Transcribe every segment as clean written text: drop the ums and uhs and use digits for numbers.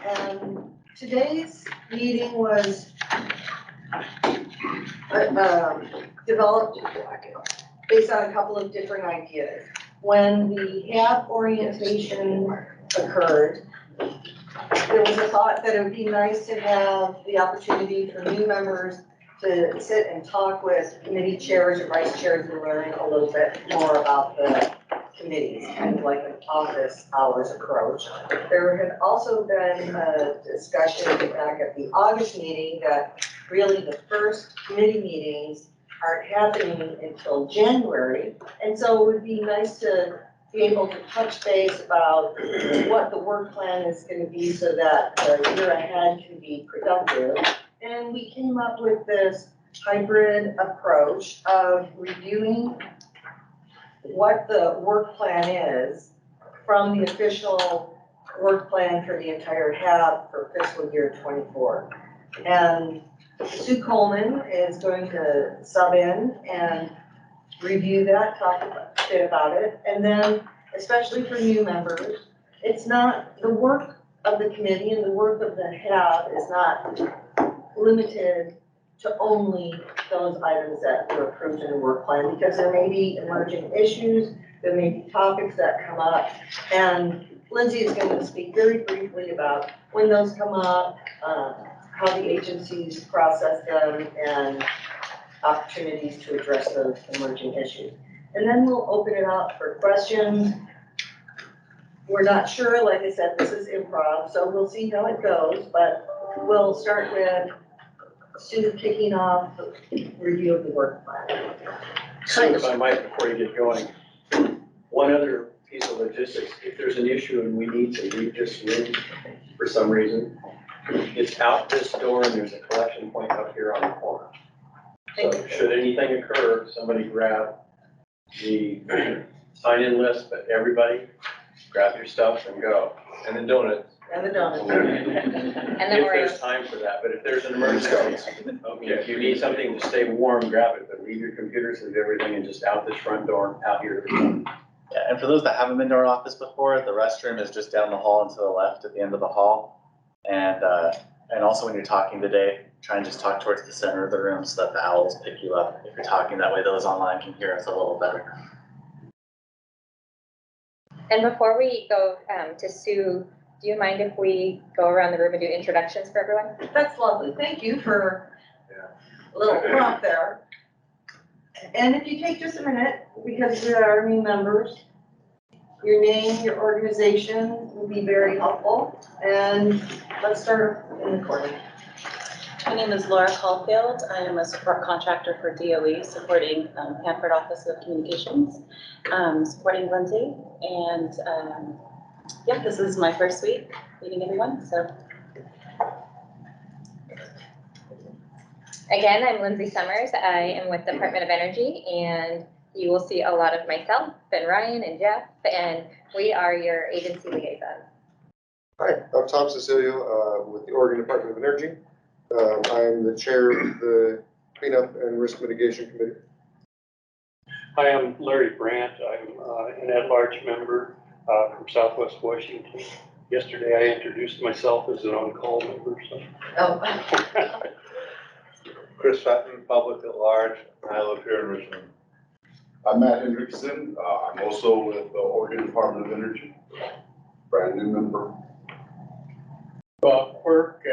And today's meeting was developed based on a couple of different ideas. When the HAB orientation occurred, there was a thought that it would be nice to have the opportunity for new members to sit and talk with committee chairs or vice chairs and learn a little bit more about the committees, kind of like an office hours approach. There had also been a discussion back at the August meeting that really the first committee meetings aren't happening until January. And so it would be nice to be able to touch base about what the work plan is going to be so that the year ahead can be productive. And we came up with this hybrid approach of reviewing what the work plan is from the official work plan for the entire HAB for fiscal year 24. And Sue Coleman is going to sub in and review that, talk a bit about it. And then, especially for new members, it's not, the work of the committee and the work of the HAB is not limited to only those items that were approved in the work plan, because there may be emerging issues, there may be topics that come up, and Lindsay is going to speak very briefly about when those come up, how the agencies process them, and opportunities to address those emerging issues. And then we'll open it up for questions. We're not sure, like I said, this is improv, so we'll see how it goes, but we'll start with Sue kicking off the review of the work plan. Sue, if I might, before you get going, one other piece of logistics, if there's an issue and we need to leave this room for some reason, it's out this door and there's a collection point up here on the corner. So should anything occur, somebody grab the sign-in list, but everybody grab your stuff and go. And the donuts. And the donuts. And If there's time for that, but if there's an emergency, okay, if you need something to stay warm, grab it, but leave your computers, leave everything, and just out this front door, out here. Yeah, and for those that haven't been to our office before, the restroom is just down the hall and to the left at the end of the hall. And also when you're talking today, try and just talk towards the center of the room so that the owls pick you up. If you're talking that way, those online can hear us a little better. And before we go to Sue, do you mind if we go around the room and do introductions for everyone? That's lovely. Thank you for a little prompt there. And if you take just a minute, because there are new members, your name, your organization will be very helpful. And let's start in the corner. My name is Laura Caulfield. I am a support contractor for DOE, supporting Hanford Office of Communications, supporting Lindsay. And yeah, this is my first week meeting everyone, so. Again, I'm Lindsay Summers. I am with the Department of Energy, and you will see a lot of myself and Ryan and Jeff, and we are your agency liaison. Hi, I'm Tom Cecilio with the Oregon Department of Energy. I'm the chair of the Cleanup and Risk Mitigation Committee. Hi, I'm Larry Brandt. I'm an at-large member from Southwest Washington. Yesterday, I introduced myself as an on-call member. So. Oh. Chris Sutton, public at large. I live here in Richmond. I'm Matt Hendrickson. I'm also with the Oregon Department of Energy, brand new member. Bob Quirk,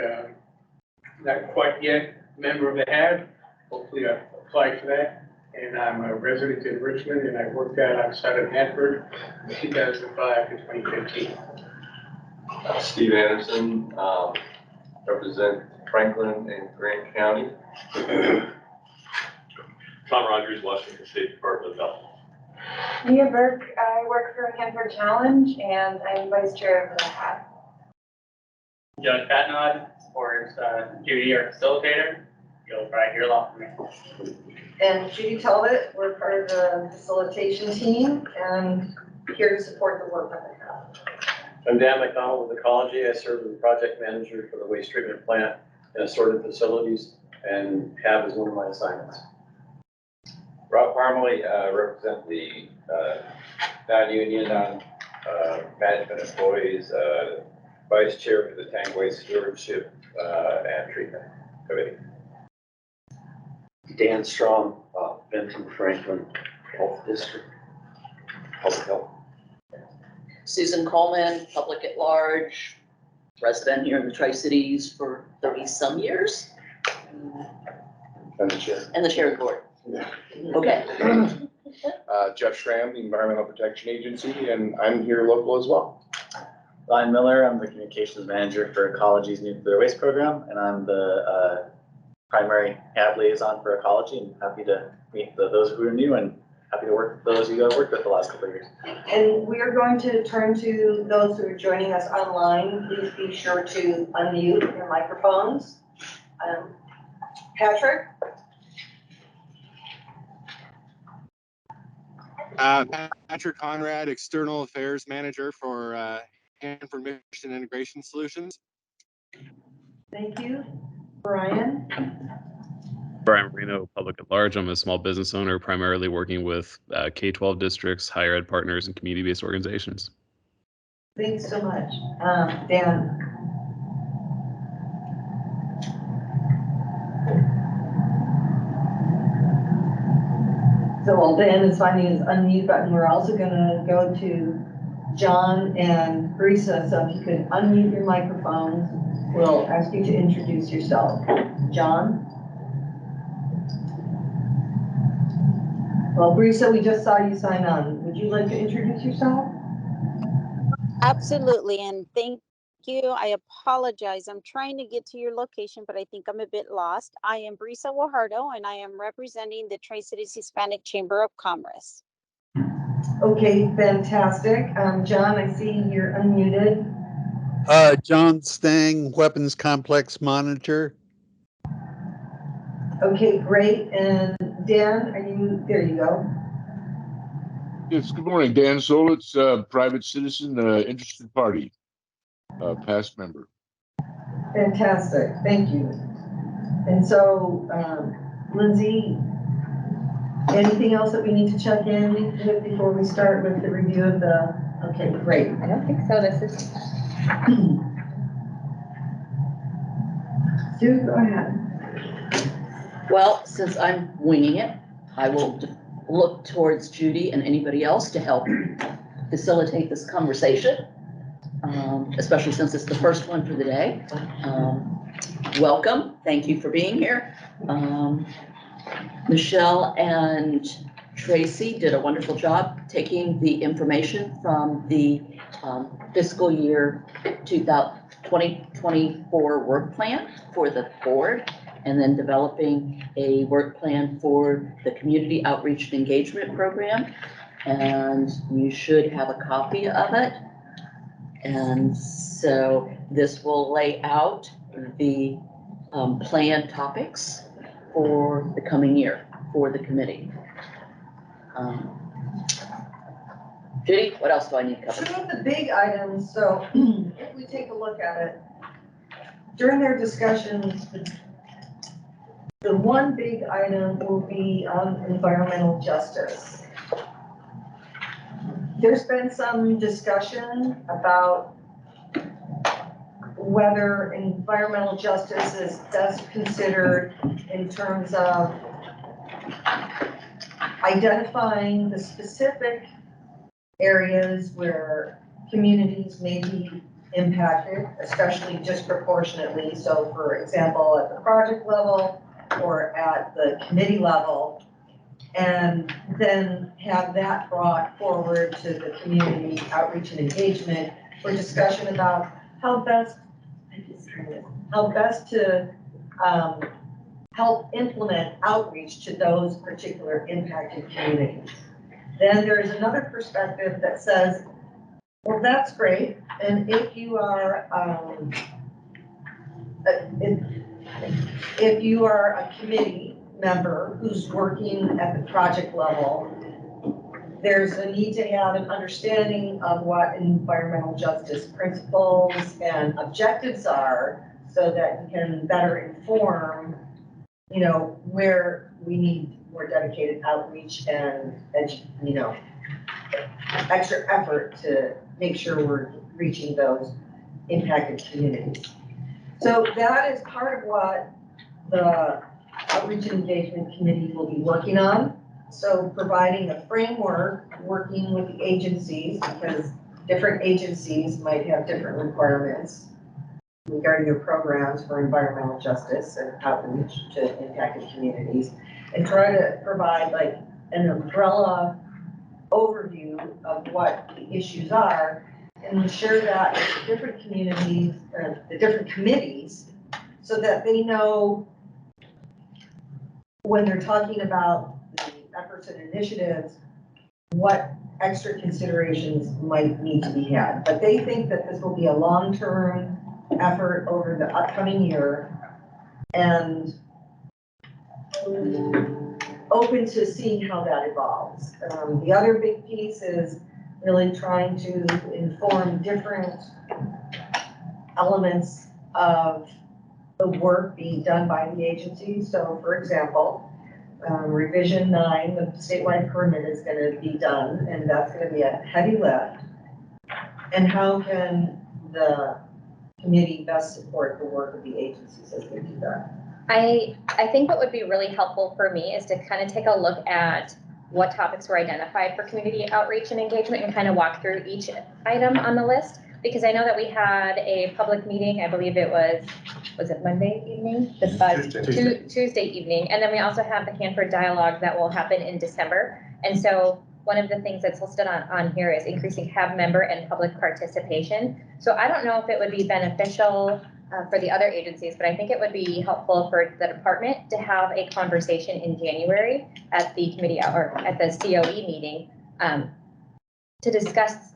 not quite yet member of the HAB. Hopefully I apply for that. And I'm a resident in Richmond, and I worked out outside of Hanford from 2005 to 2015. Steve Anderson, represent Franklin and Grant County. Tom Rogers, Washington State Department of Health. Mia Burke, I work for Hanford Challenge, and I'm vice chair of the HAB. Judge Patnod, supports Judy, our facilitator. You'll probably hear a lot from me. And Judy Talbot, we're part of the facilitation team and here to support the work that we have. I'm Dan McDonald with Ecology. I serve as the project manager for the waste treatment plant and assorted facilities, and HAB is one of my assignments. Rob Parmalee, represent the non-union management employees, vice chair for the Tangway Stewardship and Treatment Committee. Dan Strong, Benton Franklin Health District, Public Health. Susan Coleman, public at large, resident here in the Tri-Cities for 30-some years, And the chair. and the chair of the board. Yeah. Okay. Jeff Schramm, the Environmental Protection Agency, and I'm here local as well. Ryan Miller, I'm the communications manager for Ecology's nuclear waste program, and I'm the primary HAB liaison for ecology, and happy to meet those who are new and happy to work with those who I've worked with the last couple of years. And we are going to turn to those who are joining us online. Please be sure to unmute your microphones. Patrick? Patrick Conrad, External Affairs Manager for Hanford Mission Integration Solutions. Thank you. Brian? Brian Marino, Public at Large. I'm a small business owner, primarily working with K-12 districts, higher ed partners, and community-based organizations. Thanks so much. Dan? So while Dan is finding his unmute button, we're also gonna go to John and Brisa, so if you could unmute your microphones, we'll ask you to introduce yourself. John? Well, Brisa, we just saw you sign on. Would you like to introduce yourself? Absolutely, and thank you. I apologize. I'm trying to get to your location, but I think I'm a bit lost. I am Brisa Guajardo, and I am representing the Tri-Cities Hispanic Chamber of Commerce. Okay, fantastic. John, I see you're unmuted. John Stang, Weapons Complex Monitor. Okay, great. And Dan, are you, there you go. Yes, good morning. Dan Solitz, private citizen, interested party, past member. Fantastic, thank you. And so, Lindsay, anything else that we need to check in with before we start with the review of the, okay, great. I don't think so. This is. Sue, go ahead. Well, since I'm winging it, I will look towards Judy and anybody else to help facilitate this conversation, especially since it's the first one for the day. Welcome, thank you for being here. Michelle and Tracy did a wonderful job taking the information from the fiscal year 2024 work plan for the board, and then developing a work plan for the community outreach and engagement program. And you should have a copy of it. And so this will lay out the planned topics for the coming year for the committee. Judy, what else do I need to cover? Two of the big items, so if we take a look at it, during their discussions, the one big item will be on environmental justice. There's been some discussion about whether environmental justice is best considered in terms of identifying the specific areas where communities may be impacted, especially disproportionately. So for example, at the project level or at the committee level, and then have that brought forward to the community outreach and engagement for discussion about how best to help implement outreach to those particular impacted communities. Then there's another perspective that says, well, that's great, and if you are a committee member who's working at the project level, there's a need to have an understanding of what environmental justice principles and objectives are, so that you can better inform, you know, where we need more dedicated outreach and, you know, extra effort to make sure we're reaching those impacted communities. So that is part of what the Outreach and Engagement Committee will be working on. So providing a framework, working with the agencies, because different agencies might have different requirements regarding their programs for environmental justice and outreach to impacted communities, and try to provide like an umbrella overview of what the issues are, and share that with the different communities, the different committees, so that they know when they're talking about the efforts and initiatives, what extra considerations might need to be had. But they think that this will be a long-term effort over the upcoming year, and open to seeing how that evolves. The other big piece is really trying to inform different elements of the work being done by the agency. So for example, revision 9, the statewide permit is going to be done, and that's going to be a heavy lift. And how can the committee best support the work of the agencies as they do that? I think what would be really helpful for me is to kind of take a look at what topics were identified for community outreach and engagement and kind of walk through each item on the list. Because I know that we had a public meeting, I believe it was it Monday evening? Tuesday evening. And then we also have the Hanford Dialogue that will happen in December. And so one of the things that's listed on here is increasing HAB member and public participation. So I don't know if it would be beneficial for the other agencies, but I think it would be helpful for the department to have a conversation in January at the committee or at the COE meeting to discuss,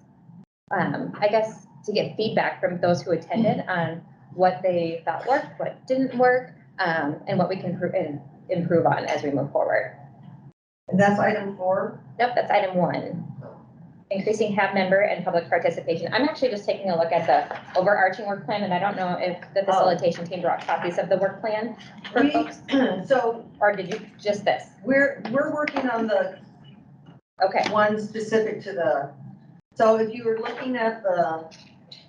I guess, to get feedback from those who attended on what they thought worked, what didn't work, and what we can improve on as we move forward. And that's item 4? Nope, that's item 1. Increasing HAB member and public participation. I'm actually just taking a look at the overarching work plan, and I don't know if the facilitation team brought copies of the work plan for folks. So, or did you just this? We're working on the one specific to the. So if you were looking at the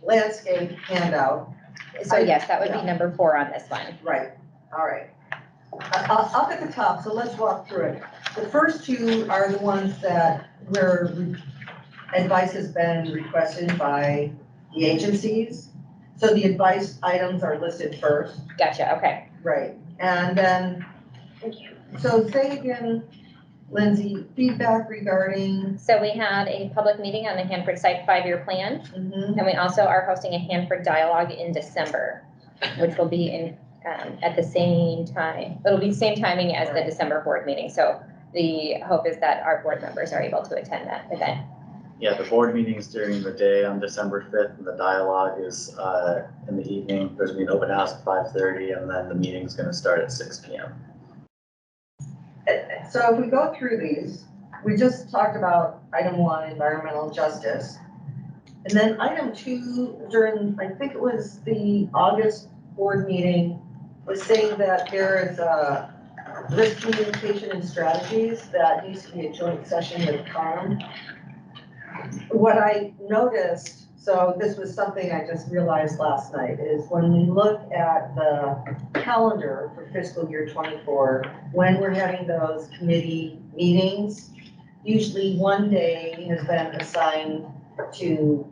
landscape handout. So yes, that would be number 4 on this one. Right. All right. Up at the top. So let's walk through it. The first 2 are the ones that where advice has been requested by the agencies. So the advice items are listed first. Gotcha, okay. Right, and then, so say again, Lindsay, feedback regarding. So we had a public meeting on the Hanford Site 5-year plan. And we also are hosting a Hanford Dialogue in December, which will be in at the same time. It'll be the same timing as the December board meeting. So the hope is that our board members are able to attend that event. Yeah, the board meeting's during the day on December 5th, and the dialogue is in the evening. There's gonna be an open house at 5:30, and then the meeting's gonna start at 6 p.m. So if we go through these, we just talked about item 1, environmental justice. And then item 2, during, I think it was the August board meeting, was saying that there is a risk communication and strategies that needs to be a joint session with CARM. What I noticed, so this was something I just realized last night, is when we look at the calendar for fiscal year 24, when we're having those committee meetings, usually one day has been assigned to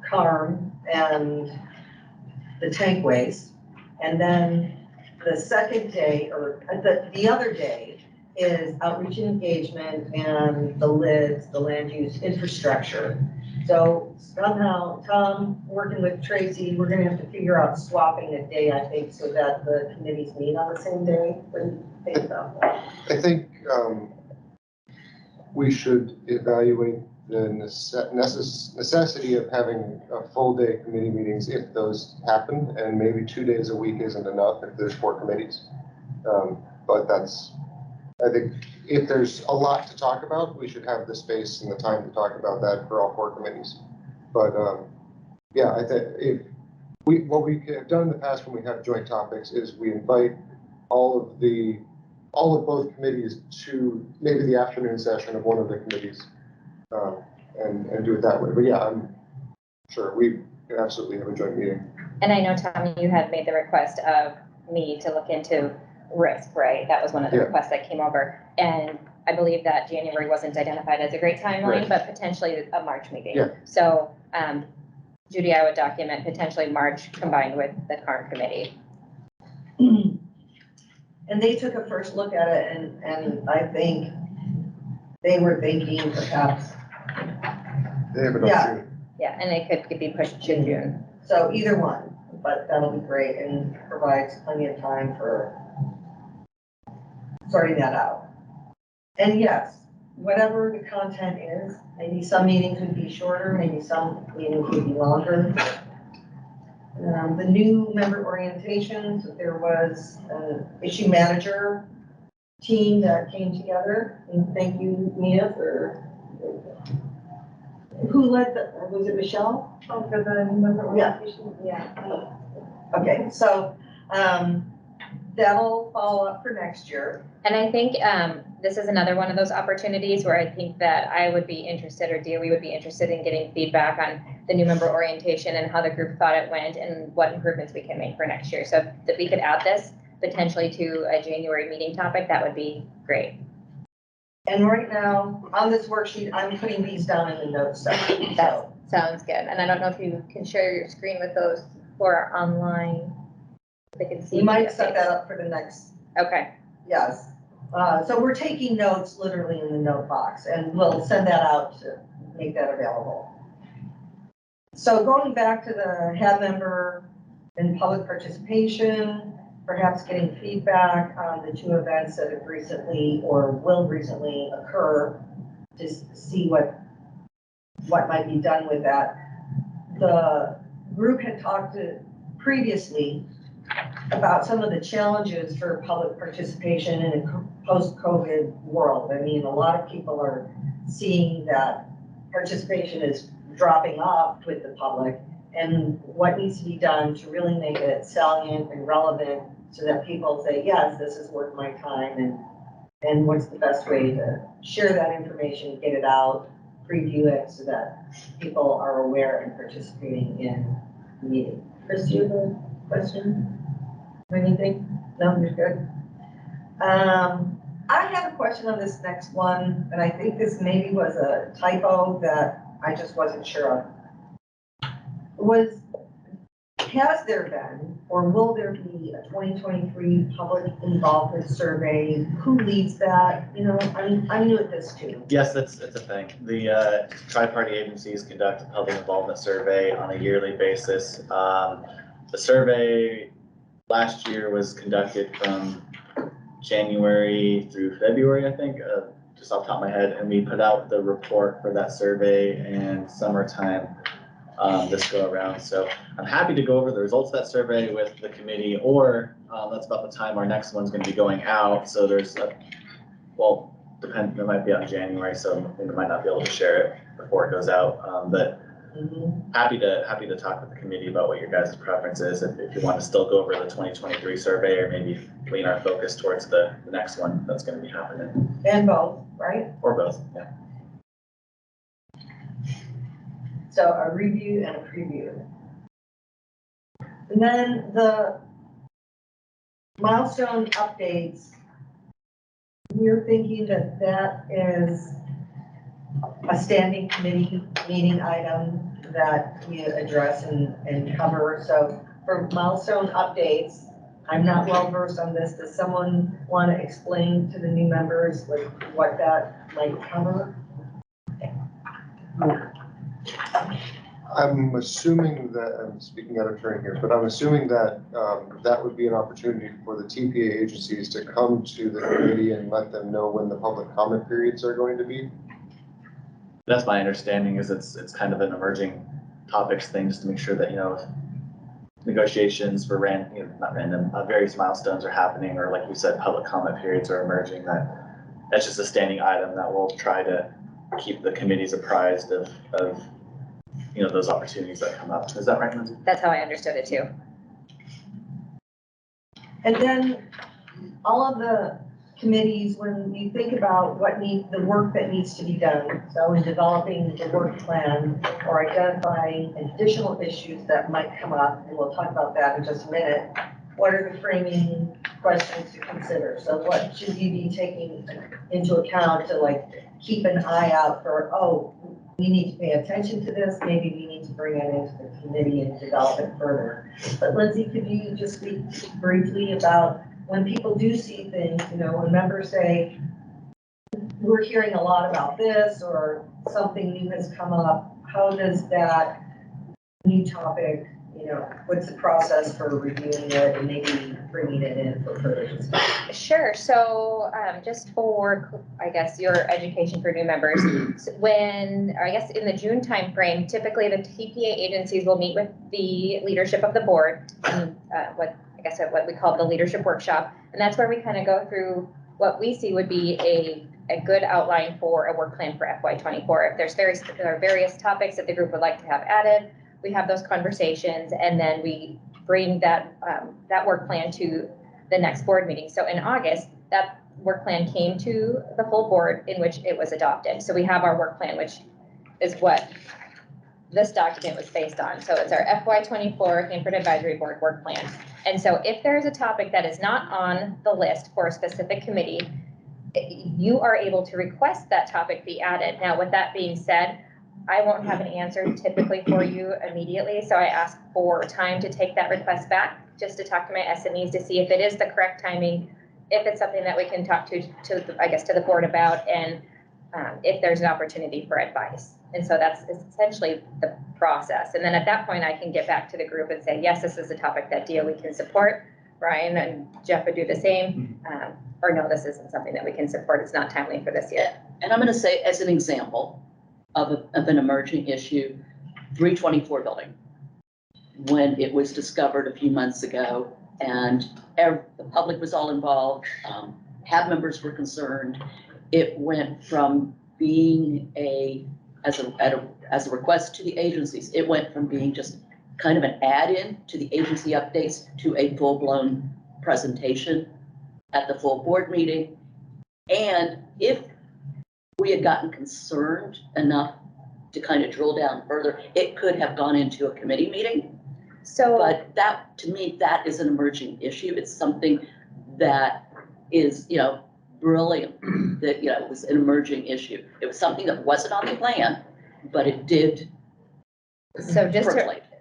CARM and the tank waste. And then the second day, or the other day, is outreach and engagement and the LIDs, the land use infrastructure. So somehow, Tom, working with Tracy, we're gonna have to figure out swapping a day, I think, so that the committees meet on the same day. What do you think about that? I think we should evaluate the necessity of having a full day committee meetings if those happen, and maybe 2 days a week isn't enough if there's 4 committees. But that's, I think if there's a lot to talk about, we should have the space and the time to talk about that for all 4 committees. But yeah, I think what we have done in the past when we have joint topics is we invite all of both committees to maybe the afternoon session of one of the committees. and do it that way. But yeah, I'm sure we can absolutely have a joint meeting. And I know, Tom, you had made the request of me to look into risk, right? That was one of the Yeah. requests that came over. And I believe that January wasn't identified as a great timeline, Right. but potentially a March meeting. Yeah. So, Judy, I would document potentially March combined with the current committee. And they took a first look at it and I think they were thinking perhaps, They have it Yeah. on June. Yeah, and it could be pushed to June. so either one, but that'll be great and provides plenty of time for sorting that out. And yes, whatever the content is, maybe some meetings would be shorter, maybe some meetings would be longer. The new member orientations, there was an issue manager team that came together, and thank you, Mia, for, who led the, was it Michelle? Oh, for the new member Yeah. orientation? Yeah. Okay, so, that'll follow up for next year. And I think this is another one of those opportunities where I think that I would be interested, or DOE would be interested in getting feedback on the new member orientation and how the group thought it went and what improvements we can make for next year. So if we could add this potentially to a January meeting topic, that would be great. And right now, on this worksheet, I'm putting these down in the notes section. That sounds good. And I don't know if you can share your screen with those who are online. They can see. We might the set updates. that up for the next, Okay. yes. So we're taking notes literally in the note box, and we'll send that out to make that available. So going back to the HAB member and public participation, perhaps getting feedback on the two events that have recently or will recently occur, to see what might be done with that. The group had talked previously about some of the challenges for public participation in a post-COVID world. I mean, a lot of people are seeing that participation is dropping off with the public, and what needs to be done to really make it salient and relevant so that people say, yes, this is worth my time, and what's the best way to share that information, get it out, preview it so that people are aware and participating in the meeting. Chris, do you have a question? Or anything? No, you're good. I have a question on this next one, and I think this maybe was a typo that I just wasn't sure of. Has there been, or will there be a 2023 public involvement survey? Who leads that? You know, I'm new at this too. Yes, it's a thing. The tri-party agencies conduct a public involvement survey on a yearly basis. The survey last year was conducted from January through February, I think, just off the top of my head, and we put out the report for that survey in summertime this go around. So I'm happy to go over the results of that survey with the committee, or that's about the time our next one's going to be going out. So there's it might be out in January, so we might not be able to share it before it goes out. But happy to talk with the committee about what your guys' preference is. If you want to still go over the 2023 survey, or maybe lean our focus towards the next one that's going to be happening. And both, right? Or both, yeah. So a review and a preview. And then the milestone updates, we're thinking that that is a standing committee meeting item that we address and cover. So for milestone updates, I'm not well versed on this. Does someone want to explain to the new members like what that might cover? I'm assuming that, I'm speaking out of turn here, but I'm assuming that that would be an opportunity for the TPA agencies to come to the committee and let them know when the public comment periods are going to be. That's my understanding, is it's kind of an emerging topics thing, just to make sure that, you know, negotiations for various milestones are happening, or like you said, public comment periods are emerging, that's just a standing item that we'll try to keep the committees apprised of you know, those opportunities that come up. Is that right, Lindsay? That's how I understood it too. And then all of the committees, when you think about the work that needs to be done, so in developing the work plan or identifying additional issues that might come up, and we'll talk about that in just a minute, what are the framing questions to consider? So what should you be taking into account to like keep an eye out for, oh, we need to pay attention to this, maybe we need to bring it into the committee and develop it further. But Lindsay, could you just speak briefly about when people do see things, when members say, we're hearing a lot about this, or something new has come up, how does that new topic, what's the process for reviewing it and maybe bringing it in for further discussion? Sure. So just for, I guess, your education for new members, when, I guess in the June timeframe, typically the TPA agencies will meet with the leadership of the board, and what we call the leadership workshop. And that's where we kind of go through what we see would be a good outline for a work plan for FY24. If there are various topics that the group would like to have added, we have those conversations, and then we bring that work plan to the next board meeting. So in August, that work plan came to the full board in which it was adopted. So we have our work plan, which is what this document was based on. So it's our FY24 Hanford Advisory Board work plan. And so if there is a topic that is not on the list for a specific committee, you are able to request that topic be added. Now, with that being said, I won't have an answer typically for you immediately. So I ask for time to take that request back, just to talk to my SMEs to see if it is the correct timing, if it's something that we can talk to the board about, and if there's an opportunity for advice. And so that's essentially the process. And then at that point, I can get back to the group and say, yes, this is a topic that DOE can support. Brian and Jeff would do the same. Or no, this isn't something that we can support. It's not timely for this year. And I'm going to say, as an example of an emerging issue, 324 building. When it was discovered a few months ago, and the public was all involved, HAB members were concerned, it went from being as a request to the agencies, it went from being just kind of an add-in to the agency updates to a full-blown presentation at the full board meeting. And if we had gotten concerned enough to kind of drill down further, it could have gone into a committee meeting. So, but that, to me, that is an emerging issue. It's something that is, brilliant, that, it was an emerging issue. It was something that wasn't on the plan, but it did. So just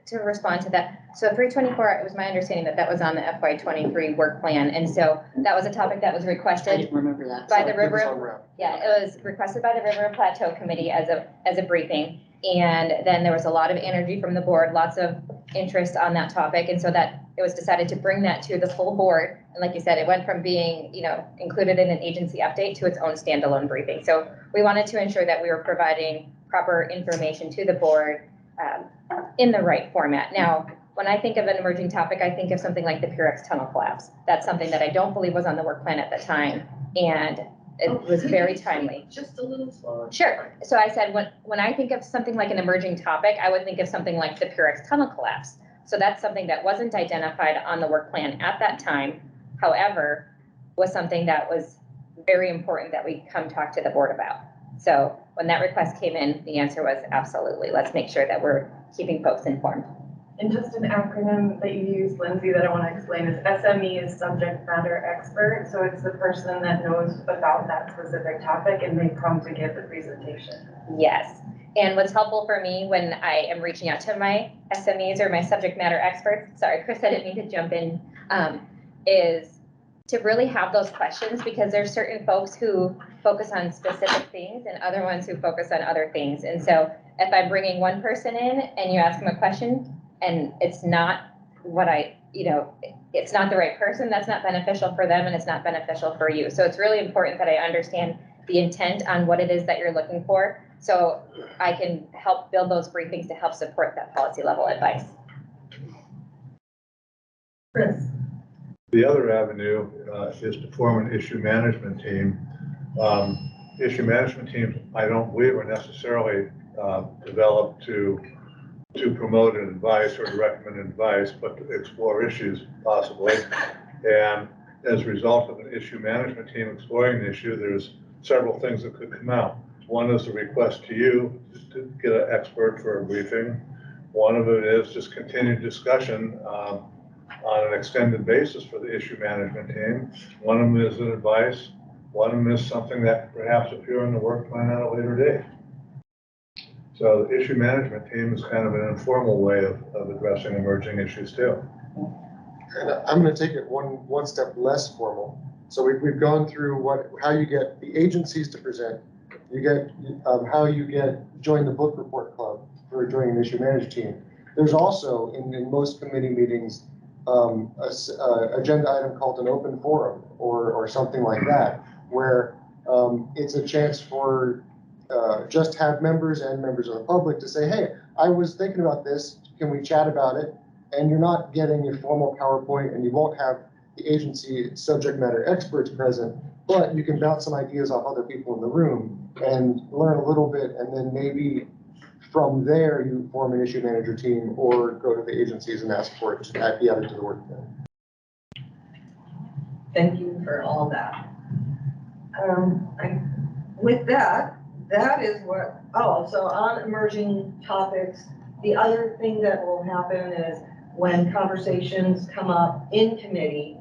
to respond to that, so 324, it was my understanding that was on the FY23 work plan, and so that was a topic that was requested. I didn't remember that. By the River. Yeah, it was requested by the River and Plateau Committee as a briefing, and then there was a lot of energy from the board, lots of interest on that topic, and so that it was decided to bring that to the full board. And like you said, it went from being, included in an agency update to its own standalone briefing. So we wanted to ensure that we were providing proper information to the board in the right format. Now, when I think of an emerging topic, I think of something like the Purex tunnel collapse. That's something that I don't believe was on the work plan at the time, and it was very timely. Just a little slower. Sure. So I said, when I think of something like an emerging topic, I would think of something like the Purex tunnel collapse. So that's something that wasn't identified on the work plan at that time. However, was something that was very important that we come talk to the board about. So when that request came in, the answer was absolutely. Let's make sure that we're keeping folks informed. And just an acronym that you use, Lindsay, that I want to explain is SME is subject matter expert. So it's the person that knows about that specific topic and they come to give the presentation. Yes. And what's helpful for me when I am reaching out to my SMEs or my subject matter experts, sorry, Chris, I didn't mean to jump in, is to really have those questions, because there's certain folks who focus on specific things and other ones who focus on other things. And so if I'm bringing one person in and you ask them a question and it's not it's not the right person, that's not beneficial for them and it's not beneficial for you. So it's really important that I understand the intent on what it is that you're looking for, so I can help build those briefings to help support that policy level advice. Chris. The other avenue is to form an issue management team. Issue management teams, I don't believe, are necessarily developed to promote an advice or to recommend advice, but to explore issues possibly. And as a result of an issue management team exploring the issue, there's several things that could come out. One is a request to you to get an expert for a briefing. One of it is just continued discussion on an extended basis for the issue management team. One of them is an advice. One of them is something that could perhaps appear in the work plan at a later date. So the issue management team is kind of an informal way of addressing emerging issues too. And I'm going to take it one step less formal. So we've gone through how you get the agencies to present. You get how you join the book report club for joining an issue management team. There's also in most committee meetings agenda item called an open forum or something like that, where it's a chance for just HAB members and members of the public to say, hey, I was thinking about this, can we chat about it? And you're not getting your formal PowerPoint, and you won't have the agency subject matter experts present, but you can bounce some ideas off other people in the room and learn a little bit, and then maybe from there you form an issue manager team or go to the agencies and ask for it to be added to the work plan. Thank you for all that. With that is what, so on emerging topics, the other thing that will happen is when conversations come up in committee,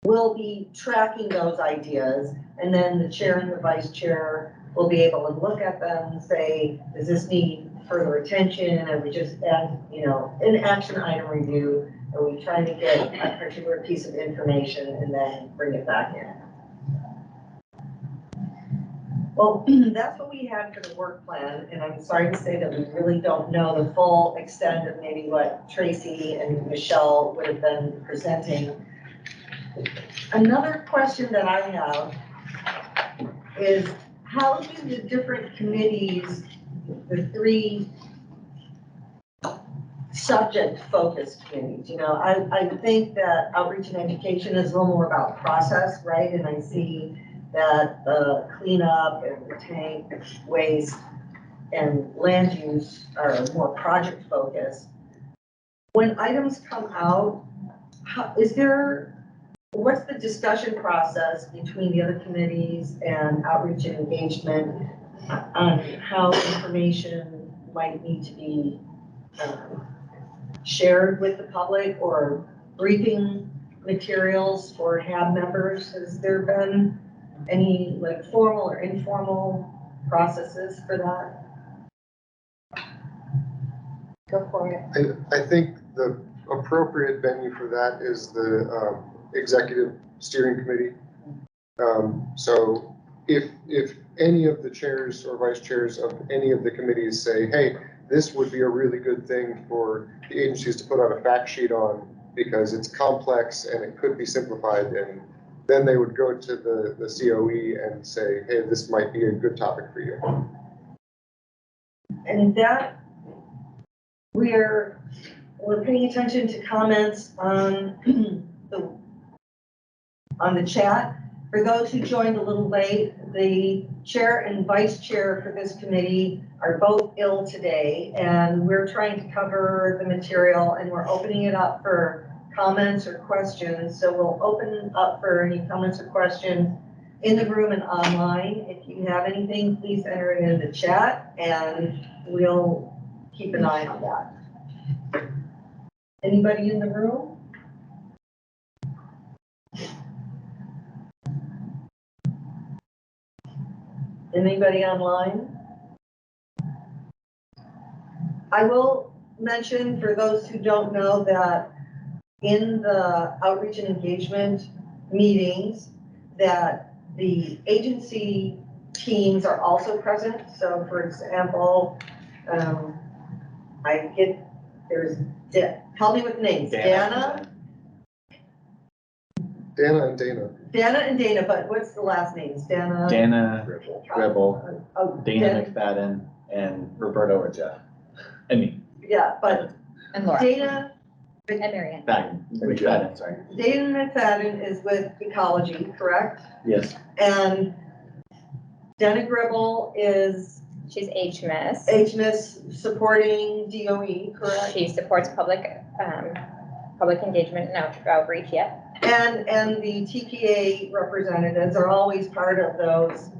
we'll be tracking those ideas, and then the chair and the vice chair will be able to look at them and say, does this need further attention? And we just add, an action item review, are we trying to get a particular piece of information and then bring it back in? Well, that's what we had for the work plan, and I'm sorry to say that we really don't know the full extent of maybe what Tracy and Michelle would have been presenting. Another question that I have is, how do the different committees, the three subject-focused committees, I think that outreach and education is a little more about process, right? And I see that the cleanup and the tank waste and land use are more project focused. When items come out, what's the discussion process between the other committees and outreach and engagement on how information might need to be shared with the public or briefing materials for HAB members? Has there been any formal or informal processes for that? Go for it. I think the appropriate venue for that is the executive steering committee. So if any of the chairs or vice chairs of any of the committees say, hey, this would be a really good thing for the agencies to put out a fact sheet on because it's complex and it could be simplified, and then they would go to the COE and say, hey, this might be a good topic for you. And that we're paying attention to comments on the chat. For those who joined a little late, the chair and vice chair for this committee are both ill today, and we're trying to cover the material, and we're opening it up for comments or questions. So we'll open up for any comments or questions in the room and online. If you have anything, please enter it in the chat, and we'll keep an eye on that. Anybody in the room? Anybody online? I will mention for those who don't know that in the outreach and engagement meetings that the agency teams are also present. So for example, help me with names. Dana and Dana. Dana and Dana, but what's the last names? Dana Gribble, Dana Dana. McFadden, and Roberto or Jeff. And me. Yeah, but And Laura. Dana And Marianne. McFadden, sorry. Dana McFadden is with ecology, correct? Yes. And Dana Gribble is She's HMIS. HMIS supporting DOE, correct? She supports public public engagement and outreach, yeah. And the TPA representatives are always part of those,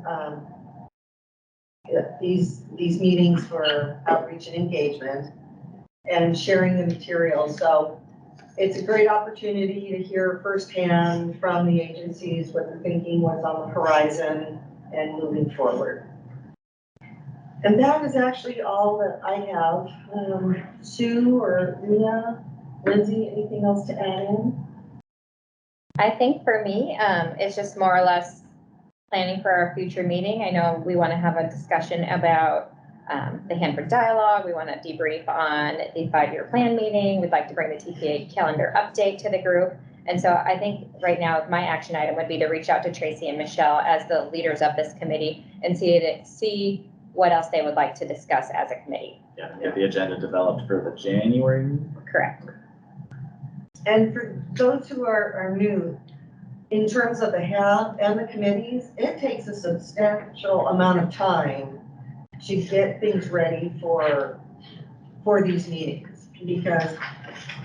these meetings for outreach and engagement and sharing the materials. So it's a great opportunity to hear firsthand from the agencies what they're thinking, what's on the horizon and moving forward. And that is actually all that I have. Sue or Leah, Lindsay, anything else to add in? I think for me, it's just more or less planning for our future meeting. I know we want to have a discussion about the Hanford dialogue. We want to debrief on the 5-year plan meeting. We'd like to bring the TPA calendar update to the group. And so I think right now my action item would be to reach out to Tracy and Michelle as the leaders of this committee and see what else they would like to discuss as a committee. Yeah, get the agenda developed for the January meeting. Correct. And for those who are new, in terms of the HAB and the committees, it takes a substantial amount of time to get things ready for these meetings. Because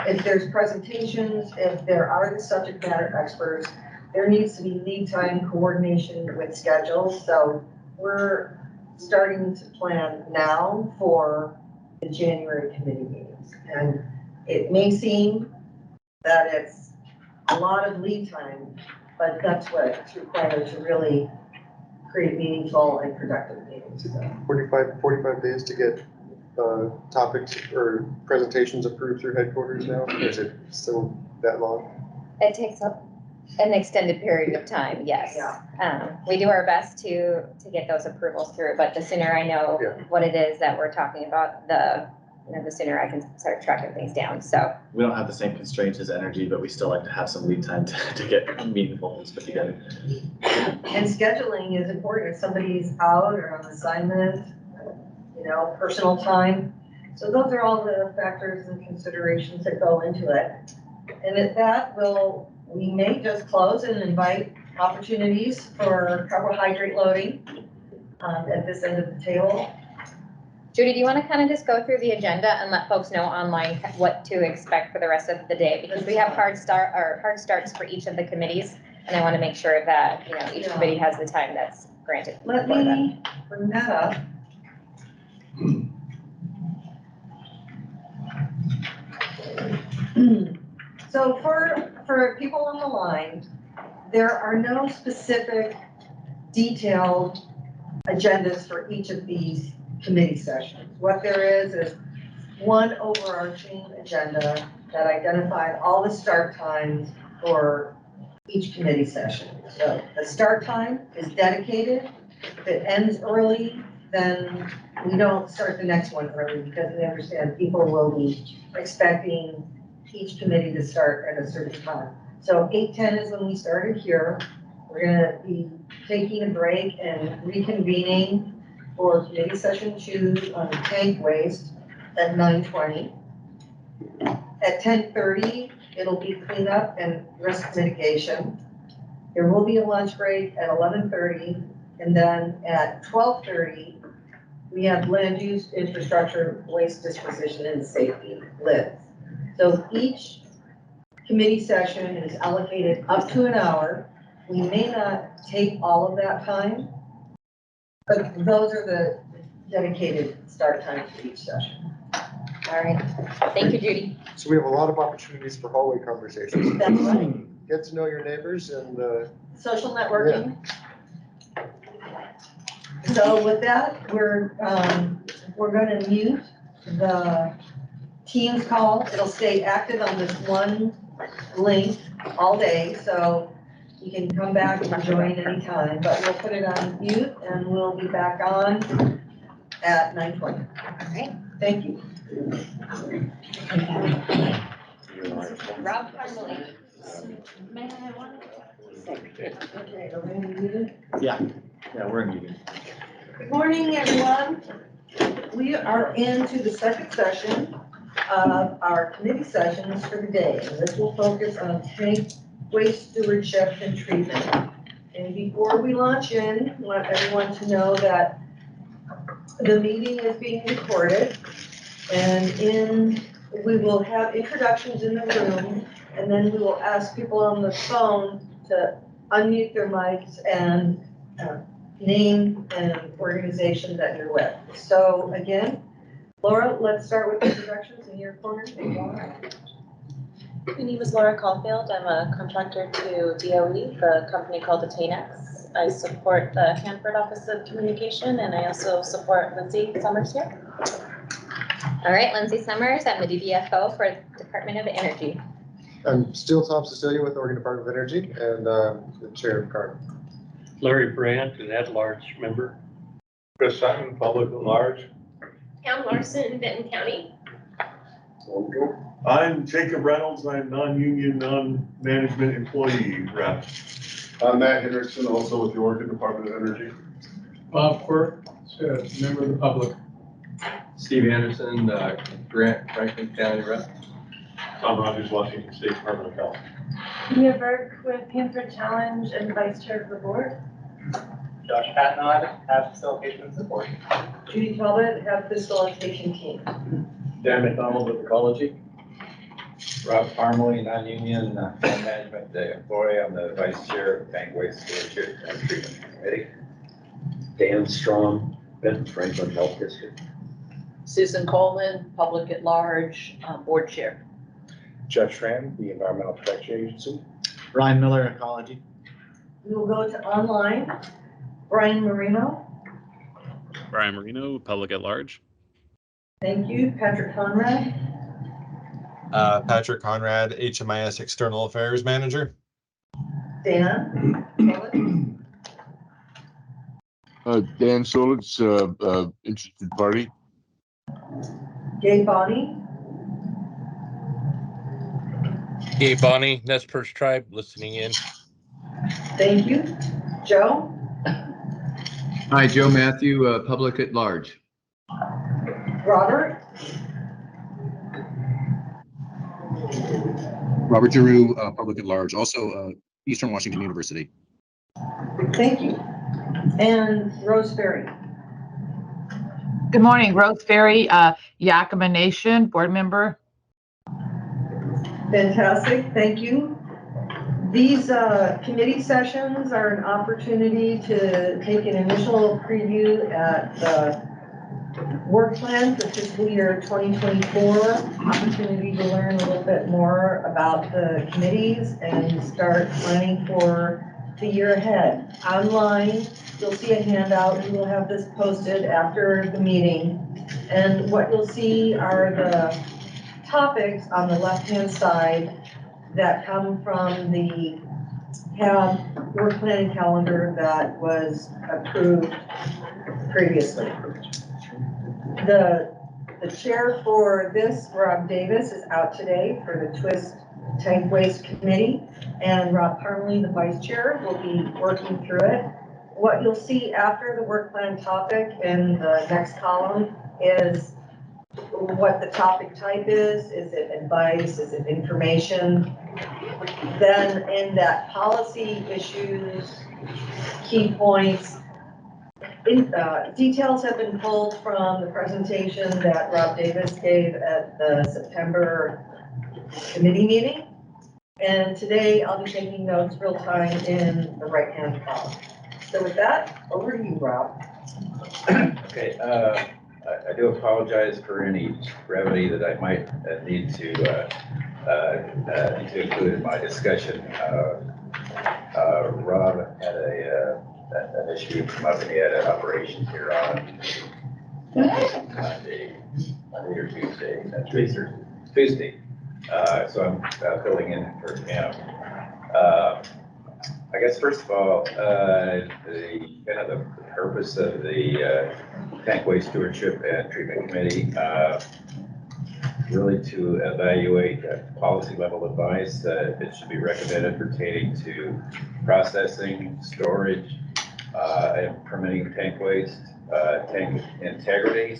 if there's presentations, if there are the subject matter experts, there needs to be lead time coordination with schedules. So we're starting to plan now for the January committee meetings. And it may seem that it's a lot of lead time, but that's what's required to really create meaningful and productive meetings. So. 45 days to get topics or presentations approved through headquarters now? Or is it still that long? It takes up an extended period of time, yes. Yeah. We do our best to get those approvals through, but the sooner I know what it is that we're talking about, the sooner I can start tracking things down. So We don't have the same constraints as energy, but we still like to have some lead time to get meaningful things put together. And scheduling is important. If somebody's out or on assignment, personal time. So those are all the factors and considerations that go into it. And at that, we may just close and invite opportunities for carbohydrate loading at this end of the table. Judy, do you want to kind of just go through the agenda and let folks know online what to expect for the rest of the day? Because we have hard starts for each of the committees, and I want to make sure that each committee has the time that's granted. Let me bring that up. So for people on the line, there are no specific detailed agendas for each of these committee sessions. What there is one overarching agenda that identified all the start times for each committee session. So the start time is dedicated. If it ends early, then we don't start the next one early because we understand people will be expecting each committee to start at a certain time. So 8:10 is when we started here. We're gonna be taking a break and reconvening for committee session 2 on tank waste at 9:20. At 10:30, it'll be cleanup and risk mitigation. There will be a lunch break at 11:30, and then at 12:30, we have land use, infrastructure, waste disposition, and safety lids. So each committee session is allocated up to an hour. We may not take all of that time, but those are the dedicated start times for each session. All right. Thank you, Judy. So we have a lot of opportunities for hallway conversations. That's right. Get to know your neighbors and Social networking. So with that, we're gonna mute the Teams call. It'll stay active on this one link all day, so you can come back and join anytime, but we'll put it on mute and we'll be back on at 9:20. All right. Thank you. Rob Carmely. May I have one? Okay, are we muted? Yeah, we're in meeting. Good morning, everyone. We are into the second session of our committee sessions for the day. And this will focus on tank waste stewardship and treatment. And before we launch in, I want everyone to know that the meeting is being recorded. And in we will have introductions in the room, and then we will ask people on the phone to unmute their mics and name and organization that you're with. So again, Laura, let's start with introductions in your corner. My name is Laura Caulfield. I'm a contractor to DOE, the company called Attainx. I support the Hanford Office of Communication, and I also support Lindsay Summers here. All right, Lindsay Summers. I'm the DBFO for the Department of Energy. I'm still Tom Cecilia with Oregon Department of Energy and the chair of CARB. Larry Brandt, an at-large member. Chris Sutton, public at large. Pam Larson, Benton County. I'm Jacob Reynolds. I'm non-union, non-management employee rep. I'm Matt Henderson, also with the Oregon Department of Energy. Bob Quirk, member of the public. Steve Anderson, Grant, Franklin County rep. Tom Rogers, Washington State Department of Health. Mia Burke with Hanford Challenge and vice chair of the board. Josh Patnod, HAB Facilitation and Support. Judy Talbot, HAB Facilitation Team. Dan McDonald with Ecology. Rob Parmalee, non-union, management employee. I'm the vice chair of Tank Waste Stewardship and Treatment Committee. Dan Strong, Benton Franklin Health District. Susan Coleman, public at large, board chair. Jeff Schramm, the Environmental Protection Agency. Ryan Miller, Ecology. We will go to online. Brian Marino, Brian Marino, Public at Large. thank you. Patrick Conrad, Patrick Conrad, HMIS External Affairs Manager. Dan, Dan Solitz, interested party. Gabe Bonnie, Gabe Bonnie, Nez Perce Tribe, listening in. thank you. Joe, Hi, Joe Matthew, public at large. Robert, Robert Giroux, public at large, also Eastern Washington University. thank you. And Rose Ferry. Good morning, Rose Ferry, Yakima Nation, board member. Fantastic, thank you. These committee sessions are an opportunity to take an initial preview at the work plan for fiscal year 2024, opportunity to learn a little bit more about the committees and start planning for the year ahead. Online, you'll see a handout. We will have this posted after the meeting. And what you'll see are the topics on the left-hand side that come from the HAB work planning calendar that was approved previously. The chair for this, Rob Davis, is out today for the Twist Tank Waste Committee, and Rob Parmalee, the vice chair, will be working through it. What you'll see after the work plan topic in the next column is what the topic type is. Is it advice? Is it information? Then in that policy issues, key points, details have been pulled from the presentation that Rob Davis gave at the September committee meeting. And today I'll be taking notes real time in the right-hand column. So with that, over to you, Rob. Okay, I do apologize for any brevity that I might need to include in my discussion. Rob had an issue come up, and he had an operation here on Monday or Tuesday. So I'm filling in for him. I guess first of all, the purpose of the Tank Waste Stewardship and Treatment Committee, really to evaluate policy level advice that should be recommended pertaining to processing, storage, and permitting tank waste, tank integrity,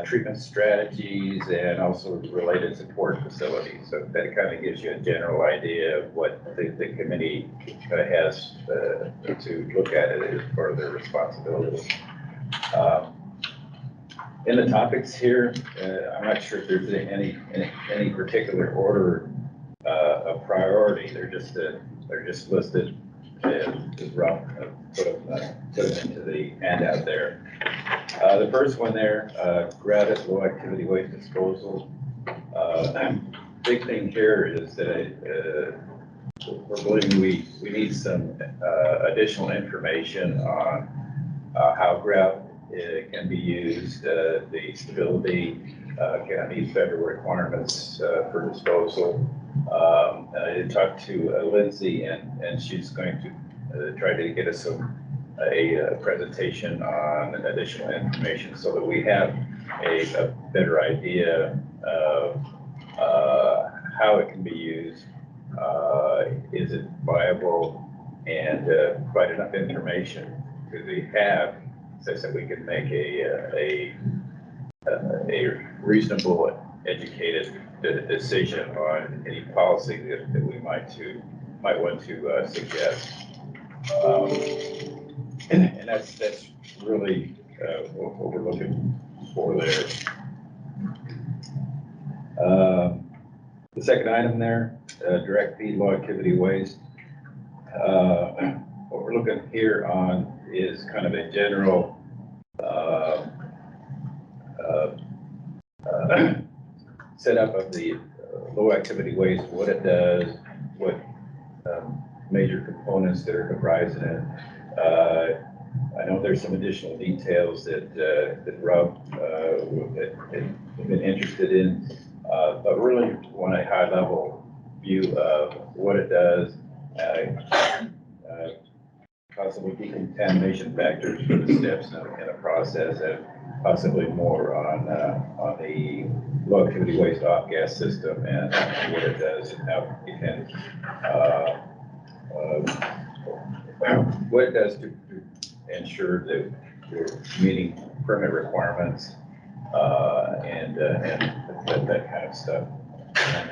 treatment strategies, and also related support facilities. So that kind of gives you a general idea of what the committee has to look at it as part of their responsibilities. In the topics here, I'm not sure if there's any particular order of priority. They're just listed as Rob put them into the handout there. The first one there, gratis low activity waste disposal. Big thing here is that we're believing we need some additional information on how grout can be used, the stability, can meet federal requirements for disposal. I did talk to Lindsay, and she's going to try to get us a presentation on additional information so that we have a better idea of how it can be used. Is it viable, and provide enough information because we have, as I said, we can make a reasonable, educated decision on any policy that we might want to suggest. And that's really what we're looking for there. The second item there, direct feed low activity waste. What we're looking here on is kind of a general setup of the low activity waste, what it does, what major components that are comprising it. I know there's some additional details that Rob has been interested in, but really want a high level view of what it does, possibly decontamination factors for the steps in the process, and possibly more on the low activity waste off gas system and what it does and how it can what it does to ensure that we're meeting permit requirements and that kind of stuff. And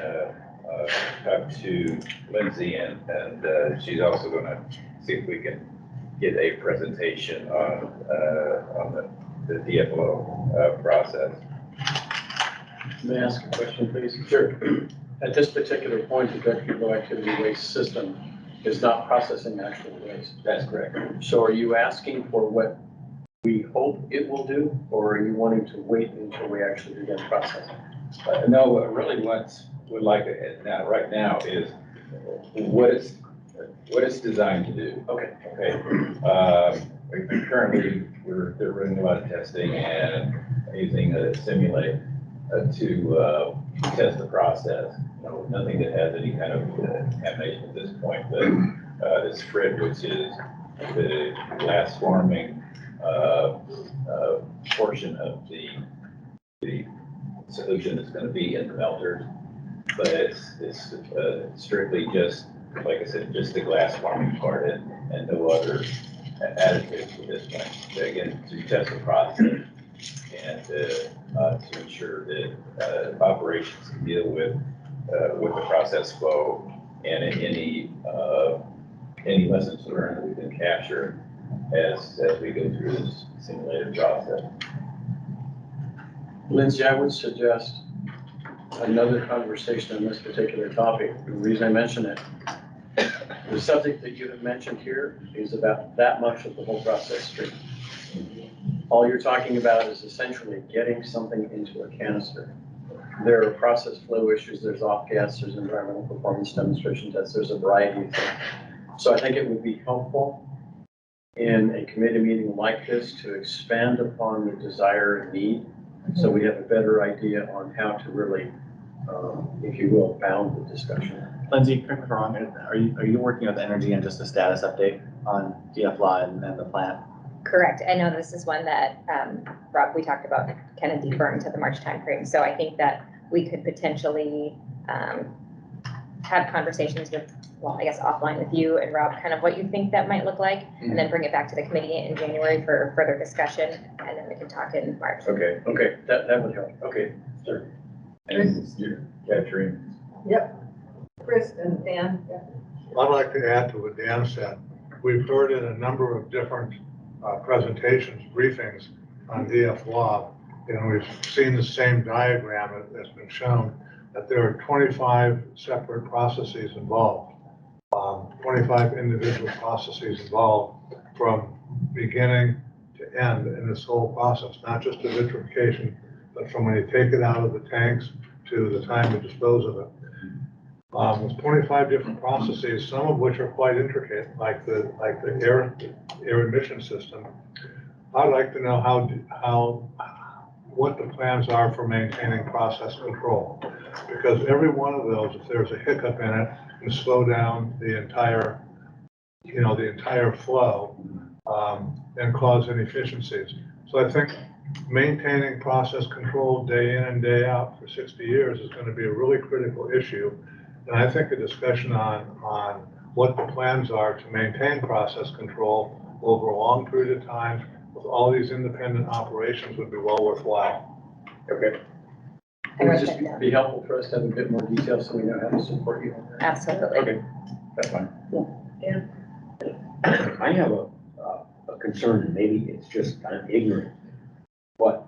talk to Lindsay, and she's also going to see if we can get a presentation on the DFLO process. May I ask a question, please? Sure. At this particular point, the direct low activity waste system is not processing actual waste. That's correct. So are you asking for what we hope it will do, or are you wanting to wait until we actually begin processing? No, really what we'd like it now, right now, is what it's designed to do. Okay. Okay. Currently, they're running a lot of testing and using a simulate to test the process. You know, nothing that has any kind of contamination at this point, but this FRID, which is the glass forming portion of the solution that's going to be in the melter, but it's strictly just, like I said, just the glass forming part and no other additives at this point. So again, to test the process and to ensure that operations can deal with the process flow and any lessons learned that we can capture as we go through this simulated process. Lindsay, I would suggest another conversation on this particular topic. The reason I mention it, the subject that you have mentioned here is about that much of the whole process stream. All you're talking about is essentially getting something into a canister. There are process flow issues, there's off-gas, there's environmental performance demonstration tests, there's a variety of things. So I think it would be helpful in a committee meeting like this to expand upon the desire and need, so we have a better idea on how to really, if you will, bound the discussion. Lindsay, correct me if I'm wrong, are you working with Energy and just a status update on DFLA and the plant? Correct. I know this is one that, Rob, we talked about kind of deeper into the March timeframe. So I think that we could potentially have conversations with, well, I guess offline with you and Rob, kind of what you think that might look like, and then bring it back to the committee in January for further discussion, and then we can talk in March. Okay, that would help. Okay, sure. And you're capturing. Yep. Chris and Dan. I'd like to add to what Dan said. We've heard in a number of different presentations, briefings on DF law, we've seen the same diagram that's been shown, that there are 25 separate processes involved, 25 individual processes involved from beginning to end in this whole process, not just the vitrification, but from when you take it out of the tanks to the time to dispose of it. There's 25 different processes, some of which are quite intricate, like the air emission system. I'd like to know what the plans are for maintaining process control, because every one of those, if there's a hiccup in it, can slow down the entire flow and cause inefficiencies. So I think maintaining process control day in and day out for 60 years is going to be a really critical issue. And I think a discussion on what the plans are to maintain process control over a long period of time with all these independent operations would be well worthwhile. Okay. It would just be helpful for us to have a bit more detail so we know how to support you. Absolutely. Okay, that's fine. Yeah. I have a concern, and maybe it's just kind of ignorant, but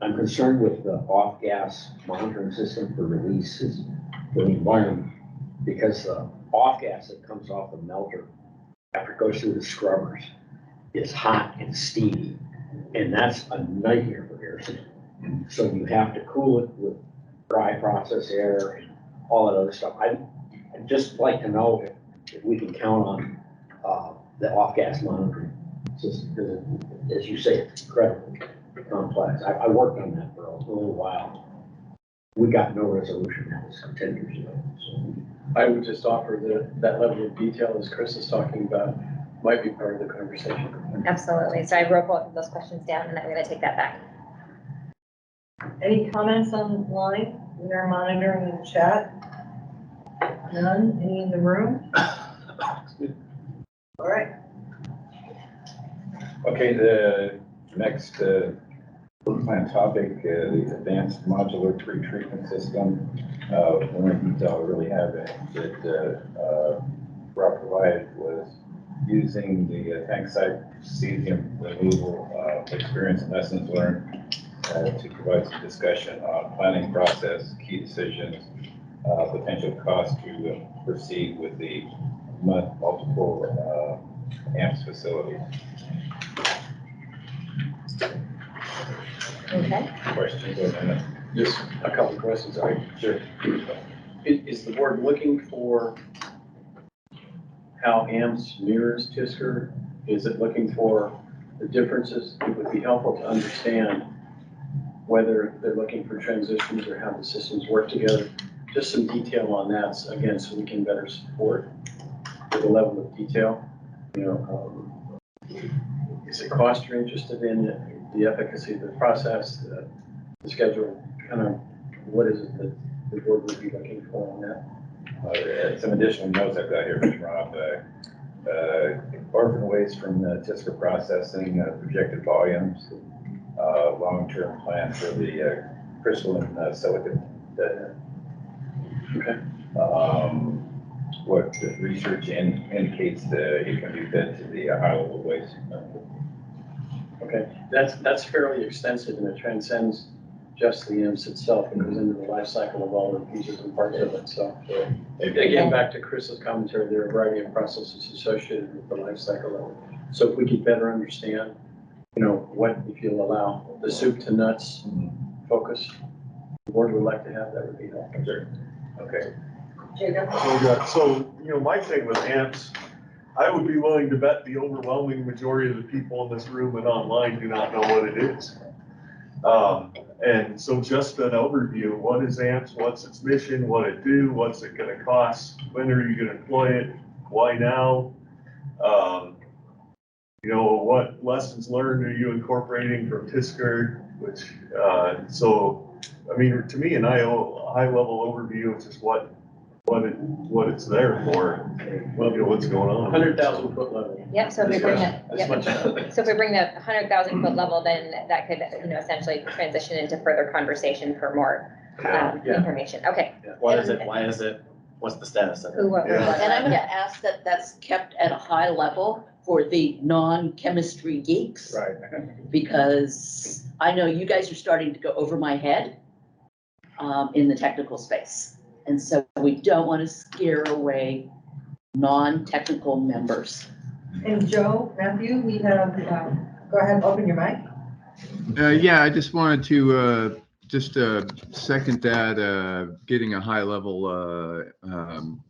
I'm concerned with the off-gas monitoring system for releases for the environment, because the off-gas that comes off the melter after it goes through the scrubbers is hot and steamy, and that's a nightmare for air system. So you have to cool it with dry process air and all that other stuff. I'd just like to know if we can count on the off-gas monitoring system, because as you say, it's incredibly complex. I worked on that for a little while. We got no resolution. That was 10 years ago. So I would just offer that level of detail as Chris is talking about might be part of the conversation. Absolutely. So I wrote both of those questions down, and I'm going to take that back. Any comments online? We are monitoring the chat. None? Any in the room? All right. Okay, the next plan topic, the advanced modular pretreatment system. The only detail I really have that Rob provided was using the tank site cesium removal experience and lessons learned to provide some discussion on planning process, key decisions, potential cost to proceed with the multiple AMPS facilities. Okay. Questions? Just a couple of questions. All right. Sure. Is the board looking for how AMPS mirrors TISCR? Is it looking for the differences? It would be helpful to understand whether they're looking for transitions or how the systems work together. Just some detail on that, again, so we can better support with the level of detail. Is it cost you're interested in? The efficacy of the process, the schedule, kind of what is it that the board would be looking for on that? Some additional notes I've got here from Rob. Orphan waste from the TISCR processing, projected volumes, long-term plan for the crystalline silicate. Okay. What the research indicates that it can be fed to the high-level waste. Okay, that's fairly extensive and it transcends just the AMPS itself. It goes into the life cycle of all the pieces and parts of it. So again, back to Chris's commentary, there are a variety of processes associated with the life cycle of it. So if we could better understand, what, if you'll allow the soup to nuts focus, the board would like to have, that would be helpful. Okay. Jacob? So, my thing with AMPS, I would be willing to bet the overwhelming majority of the people in this room and online do not know what it is. And so just an overview, what is AMPS, what's its mission, what it do, what's it gonna cost, when are you gonna deploy it, why now? What lessons learned are you incorporating from TISCR, which, to me, an high-level overview of just what it's there for, what's going on. 100,000 foot level. Yep, so if we bring that, That's much better. so if we bring the 100,000 foot level, then that could, essentially transition into further conversation for more information. Okay. What is it? What's the status of it? Who, what, And I'm gonna ask that that's kept at a high level for the non-chemistry geeks. Right. Because I know you guys are starting to go over my head in the technical space. And so we don't want to scare away non-technical members. And Joe, Matthew, we have, go ahead, open your mic. Yeah, I just wanted to second that. Getting a high level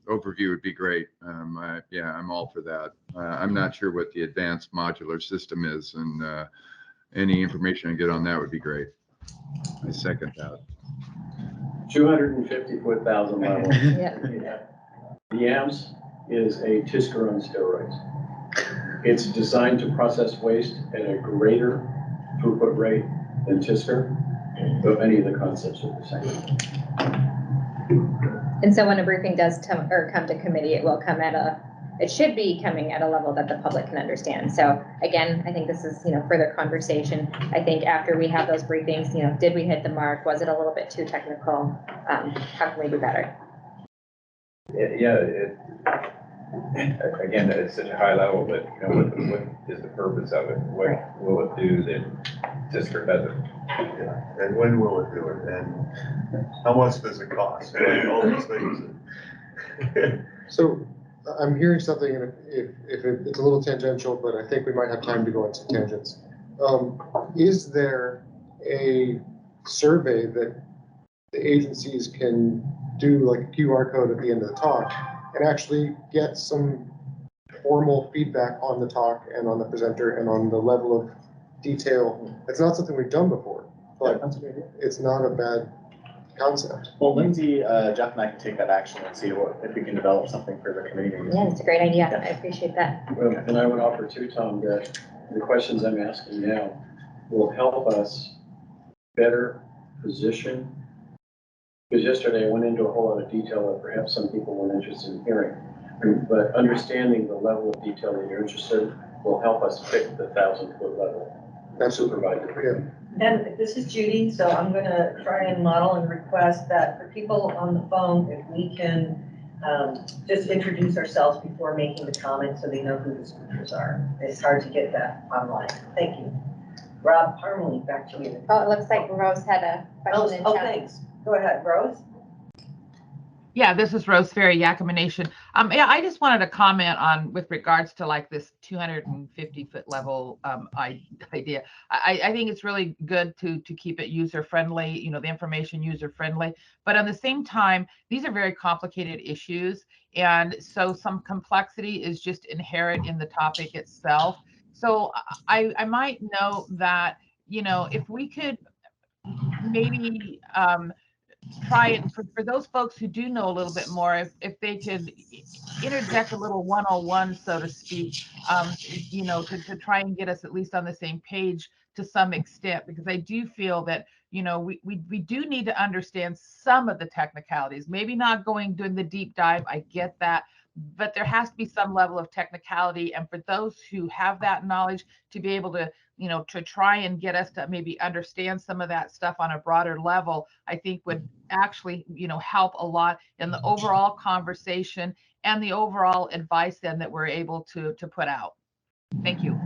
overview would be great. I'm all for that. I'm not sure what the advanced modular system is, and any information I get on that would be great. I second that. 250,000 level. Yeah. The YAMS is a TISCR on steroids. It's designed to process waste at a greater throughput rate than TISCR, but many of the concepts are the same. And so when a briefing does come to committee, it should be coming at a level that the public can understand. So again, I think this is, further conversation. I think after we have those briefings, did we hit the mark? Was it a little bit too technical? How can we do better? Again, it's such a high level, but what is the purpose of it? What will it do that TISCR doesn't? Yeah. And when will it do it? And how much does it cost? And all these things. So I'm hearing something, and if it's a little tangential, but I think we might have time to go into tangents. Is there a survey that the agencies can do, like a QR code at the end of the talk, and actually get some formal feedback on the talk and on the presenter and on the level of detail? It's not something we've done before, but it's not a bad concept. Well, Lindsay, Jeff and I can take that action and see if we can develop something for the committee. Yeah, it's a great idea. I appreciate that. Well, and I would offer too, Tom, that the questions I'm asking now will help us better position. Because yesterday I went into a whole lot of detail that perhaps some people weren't interested in hearing. But understanding the level of detail that you're interested in will help us pick the 1,000-foot level. That's supervisor. And this is Judy, so I'm gonna try and model and request that for people on the phone, if we can just introduce ourselves before making the comment so they know who the speakers are. It's hard to get that online. Thank you. Rob Parmalee, back to you. Oh, it looks like Rose had a question in chat. Thanks. Go ahead, Rose. Yeah, this is Rose Ferry, Yakima Nation. Yeah, I just wanted to comment on with regards to like this 250-foot level idea. I think it's really good to keep it user friendly, the information user friendly. But at the same time, these are very complicated issues, and so some complexity is just inherent in the topic itself. So I might note that if we could maybe try and for those folks who do know a little bit more, if they could interject a little 101, so to speak, to try and get us at least on the same page to some extent, because I do feel that we do need to understand some of the technicalities, maybe not doing the deep dive. I get that, but there has to be some level of technicality, and for those who have that knowledge to be able to to try and get us to maybe understand some of that stuff on a broader level, I think would actually, help a lot in the overall conversation and the overall advice then that we're able to put out. Thank you.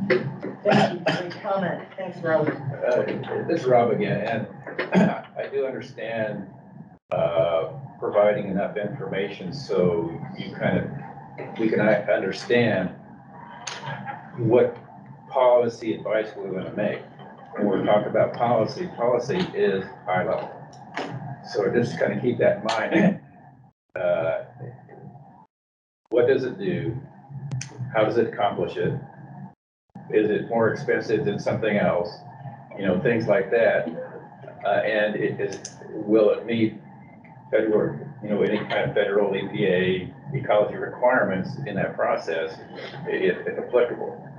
Thank you for your comment. Thanks, Rose. This is Rob again, and I do understand providing enough information so we can understand what policy advice we're going to make. When we're talking about policy is high level. So just kind of keep that in mind. What does it do? How does it accomplish it? Is it more expensive than something else? Things like that. And will it meet federal, any kind of federal EPA ecology requirements in that process, if applicable?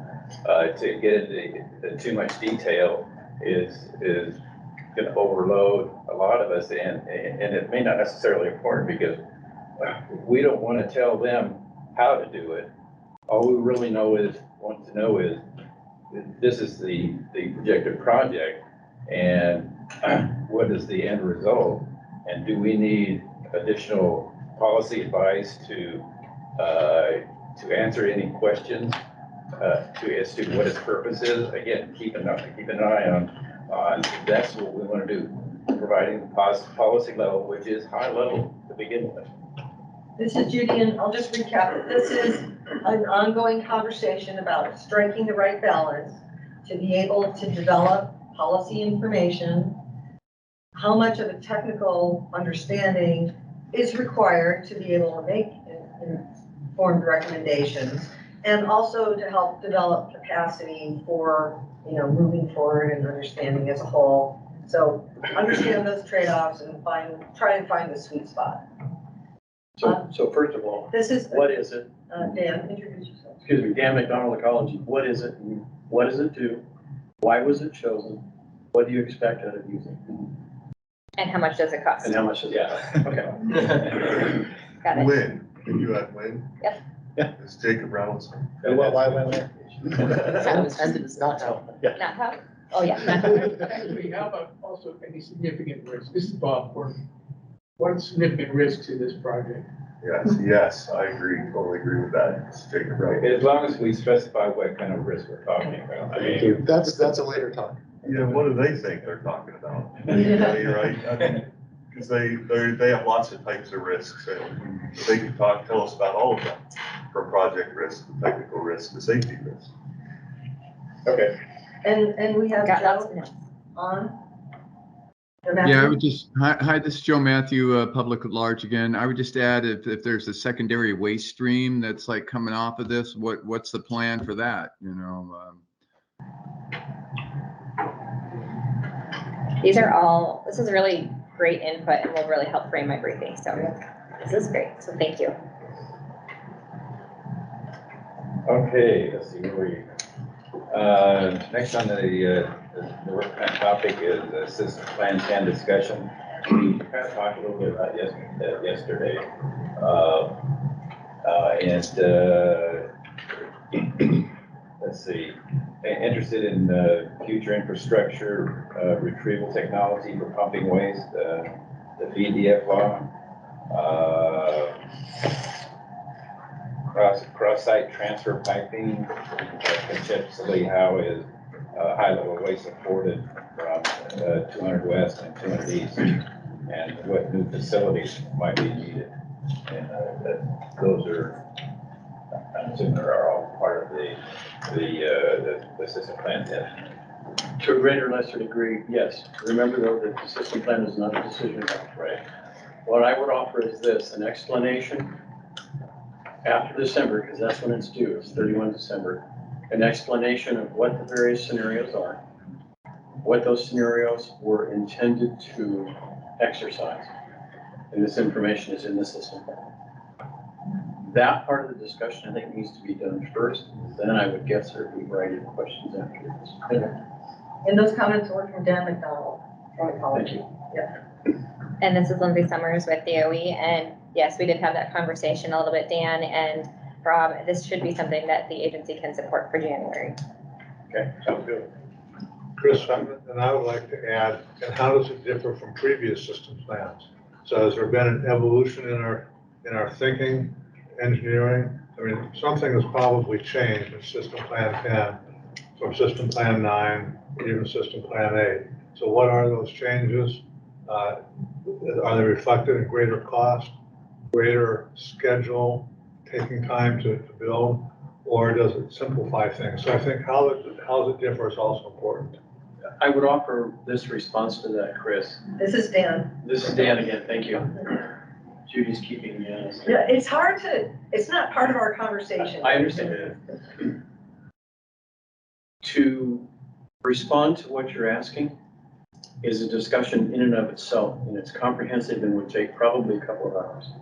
To get into too much detail is going to overload a lot of us, and it may not necessarily important because we don't want to tell them how to do it. All we really want to know is this is the projected project, and what is the end result, and do we need additional policy advice to answer any questions as to what its purpose is. Again, keep an eye on that's what we want to do, providing the policy level, which is high level to begin with. This is Judy, and I'll just recap it. This is an ongoing conversation about striking the right balance to be able to develop policy information, how much of a technical understanding is required to be able to make informed recommendations, and also to help develop capacity for, moving forward and understanding as a whole. So understand those trade-offs and try and find the sweet spot. So first of all, This is, what is it? Dan, introduce yourself. Excuse me, Dan McDonald Ecology. What is it? What does it do? Why was it chosen? What do you expect out of using it? And how much does it cost? And how much is it? Yeah. Okay. Got it. Win, can you add win? Yep. Yeah. It's Jacob Reynolds. Why win? Not how? Oh, yeah. Actually, how about also any significant risks? This is Bob Horton. What are the significant risks in this project? Yes, I agree, totally agree with that. It's Jacob Reynolds. As long as we specify what kind of risk we're talking about. I mean, That's a later talk. Yeah, what do they think they're talking about? You're right, I mean, because they have lots of types of risks, and they can tell us about all of them, from project risk, the technical risk, the safety risk. Okay. And we have Got lots Joe of notes. on. Yeah, I would just, hi, this is Joe Matthew, Public at Large again. I would just add if there's a secondary waste stream that's like coming off of this, what's the plan for that, This is really great input and will really help frame my briefing. So this is great. So thank you. Okay, let's see where we. Next on the work plan topic is the system plan 10 discussion. We kind of talked a little bit about yesterday. Let's see, interested in future infrastructure retrieval technology for pumping waste, the VDF law, cross-site transfer piping, conceptually how is high-level waste afforded from 200 West and 200 East, and what new facilities might be needed. And those are, I'm assuming, are all part of the system plan 10. To a greater or lesser degree, yes. Remember though that the system plan is not a decision. Right. What I would offer is this, an explanation after December, because that's when it's due, it's 31 December, an explanation of what the various scenarios are, what those scenarios were intended to exercise. And this information is in the system plan. That part of the discussion, I think, needs to be done first. Then I would get certainly variety of questions after this. And those comments were from Dan McDonald from Ecology. Thank you. Yeah. And this is Lindsay Summers with DOE. And yes, we did have that conversation a little bit, Dan and Rob. This should be something that the agency can support for January. Okay, sounds good. Chris, and I would like to add, and how does it differ from previous system plans? So has there been an evolution in our thinking, engineering? I mean, something has probably changed in system plan 10 from system plan 9, even system plan 8. So what are those changes? Are they reflected in greater cost, greater schedule, taking time to build, or does it simplify things? So I think how it differ is also important. I would offer this response to that, Chris. This is Dan. This is Dan again, thank you. Judy's keeping me honest. Yeah, it's not part of our conversation. I understand. To respond to what you're asking is a discussion in and of itself, and it's comprehensive and would take probably a couple of hours.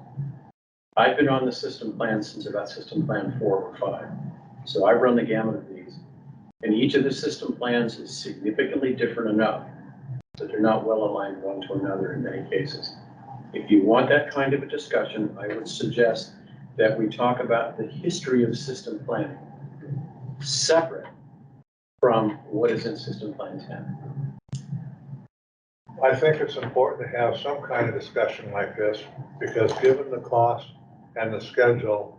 I've been on the system plan since about system plan 4 or 5. So I run the gamut of these. And each of the system plans is significantly different enough that they're not well aligned one to another in many cases. If you want that kind of a discussion, I would suggest that we talk about the history of system planning, separate from what is in system plan 10. I think it's important to have some kind of discussion like this because given the cost and the schedule,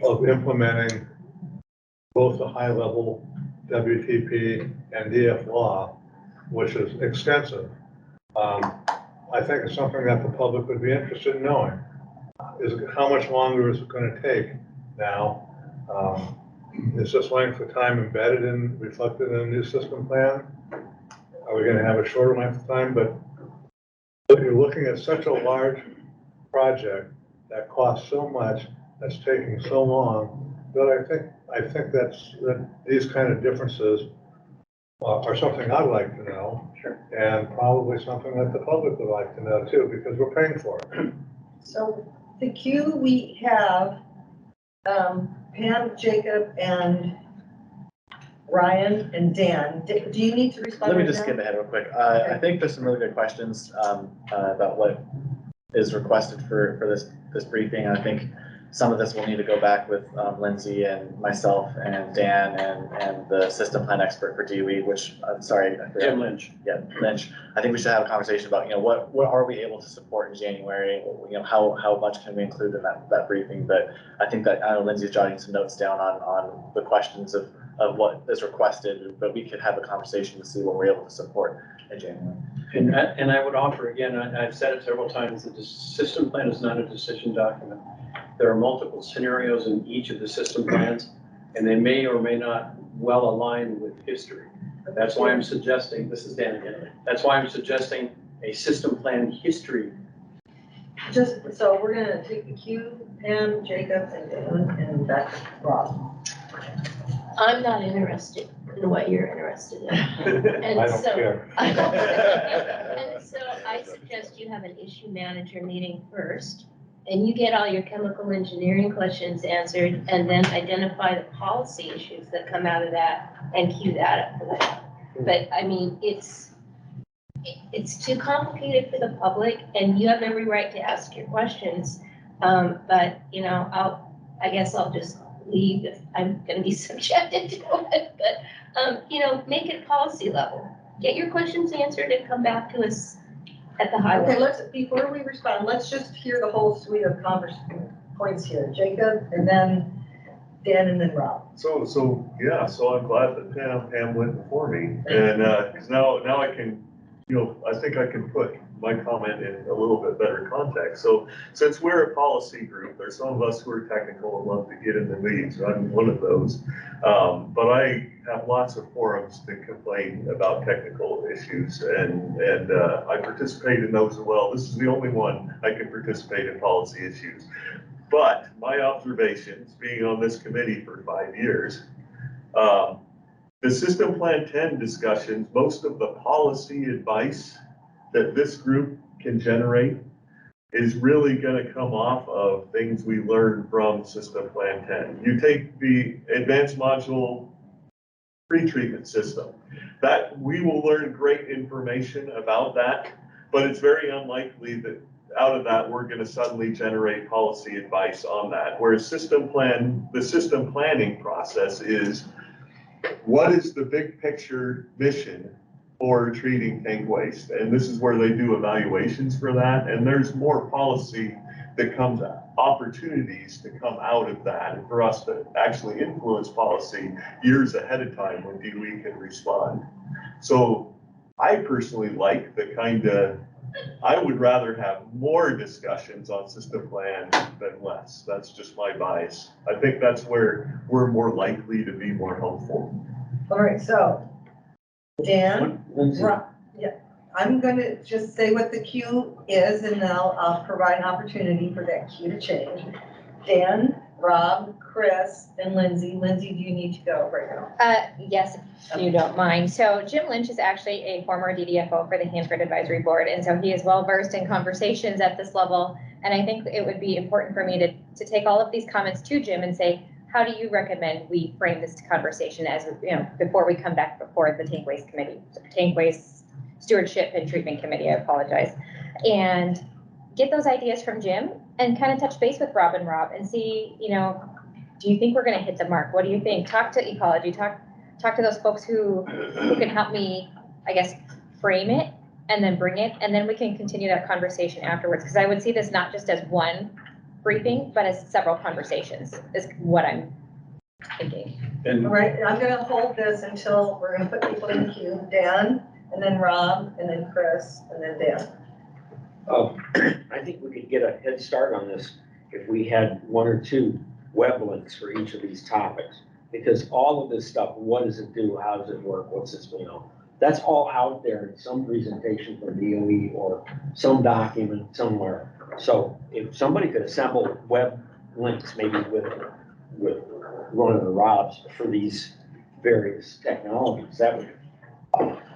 of implementing both the high-level WTP and DF law, which is extensive. I think it's something that the public would be interested in knowing. How much longer is it going to take now? Is this length of time embedded and reflected in a new system plan? Are we going to have a shorter length of time? But you're looking at such a large project that costs so much, that's taking so long, that I think that these kind of differences are something I'd like to know. Sure. And probably something that the public would like to know too, because we're paying for it. So the queue we have, Pam, Jacob, and Ryan, and Dan. Do you need to respond? Let me right just now? skip ahead real quick. I think there's some really good questions about what is requested for this briefing. I think some of this will need to go back with Lindsay and myself and Dan and the system plan expert for DOE, which I'm sorry, I forgot. Jim Lynch. Yeah, Lynch. I think we should have a conversation about, what are we able to support in January? How much can we include in that briefing? But I think that, I know Lindsay's jotting some notes down on the questions of what is requested, but we could have a conversation to see what we're able to support in January. And I would offer, again, I've said it several times, that the system plan is not a decision document. There are multiple scenarios in each of the system plans, and they may or may not well align with history. That's why I'm suggesting, this is Dan again, that's why I'm suggesting a system plan history. So we're gonna take the queue, Pam, Jacob, and Dan, and back to Rob. I'm not interested in what you're interested in. And I don't so, care. and so I suggest you have an issue manager meeting first, and you get all your chemical engineering questions answered, and then identify the policy issues that come out of that and queue that up for that. But I mean, it's too complicated for the public, and you have every right to ask your questions. But I guess I'll just leave if I'm gonna be subjected to it, but, make it policy level. Get your questions answered and come back to us at the high Okay, level. before we respond, let's just hear the whole suite of points here. Jacob, and then Dan, and then Rob. So I'm glad that Pam went before me, and, cause now I can, I think I can put my comment in a little bit better context. So since we're a policy group, there's some of us who are technical and love to get in the weeds. I'm one of those. But I have lots of forums to complain about technical issues, and I participate in those as well. This is the only one I can participate in policy issues. But my observations, being on this committee for 5 years, the System Plan 10 discussions, most of the policy advice that this group can generate is really going to come off of things we learned from System Plan 10. You take the advanced module pretreatment system, that we will learn great information about that, but it's very unlikely that out of that we're going to suddenly generate policy advice on that. Whereas the system planning process is, what is the big picture mission for treating tank waste? And this is where they do evaluations for that. And there's more policy that comes out, opportunities to come out of that, and for us to actually influence policy years ahead of time when DOE can respond. So I personally like I would rather have more discussions on system plan than less. That's just my bias. I think that's where we're more likely to be more helpful. All right, so Dan, Rob, yeah, I'm gonna just say what the queue is, and then I'll provide an opportunity for that queue to change. Dan, Rob, Chris, and Lindsay. Lindsay, do you need to go right now? Yes, if you don't mind. So Jim Lynch is actually a former DDFO for the Hanford Advisory Board, and so he is well versed in conversations at this level. And I think it would be important for me to take all of these comments to Jim and say, how do you recommend we frame this conversation as, before we come back before the Tank Waste Committee, Tank Waste Stewardship and Treatment Committee, I apologize, and get those ideas from Jim and kind of touch base with Rob and see, do you think we're going to hit the mark? What do you think? Talk to ecology, talk to those folks who can help me, I guess, frame it and then bring it, and then we can continue that conversation afterwards. Because I would see this not just as one briefing, but as several conversations is what I'm thinking. And All right, I'm gonna hold this until we're gonna put people in the queue, Dan, and then Rob, and then Chris, and then Dan. I think we could get a head start on this if we had 1 or 2 web links for each of these topics. Because all of this stuff, what does it do, how does it work, what's this, that's all out there in some presentation from DOE or some document somewhere. So if somebody could assemble web links, maybe with one of the Robs for these various technologies, that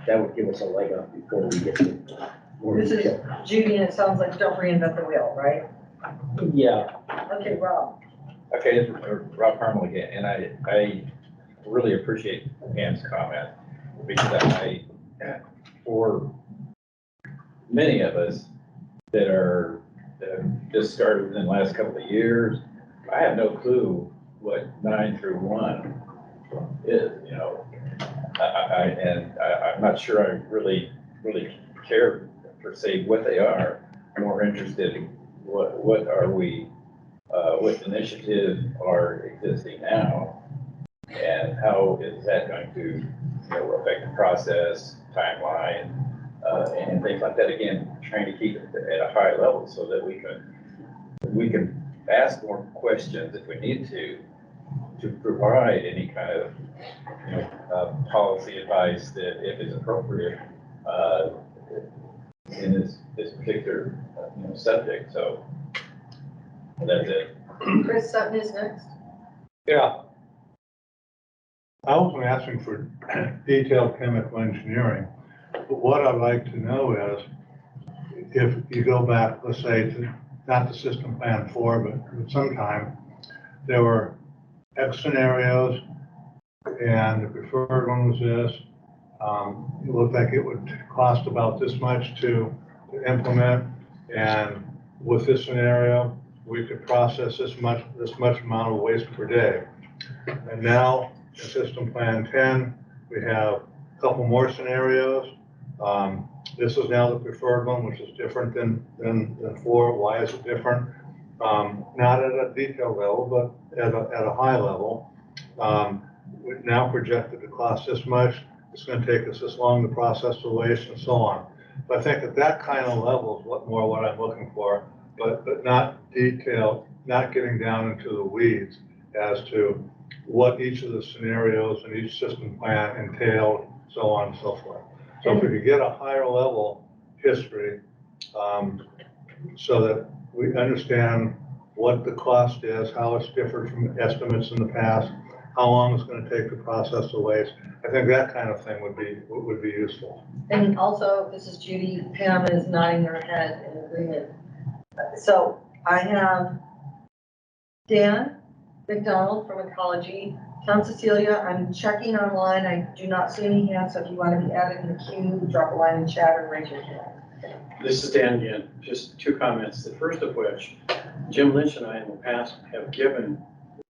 would give us a leg up before we get to more This is detail. Judy, and it sounds like don't reinvent the wheel, right? Yeah. Okay, Rob. Okay, this is Rob Carmel again, and I really appreciate Pam's comment, because for many of us that are just started within the last couple of years, I have no clue what 9 through 1 is, I'm not sure I really care per se what they are. I'm more interested in what are we, what initiatives are existing now, and how is that going to, affect the process, timeline, and things like that. Again, trying to keep it at a high level so that we can ask more questions if we need to provide any kind of, policy advice that, if it's appropriate, in this particular, subject. So that's it. Chris Sutton is next. Yeah. I wasn't asking for detailed chemical engineering, but what I'd like to know is, if you go back, let's say, to not the system plan 4, but sometime, there were X scenarios, and the preferred one was this. It looked like it would cost about this much to implement, and with this scenario, we could process this much amount of waste per day. And now, in System Plan 10, we have a couple more scenarios. This is now the preferred one, which is different than 4. Why is it different? Not at a detail level, but at a high level. We've now projected to cost this much. It's going to take us this long to process the waste and so on. But I think at that kind of level is what I'm looking for, but not detailed, not getting down into the weeds as to what each of the scenarios and each system plan entailed, so on and so forth. So if we could get a higher level history, so that we understand what the cost is, how it's different from estimates in the past, how long it's going to take to process the waste. I think that kind of thing would be useful. And also, this is Judy, Pam is nodding her head in agreement. So I have Dan McDonald from Ecology, Tom Cecilia, I'm checking online, I do not see any hands, so if you want to be added in the queue, drop a line in chat or raise your hand. this is Dan again, just 2 comments. The first of which, Jim Lynch and I in the past have given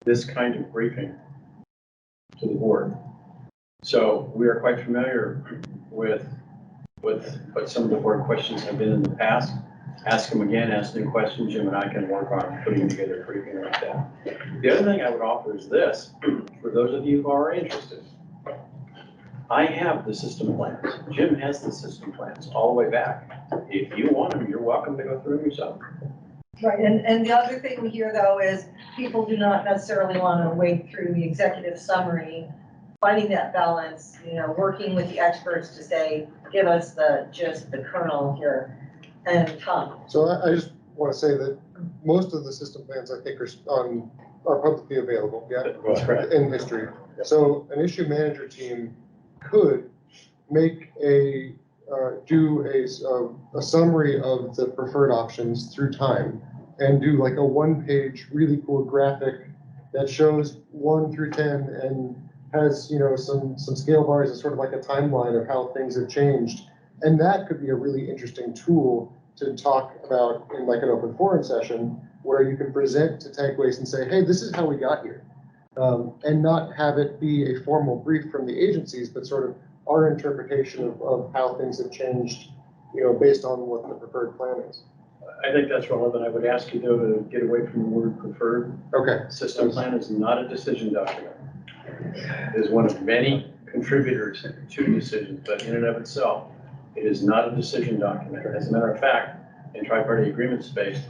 this kind of briefing to the board. So we are quite familiar with what some of the board questions have been in the past. Ask them again, ask new questions. Jim and I can work on putting together a briefing like that. The other thing I would offer is this, for those of you who are interested. I have the system plans. Jim has the system plans all the way back. If you want them, you're welcome to go through them yourself. Right, and the other thing we hear though is people do not necessarily want to wade through the executive summary, finding that balance, working with the experts to say, give us just the kernel here and come. So I just want to say that most of the system plans, I think, are publicly available, yeah? That's correct. In history. So an issue manager team could make do a summary of the preferred options through time and do like a 1-page really cool graphic that shows 1 through 10 and has, some scale bars and sort of like a timeline of how things have changed. And that could be a really interesting tool to talk about in like an open forum session where you can present to Tank Waste and say, hey, this is how we got here. And not have it be a formal brief from the agencies, but sort of our interpretation of how things have changed, based on what the preferred plan is. I think that's relevant. I would ask you though to get away from the word preferred. Okay. System plan is not a decision document. It is one of many contributors to decisions, but in and of itself, it is not a decision document. As a matter of fact, in tri-party agreement space,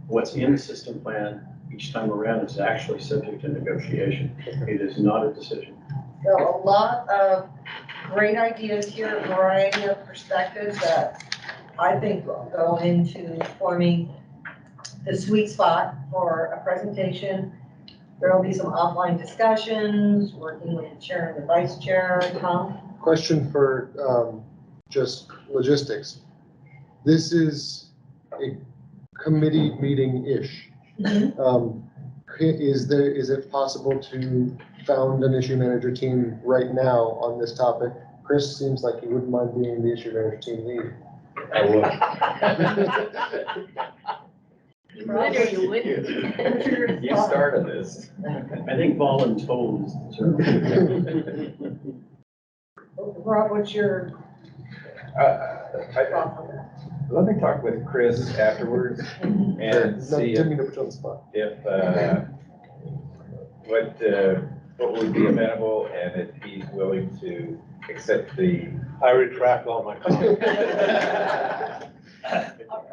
what's in the system plan each time around is actually subject to negotiation. It is not a decision. So a lot of great ideas here, a variety of perspectives that I think will go into forming the sweet spot for a presentation. There will be some offline discussions, working with the chair and the vice chair, Tom. Question for just logistics. This is a committee meeting-ish. Is it possible to found an issue manager team right now on this topic? Chris seems like he wouldn't mind being the issue manager team lead. I would. You would or you wouldn't? You started this. I think voluntold is the term. Rob, what's your thoughts on that? Let me talk with Chris afterwards and see Didn't mean to put you on the spot. if what would be amenable and if he's willing to accept the. I retract all my comments.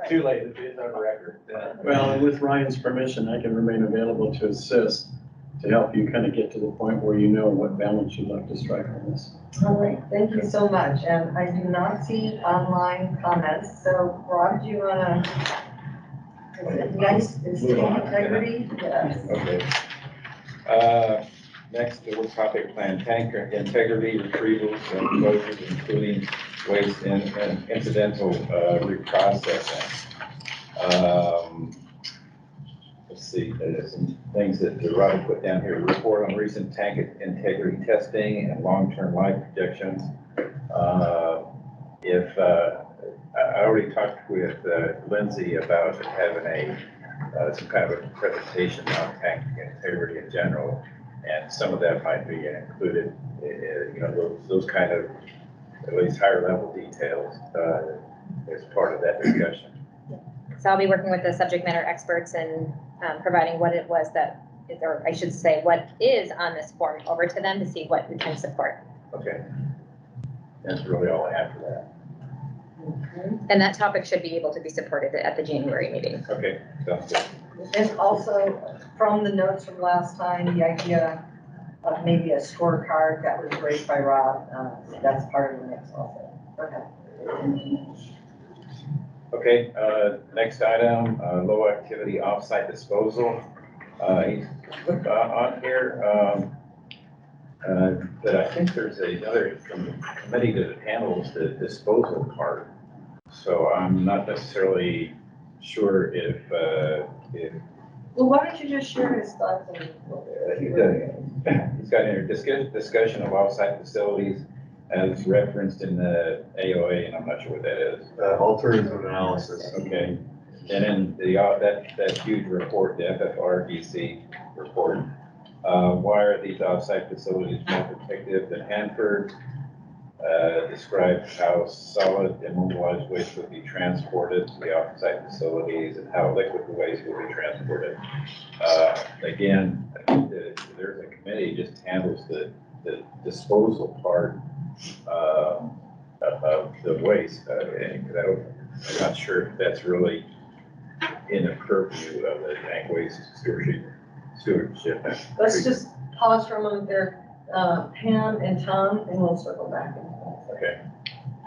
Too late, it's on record. Well, and with Ryan's permission, I can remain available to assist, to help you kind of get to the point where you know what balance you'd like to strike on this. All right, thank you so much. And I do not see online comments. So Rob, do you want to, is it nice, is it integrity? Yes. Okay. Next, the work topic plan, tank integrity, retrievals, and closures, including waste and incidental reprocessing. Let's see, there's some things that Robin put down here. Report on recent tank integrity testing and long-term life projections. I already talked with Lindsay about having some kind of a presentation on tank integrity in general. And some of that might be included, those kind of, at least higher level details as part of that discussion. So I'll be working with the subject matter experts and providing what it was that, or I should say, what is on this form over to them to see what we can support. Okay. That's really all I have for that. And that topic should be able to be supported at the January meeting. Okay, sounds good. And also from the notes from last time, the idea of maybe a scorecard that was raised by Rob, that's part of the mix also. Okay. Okay, next item, low activity offsite disposal. He's put on here that I think there's another committee that handles the disposal part. So I'm not necessarily sure if Well, why don't you just share his thoughts and. he's got a discussion of offsite facilities as referenced in the AOA, and I'm not sure what that is. Alternative analysis. Okay, and then that huge report, the FFRDC report, why are these offsite facilities more protective than Hanford? Describe how solid immobilized waste would be transported to the offsite facilities and how liquid waste would be transported. Again, I think that there's a committee just handles the disposal part of the waste, and I'm not sure if that's really in the purview of the tank waste stewardship. Let's just pause for a moment there, Pam and Tom, and we'll circle back. Okay.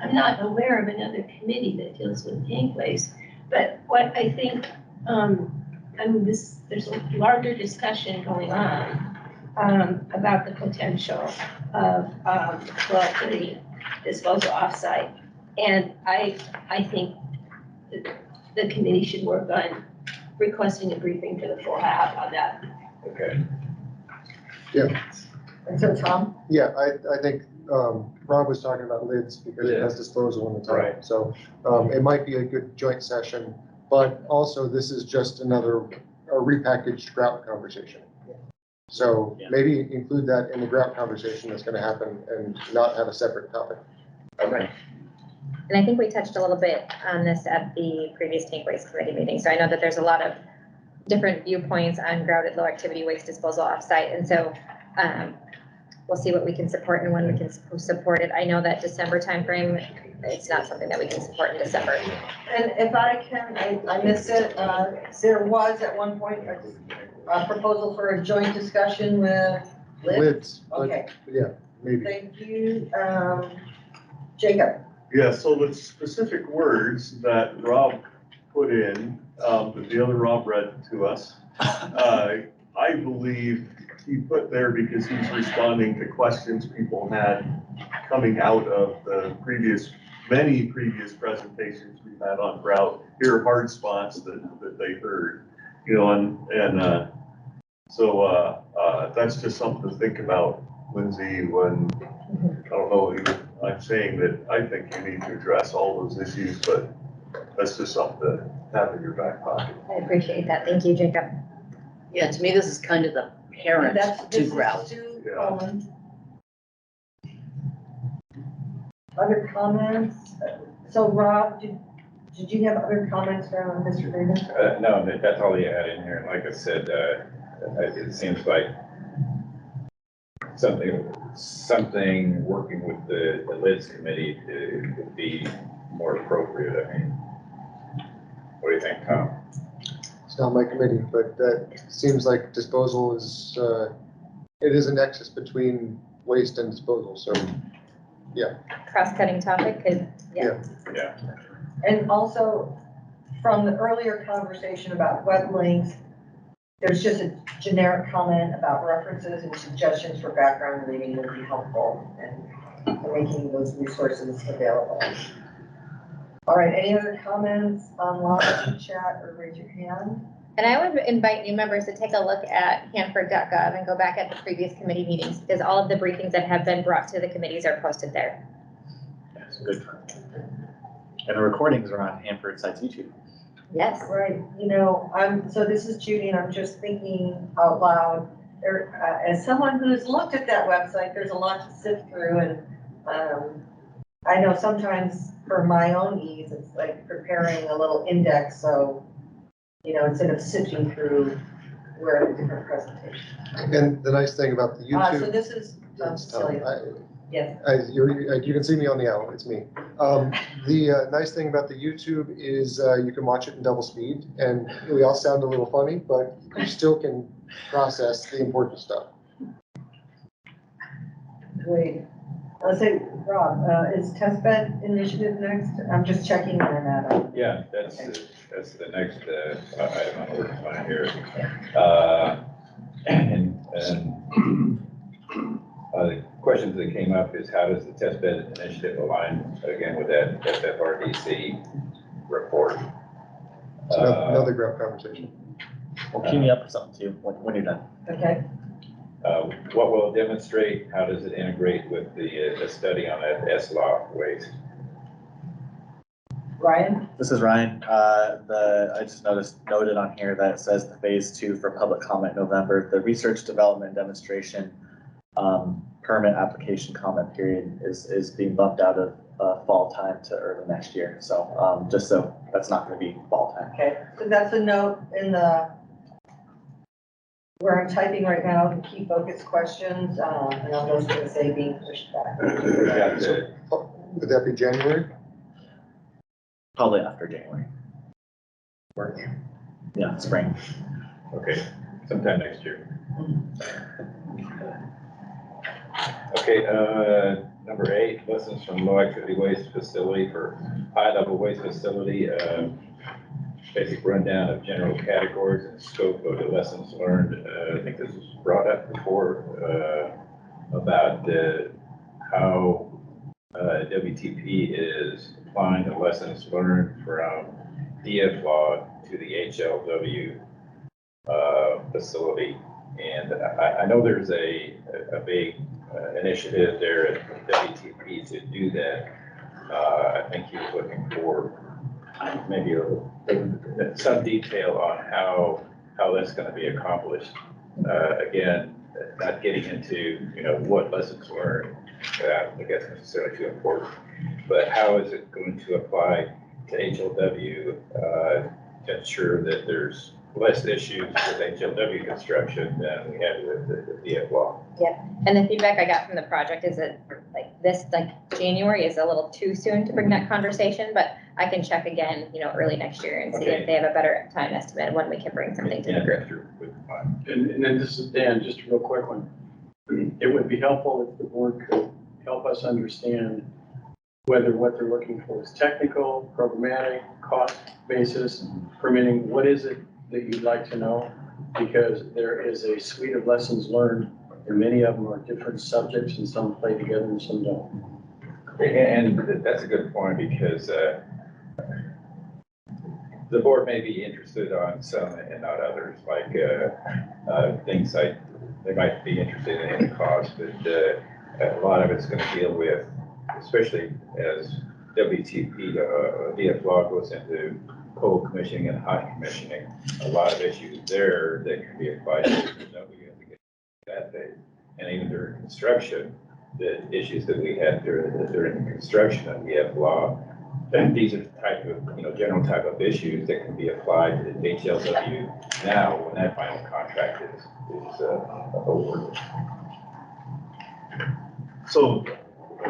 I'm not aware of another committee that deals with tank waste, but what I think, there's a larger discussion going on about the potential of low activity disposal offsite. And I think the committee should work on requesting a briefing for the full HAB on that. Okay. Yeah. And so Tom? Yeah, I think Rob was talking about lids because it has disposal in the time. Right. So it might be a good joint session, but also this is just a repackaged grout conversation. So maybe include that in the grout conversation that's going to happen and not have a separate topic. Okay. And I think we touched a little bit on this at the previous tank waste committee meeting. So I know that there's a lot of different viewpoints on grouted low activity waste disposal offsite. And so we'll see what we can support and when we can support it. I know that December timeframe, it's not something that we can support in December. And if I can, I missed it, there was at one point a proposal for a joint discussion with Lids, but Okay, yeah, maybe. thank you, Jacob. Yeah, so the specific words that Rob put in, that the other Rob read to us, I believe he put there because he's responding to questions people had coming out of the many previous presentations we've had on grout. Here are hard spots that they heard, you know, and so that's just something to think about, Lindsay, when, I don't know, I'm saying that I think you need to address all those issues, but that's just something to have in your back pocket. I appreciate that. Thank you, Jacob. Yeah, to me, this is kind of the parent That's, to this is grout. Sue Yeah. Coleman. Other comments? So Rob, did you have other comments from Mr. Davis? No, that's all he had in here. And like I said, it seems like something working with the LIDS committee would be more appropriate. I mean, what do you think, Tom? It's not my committee, but that seems like disposal is, it is a nexus between waste and disposal, so, yeah. Cross-cutting topic could, yeah. Yeah. And also, from the earlier conversation about web links, there's just a generic comment about references and suggestions for background reading would be helpful and making those resources available. All right, any other comments online, chat, or raise your hand? And I would invite new members to take a look at Hanford.gov and go back at the previous committee meetings because all of the briefings that have been brought to the committees are posted there. That's good. And the recordings are on Hanford site's YouTube. Yes. Right, you know, so this is Judy and I'm just thinking out loud. There, as someone who's looked at that website, there's a lot to sift through and I know sometimes for my own ease, it's like preparing a little index. So, you know, instead of sifting through, we're at a different presentation. And the nice thing about the YouTube. So this is Celia. Yes. You can see me on the owl, it's me. The nice thing about the YouTube is you can watch it in double speed and we all sound a little funny, but you still can process the important stuff. Great. Let's say, Rob, is testbed initiative next? I'm just checking in on that. Yeah, that's the next item on the work plan here. The questions that came up is how does the test bed initiative align again with that FFRDC report? Another grout conversation. Well, key me up for something too when you're done. Okay. What will it demonstrate? How does it integrate with the study on that SLOF waste? Ryan? This is Ryan. I just noted on here that it says the phase 2 for public comment November. The research development demonstration permit application comment period is being bumped out of fall time to early next year. So just so that's not going to be fall time. Okay, so that's a note in the where I'm typing right now, the key focus questions, and I'm just going to say being pushed back. Would that be January? Probably after January. Yeah, spring. Okay, sometime next year. Okay, number 8, lessons from low activity waste facility for high level waste facility. Basic rundown of general categories and scope of the lessons learned. I think this was brought up before about how WTP is applying the lessons learned from DFLOG to the HLW facility. And I know there's a big initiative there at WTP to do that. I think he was looking for maybe some detail on how that's going to be accomplished. Again, not getting into what lessons learned. I think that's necessarily too important. but how is it going to apply to HLW to ensure that there's less issues with HLW construction than we had with the DF law? Yep, and the feedback I got from the project is that January is a little too soon to bring that conversation, but I can check again, early next year and see if they have a better time estimate when we can bring something to the group. And then this is Dan, just a real quick one. It would be helpful if the board could help us understand whether what they're looking for is technical, programmatic, cost basis, permitting. What is it that you'd like to know? Because there is a suite of lessons learned, and many of them are different subjects, and some play together and some don't. And that's a good point, because the board may be interested on some and not others, like things like they might be interested in the cost, but a lot of it's going to deal with, especially as WTP, DF law goes into cold commissioning and hot commissioning, a lot of issues there that can be applied to that phase. And even during construction, the issues that we had during the construction of DF law, and these are the type of, general type of issues that can be applied to the HLW now when that final contract is over. So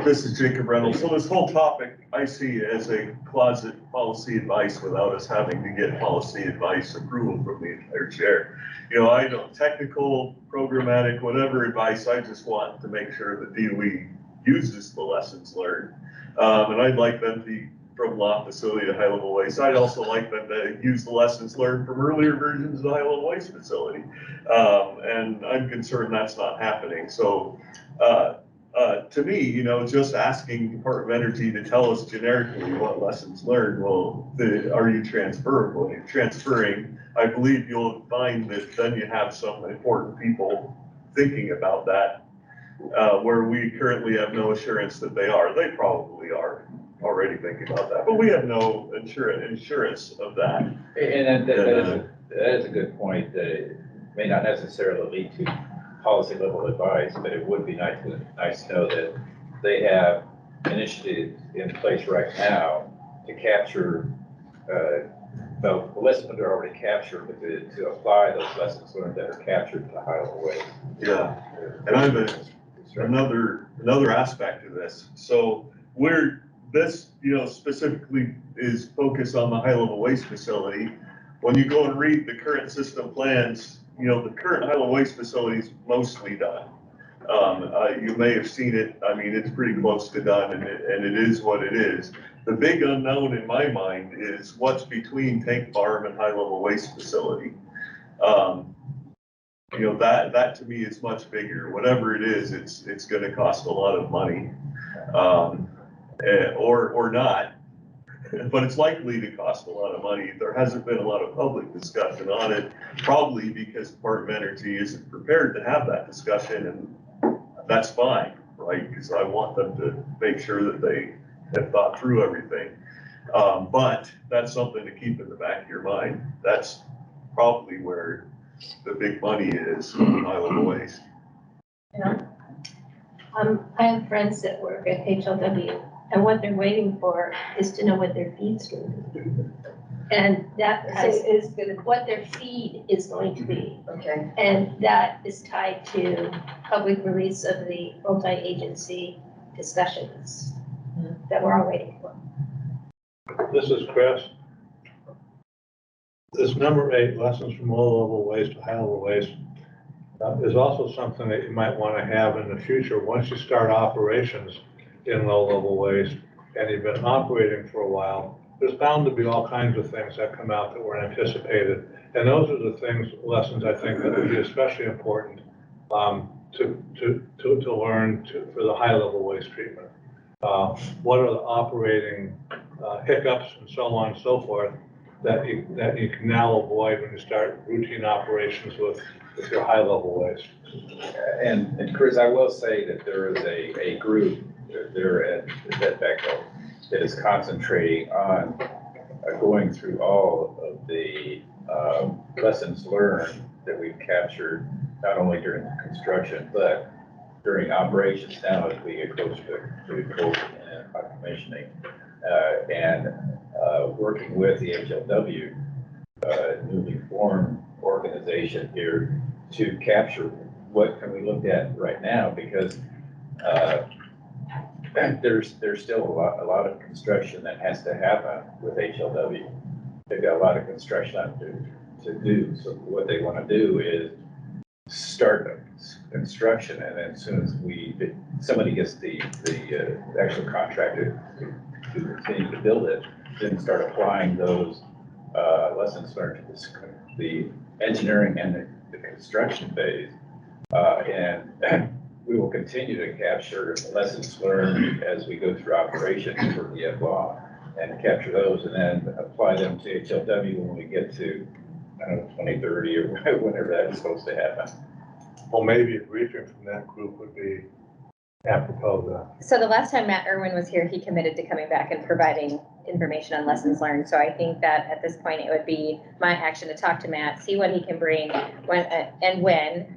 this is Jacob Reynolds. So this whole topic I see as a closet policy advice without us having to get policy advice approval from the entire chair. I don't, technical, programmatic, whatever advice, I just want to make sure that DOE uses the lessons learned. And I'd like them to, from loft facility to high level waste. I'd also like them to use the lessons learned from earlier versions of the high level waste facility. And I'm concerned that's not happening. So, to me, just asking Department of Energy to tell us generically what lessons learned, well, are you transferable? If you're transferring, I believe you'll find that then you have some important people thinking about that, where we currently have no assurance that they are. They probably are already thinking about that, but we have no assurance of that. And that is a good point. That it may not necessarily lead to policy level advice, but it would be nice to know that they have initiatives in place right now to capture, the lessons that are already captured, but to apply those lessons learned that are captured to the high level way. Yeah, and I have another aspect of this. So this, specifically is focused on the high level waste facility. When you go and read the current system plans, the current high level waste facility is mostly done. You may have seen it. I mean, it's pretty close to done, and it is what it is. The big unknown in my mind is what's between tank farm and high level waste facility. That to me is much bigger. Whatever it is, it's going to cost a lot of money, or not. But it's likely to cost a lot of money. There hasn't been a lot of public discussion on it, probably because Department of Energy isn't prepared to have that discussion, and that's fine, right? Because I want them to make sure that they have thought through everything. But that's something to keep in the back of your mind. That's probably where the big money is in high level waste. Yeah. I have friends that work at HLW, and what they're waiting for is to know what their feed's going to be. And that is what their feed is going to be. Okay. And that is tied to public release of the multi-agency discussions that we're all waiting for. This is Chris. This number 8, lessons from low level waste to high level waste, is also something that you might want to have in the future. Once you start operations in low level waste and you've been operating for a while, there's bound to be all kinds of things that come out that weren't anticipated. And those are the things, lessons I think that would be especially important to learn for the high level waste treatment. What are the operating hiccups and so on and so forth that you can now avoid when you start routine operations with your high level waste. And Chris, I will say that there is a group there at BECO that is concentrating on going through all of the lessons learned that we've captured, not only during the construction, but during operations now as we get closer to COVID and commissioning. And working with the HLW, newly formed organization here to capture what can we look at right now, because there's still a lot of construction that has to happen with HLW. They've got a lot of construction to do. So what they want to do is start construction, and then as soon as somebody gets the actual contractor to continue to build it, then start applying those lessons learned to the engineering and the construction phase. And we will continue to capture lessons learned as we go through operations for the FLAW and capture those and then apply them to HLW when we get to, I don't know, 2030 or whenever that's supposed to happen. Well, maybe a briefing from that group would be apropos of that. So the last time Matt Irwin was here, he committed to coming back and providing information on lessons learned. So I think that at this point, it would be my action to talk to Matt, see what he can bring when,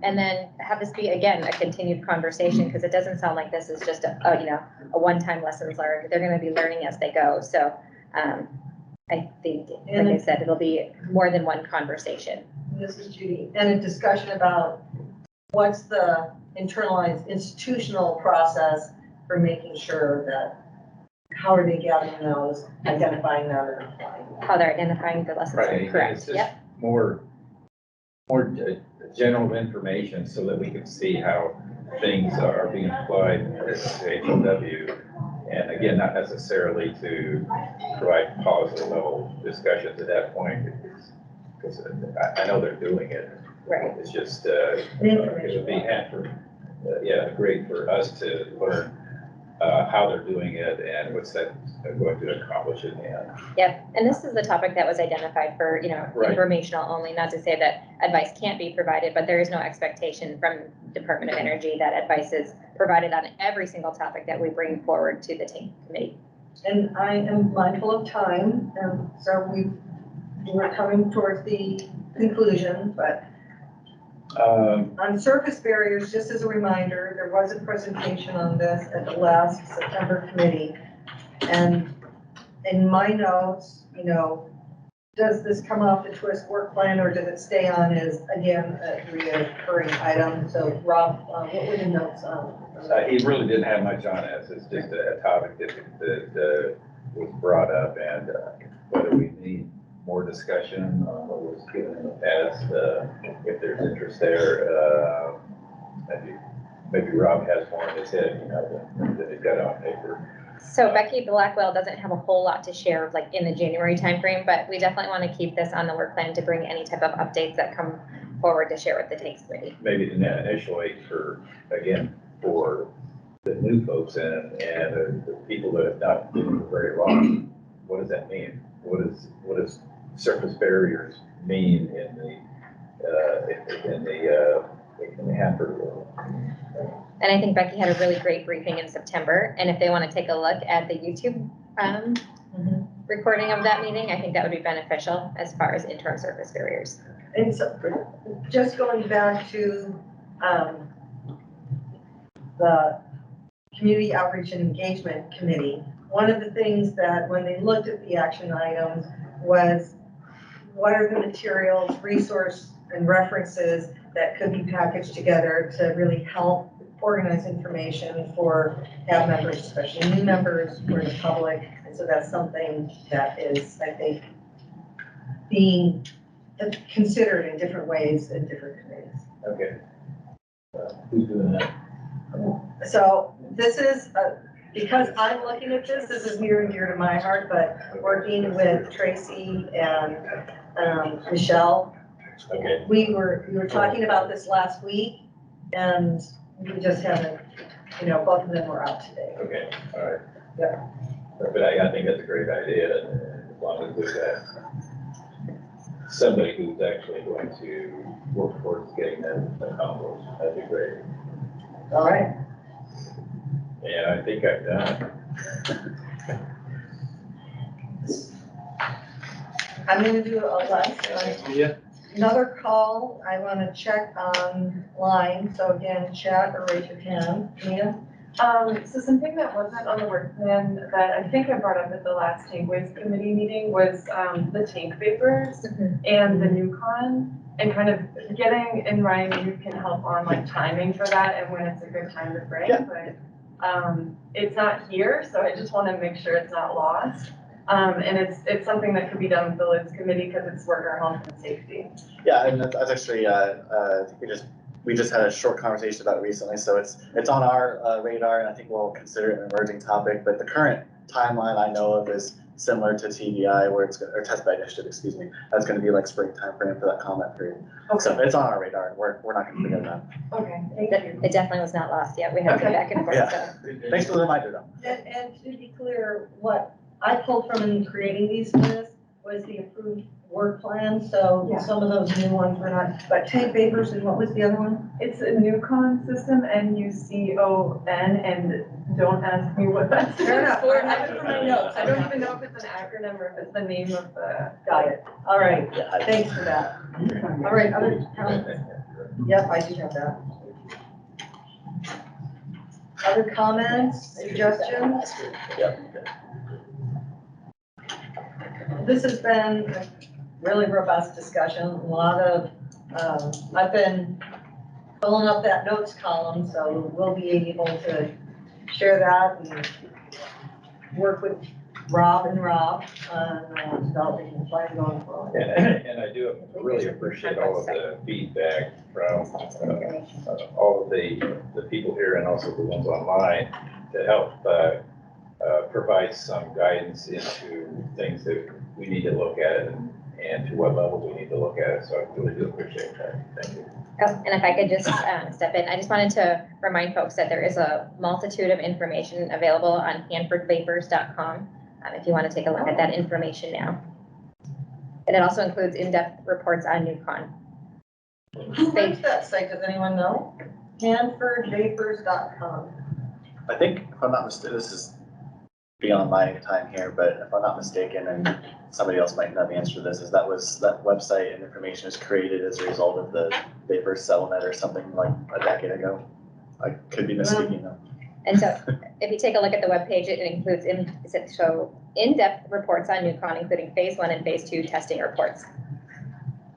and then have this be, again, a continued conversation, because it doesn't sound like this is just a one-time lessons learned. They're going to be learning as they go. So I think, like I said, it'll be more than one conversation. This is Judy, and a discussion about what's the internalized institutional process for making sure that, how are they gathering those, identifying them, and applying them? How they're identifying the lessons learned, correct, It's just yep. more general information so that we can see how things are being applied at HLW. And again, not necessarily to provide policy level discussions at that point, because I know they're doing it. Right. It's just, it would be great for us to learn how they're doing it and what's that going to accomplish in the end. Yep, and this is the topic that was identified for, Right. informational only, not to say that advice can't be provided, but there is no expectation from Department of Energy that advice is provided on every single topic that we bring forward to the committee. And I am mindful of time, and so we're coming towards the conclusion, but on surface barriers, just as a reminder, there was a presentation on this at the last September committee. And in my notes, does this come off the twist work plan, or does it stay on as, again, a recurring item? So Rob, what were the notes on? He really didn't have much on it. It's just a topic that was brought up, and whether we need more discussion on what was given in the past, if there's interest there. Maybe Rob has more in his head, than he's got on paper. So Becky Blackwell doesn't have a whole lot to share like in the January timeframe, but we definitely want to keep this on the work plan to bring any type of updates that come forward to share with the Tanks Committee. Maybe initially for the new folks and the people that have not been here very long, what does that mean? What does surface barriers mean in the Hanford world? And I think Becky had a really great briefing in September. And if they want to take a look at the YouTube recording of that meeting, I think that would be beneficial as far as interim surface barriers. And so, just going back to the Community Outreach and Engagement Committee, one of the things that when they looked at the action items was what are the materials, resource, and references that could be packaged together to really help organize information for HAB members, especially new members, for the public. And so that's something that is, I think, being considered in different ways in different committees. Okay. Who's doing that? So this is, because I'm looking at this is near and dear to my heart, but working with Tracy and Michelle. Okay. We were talking about this last week, and we just haven't, both of them were out today. Okay, all right. Yeah. But I think that's a great idea, and as long as we've got somebody who's actually going to work towards getting that accomplished, that'd be great. All right. And I think I've done. I'm gonna do a last one. Yeah. Another call, I want to check online. So again, chat or raise your hand. Mia? So something that wasn't on the work plan that I think I brought up at the last tank waste committee meeting was, the tank vapors and the new con, and kind of getting, and Ryan, you can help on like timing for that and when it's a good time to bring, but, it's not here, so I just want to make sure it's not lost. And it's something that could be done with the LIDS committee because it's worker health and safety. Yeah, and that's actually, I think we just had a short conversation about it recently, so it's on our radar, and I think we'll consider it an emerging topic, but the current timeline I know of is similar to TBI, where it's, or test bed initiative, excuse me, that's gonna be like spring timeframe for that comment period. So it's on our radar, and we're not gonna forget about it. Okay, thank you. It definitely was not lost yet. We had to go back and forth. Yeah, thanks for the reminder though. And to be clear, what I pulled from in creating these lists was the approved work plan, so Yeah. some of those new ones were not, but tank vapors, and what was the other one? It's a new con system, NUCON, and don't ask me what that Fair stands enough. for. I have it for my notes. I don't even know if it's an acronym or if it's the name of the. Got it. All right, thanks for that. All right, other comments? Yep, I do have that. Other comments, suggestions? This has been a really robust discussion, a lot of, I've been filling up that notes column, so we'll be able to share that and work with Rob on developing the plan going forward. And I do really appreciate all of the feedback from all of the people here and also the ones online to help provide some guidance into things that we need to look at and to what level we need to look at it. So I really do appreciate that. Thank you. Oh, and if I could just step in, I just wanted to remind folks that there is a multitude of information available on hanfordvapors.com if you want to take a look at that information now. And it also includes in-depth reports on NUCON. Who runs that site, does anyone know? hanfordvapors.com. I think, if I'm not mistaken, this is beyond my time here, but if I'm not mistaken, and somebody else might know the answer to this, is that website and information was created as a result of the vapor settlement or something like a decade ago. I could be misspeaking though. And so if you take a look at the webpage, it includes in-depth reports on NUCON, including phase 1 and phase 2 testing reports.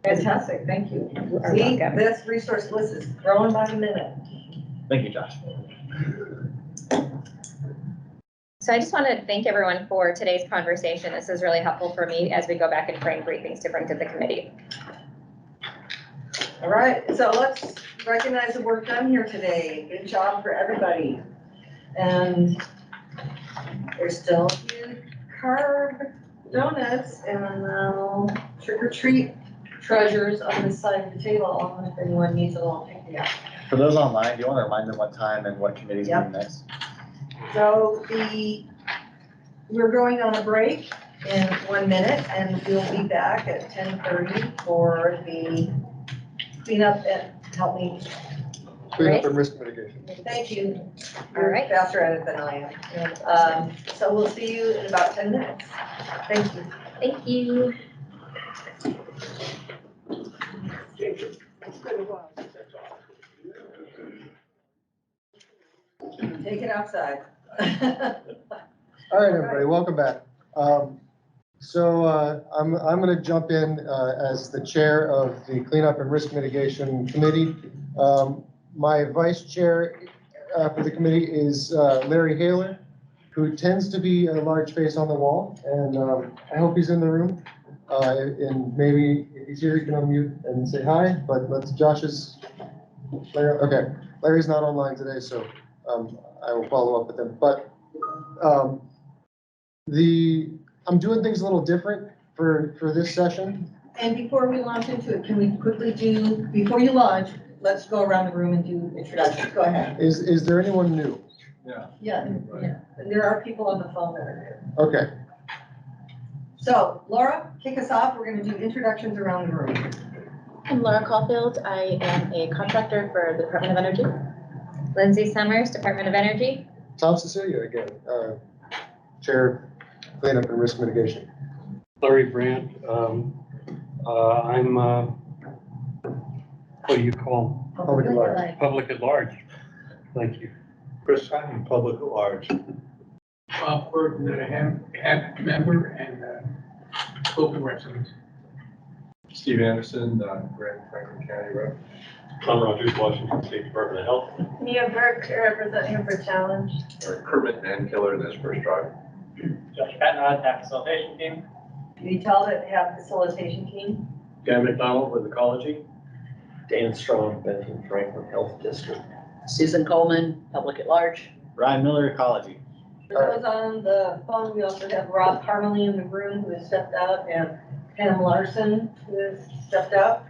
Fantastic, thank you. You are See, welcome. this resource list is growing by the minute. Thank you, Josh. So I just want to thank everyone for today's conversation. This is really helpful for me as we go back and frame briefings to bring to the committee. All right, so let's recognize the work done here today. Good job for everybody. And there's still a few carved donuts and trick or treat treasures on this side of the table. If anyone needs a little pick me up. For those online, do you want to remind them what time and what committee's meeting next? So we're going on a break in 1 minute and we'll be back at 10:30 for the cleanup and help me. Cleanup and risk mitigation. Thank you. All right. You're faster at it than I am. So we'll see you in about 10 minutes. Thank you. Thank you. Take it outside. All right, everybody, welcome back. I'm going to jump in as the chair of the Cleanup and Risk Mitigation Committee. My vice chair for the committee is Larry Haler, who tends to be a large face on the wall, and I hope he's in the room. And maybe if he's here, he can unmute and say hi, but Josh's, Larry, okay. Larry's not online today, so I will follow up with him. But I'm doing things a little different for this session. And before we launch into it, can we quickly do, before you launch, let's go around the room and do introductions. Go ahead. Is there anyone new? Yeah, there are people on the phone that are new. Okay. So Laura, kick us off. We're going to do introductions around the room. I'm Laura Caulfield. I am a contractor for the Department of Energy. Lindsay Summers, Department of Energy. Tom Cecilia again, Chair of Cleanup and Risk Mitigation. Larry Brandt. I'm, what do you call? Public at large. Public at large. Thank you. Chris, I'm public at large. Bob Burton, a HAB member and local resident. Steve Anderson, Grand Franklin County Rep. Tom Rogers, Washington State Department of Health. Mia Burke, representing for Challenge. Kermit and Killer, that's First Drive. Josh Patnod, HAB Facilitation Team. Judy Talbot, HAB Facilitation Team. Guy McDonald with Ecology. Dan Strong, Benton Franklin Health District. Susan Coleman, public at large. Ryan Miller, Ecology. For those on the phone, we also have Rob Parmalee in the room who has stepped out, and Pam Larson who has stepped out.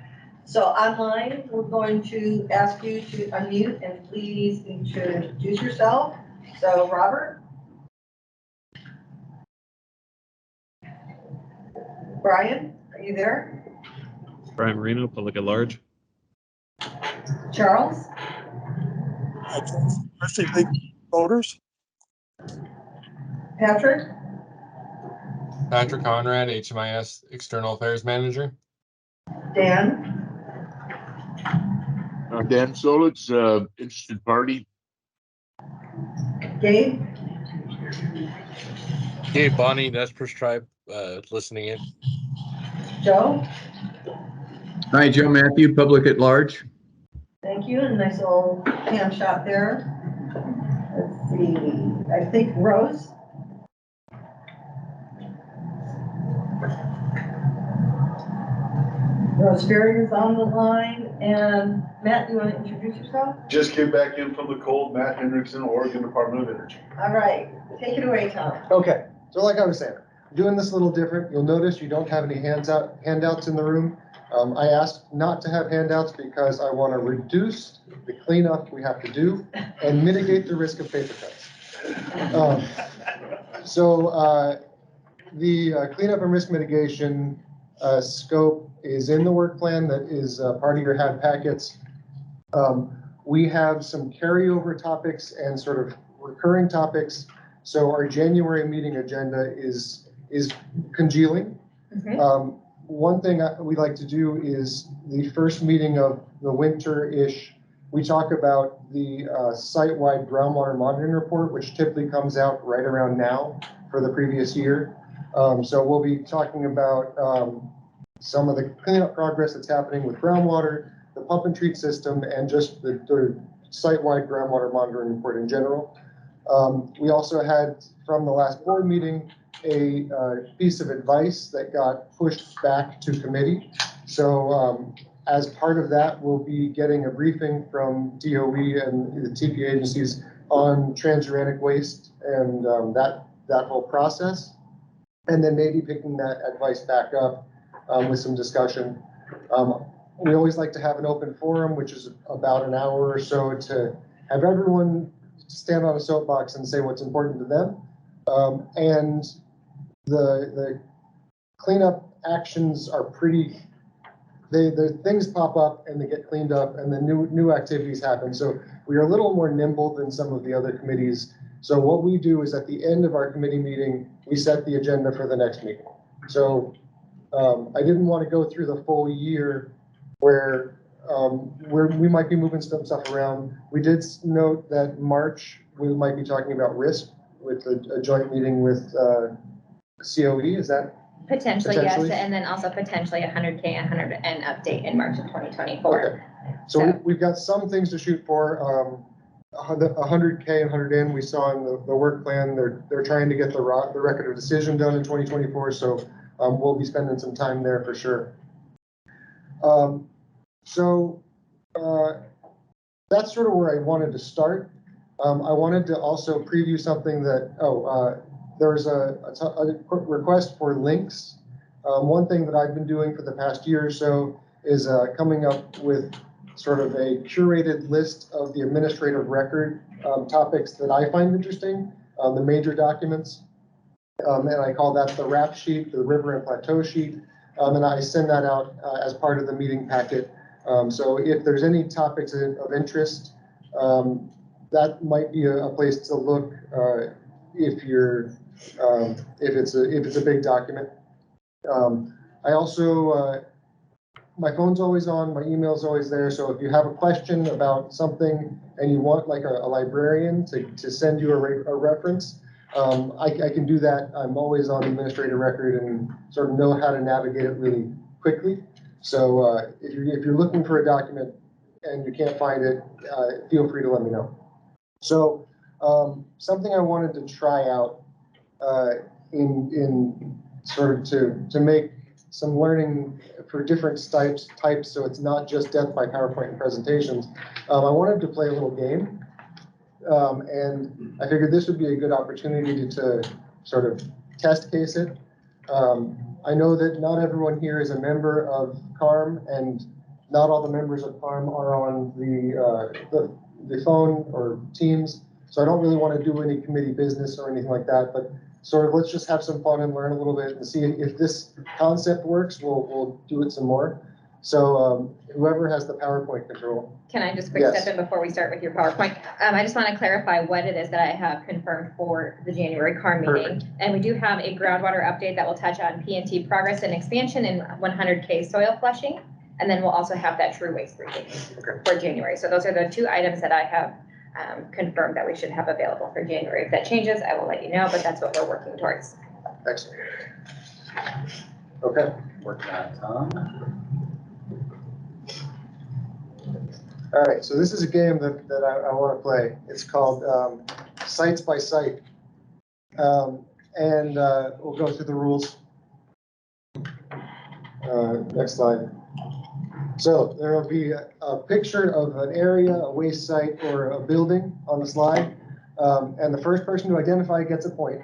So online, we're going to ask you to unmute and please introduce yourself. So Robert? Brian, are you there? Brian Marino, public at large. Charles? Especially big voters. Patrick? Patrick Conrad, HMIS External Affairs Manager. Dan? Dan Solitz, interested party. Gabe? Hey, Bonnie, Nez Perce Tribe, listening in. Joe? Hi, Joe Matthew, public at large. Thank you, and nice little hand shot there. Let's see, I think Rose? Rose Ferry is on the line, and Matt, you want to introduce yourself? Just came back in from the cold, Matt Hendrickson, Oregon Department of Energy. All right, take it away, Tom. Okay, so like I was saying, doing this a little different. You'll notice you don't have any handouts in the room. I asked not to have handouts because I want to reduce the cleanup we have to do and mitigate the risk of paper cuts. The cleanup and risk mitigation scope is in the work plan that is part of your HAB packets. We have some carryover topics and sort of recurring topics. So our January meeting agenda is congealing. One thing we like to do is the first meeting of the winter-ish, we talk about the site-wide groundwater monitoring report, which typically comes out right around now for the previous year. So we'll be talking about some of the cleanup progress that's happening with groundwater, the pump and treat system, and just the site-wide groundwater monitoring report in general. We also had, from the last board meeting, a piece of advice that got pushed back to committee. So as part of that, we'll be getting a briefing from DOE and the TPA agencies on transuranic waste and that whole process. And then maybe picking that advice back up with some discussion. We always like to have an open forum, which is about an hour or so, to have everyone stand on a soapbox and say what's important to them. And the cleanup actions are pretty, the things pop up and they get cleaned up and then new activities happen. So we are a little more nimble than some of the other committees. So what we do is at the end of our committee meeting, we set the agenda for the next meeting. So I didn't want to go through the full year where we might be moving some stuff around. We did note that March, we might be talking about risk with a joint meeting with COE, is that? Potentially, yes, and then also potentially 100K, 100 and update in March of 2024. Okay. So we've got some things to shoot for. 100K and 100N we saw in the work plan. They're trying to get the record of decision done in 2024. So we'll be spending some time there for sure. That's sort of where I wanted to start. I wanted to also preview something that, there was a request for links. One thing that I've been doing for the past year or so is coming up with sort of a curated list of the administrative record topics that I find interesting, the major documents. And I call that the RAP sheet, the river and plateau sheet. And I send that out as part of the meeting packet. So if there's any topics of interest, that might be a place to look if it's a big document. I also, my phone's always on, my email's always there. So if you have a question about something and you want like a librarian to send you a reference, I can do that. I'm always on the administrative record and sort of know how to navigate it really quickly. So if you're looking for a document and you can't find it, feel free to let me know. So something I wanted to try out in sort of to make some learning for different types, so it's not just death by PowerPoint and presentations. I wanted to play a little game, and I figured this would be a good opportunity to sort of test case it. I know that not everyone here is a member of CARM, and not all the members of CARM are on the phone or Teams, so I don't really want to do any committee business or anything like that, but sort of let's just have some fun and learn a little bit and see if this concept works, we'll do it some more. So whoever has the PowerPoint control. Can I just quick step in before we start with your PowerPoint? I just want to clarify what it is that I have confirmed for the January CARM meeting. And we do have a groundwater update that will touch on P&T progress and expansion in 100K soil flushing. And then we'll also have that true waste briefing for January. So those are the two items that I have confirmed that we should have available for January. If that changes, I will let you know, but that's what we're working towards. Excellent. Okay. Working on it, Tom. All right, so this is a game that I want to play. It's called Sites by Site. And we'll go through the rules. Next slide. So there will be a picture of an area, a waste site, or a building on the slide. And the first person to identify gets a point.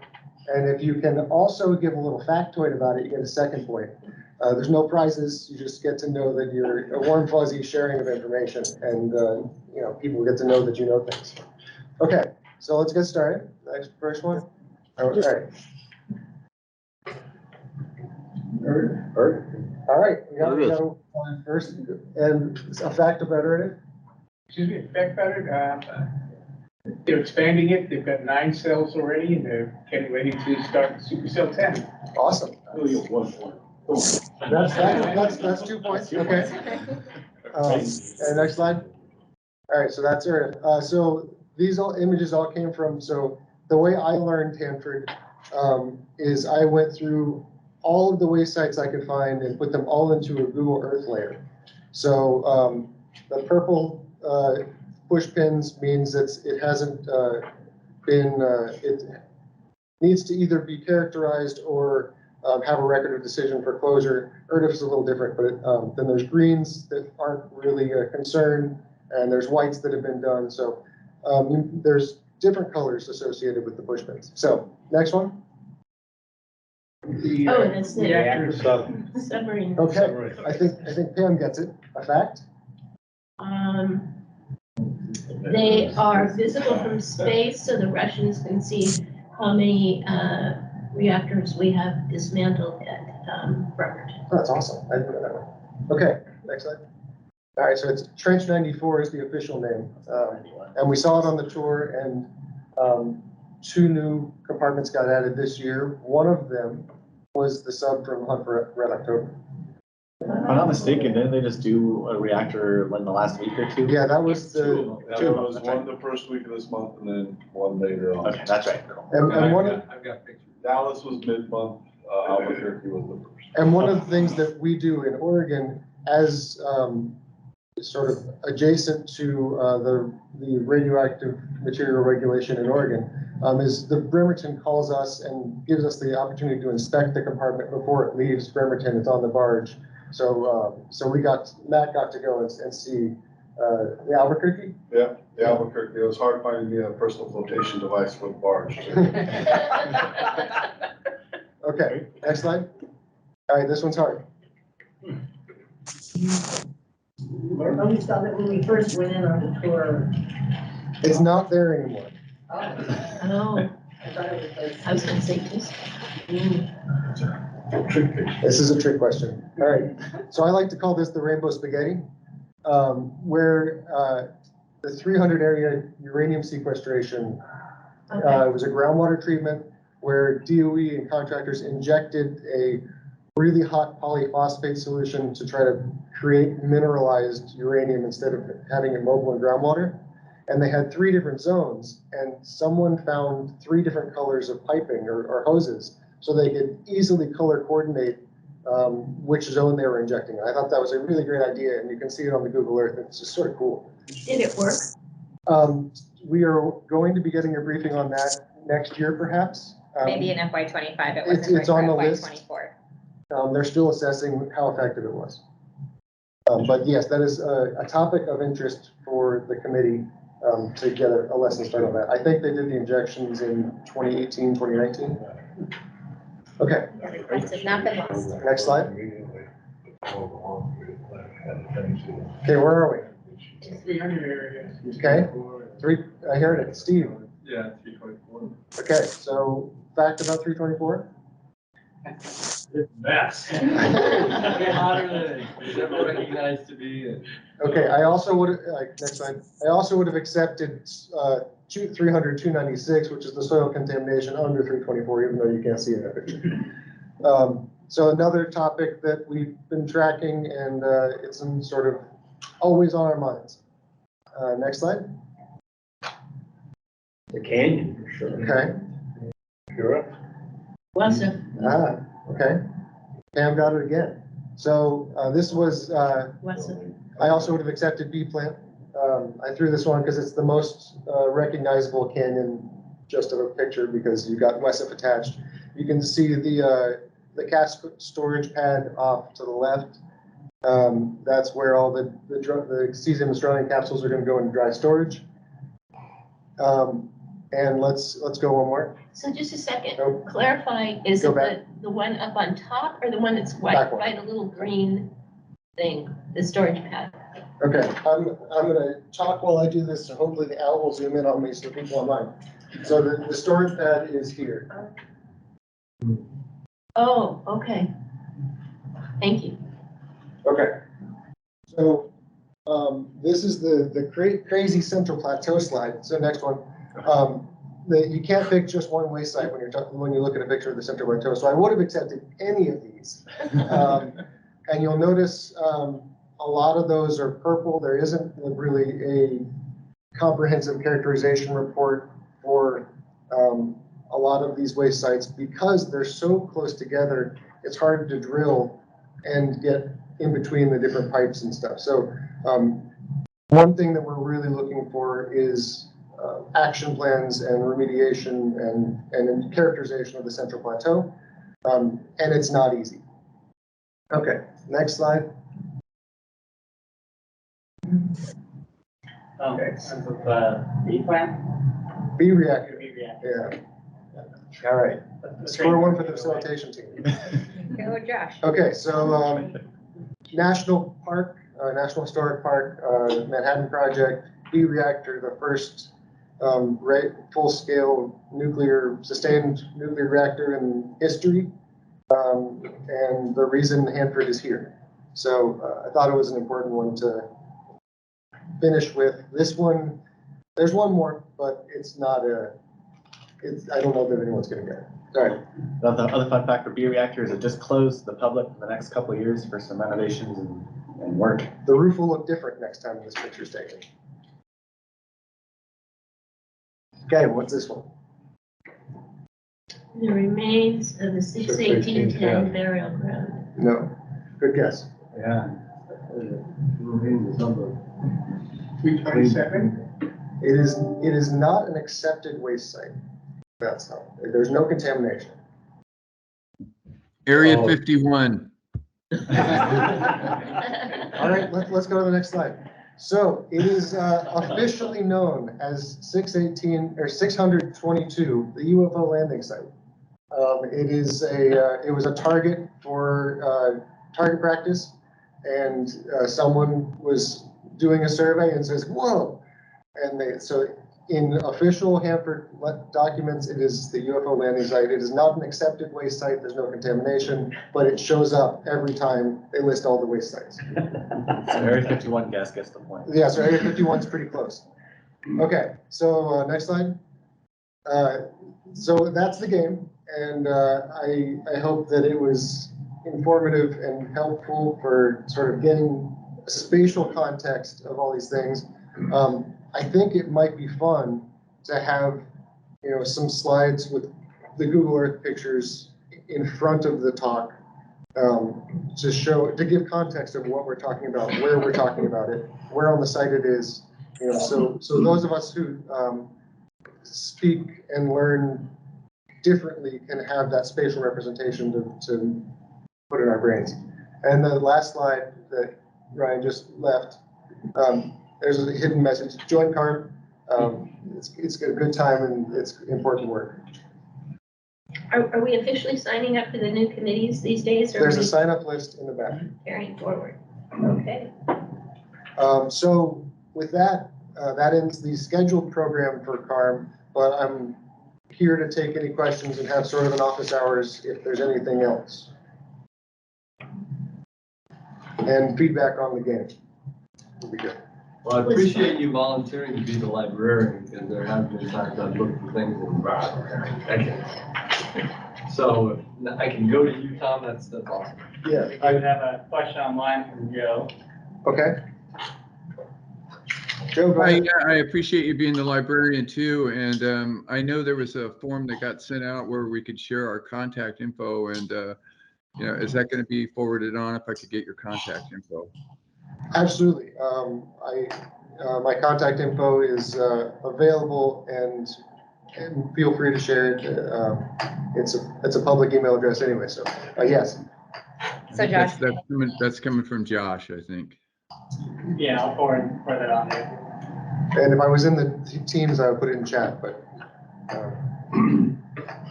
And if you can also give a little factoid about it, you get a second point. There's no prizes. You just get to know that you're a warm, fuzzy sharing of information, and you know, people get to know that you know things. Okay, so let's get started. Next, first one. All right. All right, we got one first, and a fact about it. Excuse me, fact about it. They're expanding it. They've got 9 cells already, and they're getting ready to start Supercell 10. Awesome. That's 2 points. Okay. And next slide. All right, so that's it. So these images all came from. So the way I learned Hanford is I went through all of the waste sites I could find and put them all into a Google Earth layer. So the purple push pins means it hasn't been. It needs to either be characterized or have a record of decision for closure. ERDF is a little different, but then there's greens that aren't really a concern, and there's whites that have been done. So there's different colors associated with the push pins. So next one. And it's the reactor submarine. Okay, I think Pam gets it. A fact. They are visible from space, so the Russians can see how many reactors we have dismantled at Bremerton. Oh, that's awesome. I didn't know that one. Okay, next slide. All right, so it's Trench 94 is the official name. And we saw it on the tour, and 2 new compartments got added this year. One of them was the sub from Hunt for Red October. If I'm not mistaken, didn't they just do a reactor in the last week or 2? Yeah, that was the. There was one the first week of this month and then one later on. Okay, that's right. And one I've got pictures. Dallas was mid-month, Albuquerque was the first. And one of the things that we do in Oregon as sort of adjacent to the radioactive material regulation in Oregon is the Bremerton calls us and gives us the opportunity to inspect the compartment before it leaves Bremerton. It's on the barge. So Matt got to go and see the Albuquerque. Yeah, the Albuquerque. It was hard finding me a personal flotation device for the barge. Okay, next slide. All right, this one's hard. I always thought that when we first went in on the tour. It's not there anymore. Oh, I thought it was like. I was gonna say this. This is a trick question. All right. So I like to call this the rainbow spaghetti, where the 300 area uranium sequestration was a groundwater treatment where DOE and contractors injected a really hot polyphosphate solution to try to create mineralized uranium instead of having it mobile in groundwater. and they had 3 different zones, and someone found 3 different colors of piping or hoses, so they could easily color coordinate which zone they were injecting. I thought that was a really great idea, and you can see it on the Google Earth. It's just sort of cool. Did it work? We are going to be getting a briefing on that next year, perhaps. Maybe in FY '25, it wasn't It's on the FY list. '24. They're still assessing how effective it was. But yes, that is a topic of interest for the committee to get a lesson started on that. I think they did the injections in 2018, 2019. Okay. Yeah, requests have not been lost. Next slide. Okay, where are we? 300 area. Okay, I heard it, Steve. Yeah, 324. Okay, so fact about 324? It's a mess. Way hotter than it's ever recognized to be. Okay, I also would, next slide. I also would have accepted 300, 296, which is the soil contamination under 324, even though you can't see it in that picture. So another topic that we've been tracking, and it's in sort of always on our minds. Next slide. The canyon, for sure. Okay. Sure. Wassa. Okay. Pam got it again. So this was, Wassa. I also would have accepted B plant. I threw this one because it's the most recognizable canyon just of a picture because you've got WESF attached. You can see the cask storage pad off to the left. That's where all the cesium and strontium capsules are going to go into dry storage. And let's go one more. So just a second, Nope. clarify, is Go it back. the one up on top or the one that's white, Back one. by the little green thing, the storage pad? Okay, I'm gonna talk while I do this, so hopefully the owl will zoom in on me so people online. So the storage pad is here. Oh, okay. Thank you. Okay. So this is the crazy Central Plateau slide. So next one. You can't pick just one waste site when you look at a picture of the Central Plateau. So I would have accepted any of these. And you'll notice a lot of those are purple. There isn't really a comprehensive characterization report for a lot of these waste sites because they're so close together. It's hard to drill and get in between the different pipes and stuff. So one thing that we're really looking for is action plans and remediation and characterization of the Central Plateau. And it's not easy. Okay, next slide. Okay, B plan? B reactor. B reactor. Yeah. All right. Score one for the facilitation team. Go, Josh. Okay, so National Park, National Historic Park, Manhattan Project, B reactor, the first full-scale sustained nuclear reactor in history. And the reason Hanford is here. So I thought it was an important one to finish with. This one, there's one more, but it's not I don't know that anyone's gonna get it. All right. The other fun fact for B reactor is it just closed to the public for the next couple of years for some renovations and work. The roof will look different next time this picture's taken. Okay, what's this one? The remains of the 6/18/10 burial ground. No. Good guess. Yeah. 327? It is not an accepted waste site. That's not. There's no contamination. Area 51. All right, let's go to the next slide. So it is officially known as 622, the UFO landing site. It was a target for target practice, and someone was doing a survey and says, "Whoa!" And so in official Hanford documents, it is the UFO landing site. It is not an accepted waste site. There's no contamination, but it shows up every time they list all the waste sites. So Area 51 guess gets the point. Yeah, so Area 51 is pretty close. Okay, so next slide. So that's the game, and I hope that it was informative and helpful for sort of getting a spatial context of all these things. I think it might be fun to have, some slides with the Google Earth pictures in front of the talk, to give context of what we're talking about, where we're talking about it, where on the site it is. So those of us who speak and learn differently can have that spatial representation to put in our brains. And the last slide that Ryan just left, there's a hidden message. Join CARM. It's a good time and it's important work. Are we officially signing up for the new committees these days? Or There's are a we sign-up list in the back. carrying forward? Okay. So with that, that ends the scheduled program for CARM, but I'm here to take any questions and have sort of an office hours if there's anything else. And feedback on the game would be good. Well, I appreciate you volunteering to be the librarian, because there have been times I've looked for things in so I can go to you, Tom. That's awesome. Yeah. I would have a question online from Joe. Okay. Joe, go ahead. I appreciate you being the librarian too, and I know there was a form that got sent out where we could share our contact info, and is that going to be forwarded on if I could get your contact info? Absolutely. My contact info is available, and feel free to share it. It's a public email address anyway, so yes. So Josh, that's coming from Josh, I think. Yeah, I'll forward that on there. And if I was in the Teams, I would put it in chat, but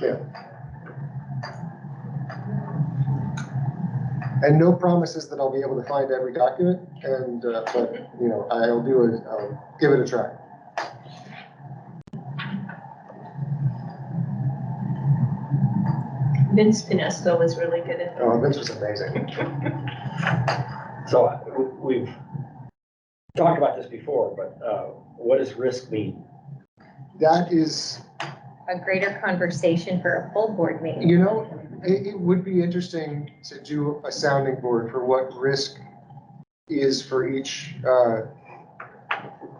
yeah. And no promises that I'll be able to find every document, and but I'll give it a try. Vince Pinesco was really good at that. Oh, Vince was amazing. So we've talked about this before, but what does risk mean? That is a greater conversation for a full board meeting. It would be interesting to do a sounding board for what risk is for each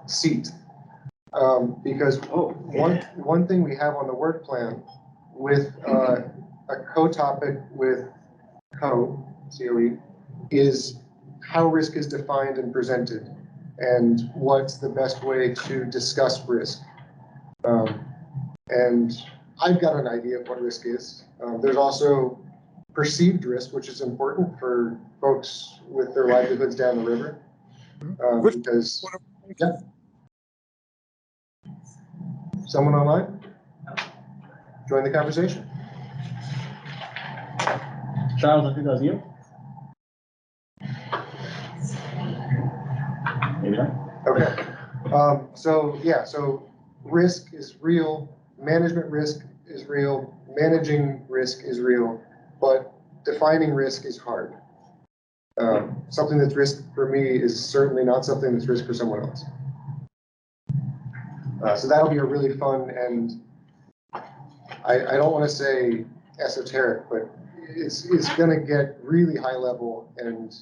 seat. Because one thing we have on the work plan with a co-topic with COE, is how risk is defined and presented, and what's the best way to discuss risk. And I've got an idea of what risk is. There's also perceived risk, which is important for folks with their livelihoods down the river. Because, yeah. Someone online? Join the conversation. Charles, I think that was you. Maybe not. Okay. So risk is real. Management risk is real. Managing risk is real, but defining risk is hard. Something that's risk for me is certainly not something that's risk for someone else. So that'll be a really fun, and I don't want to say esoteric, but it's going to get really high level and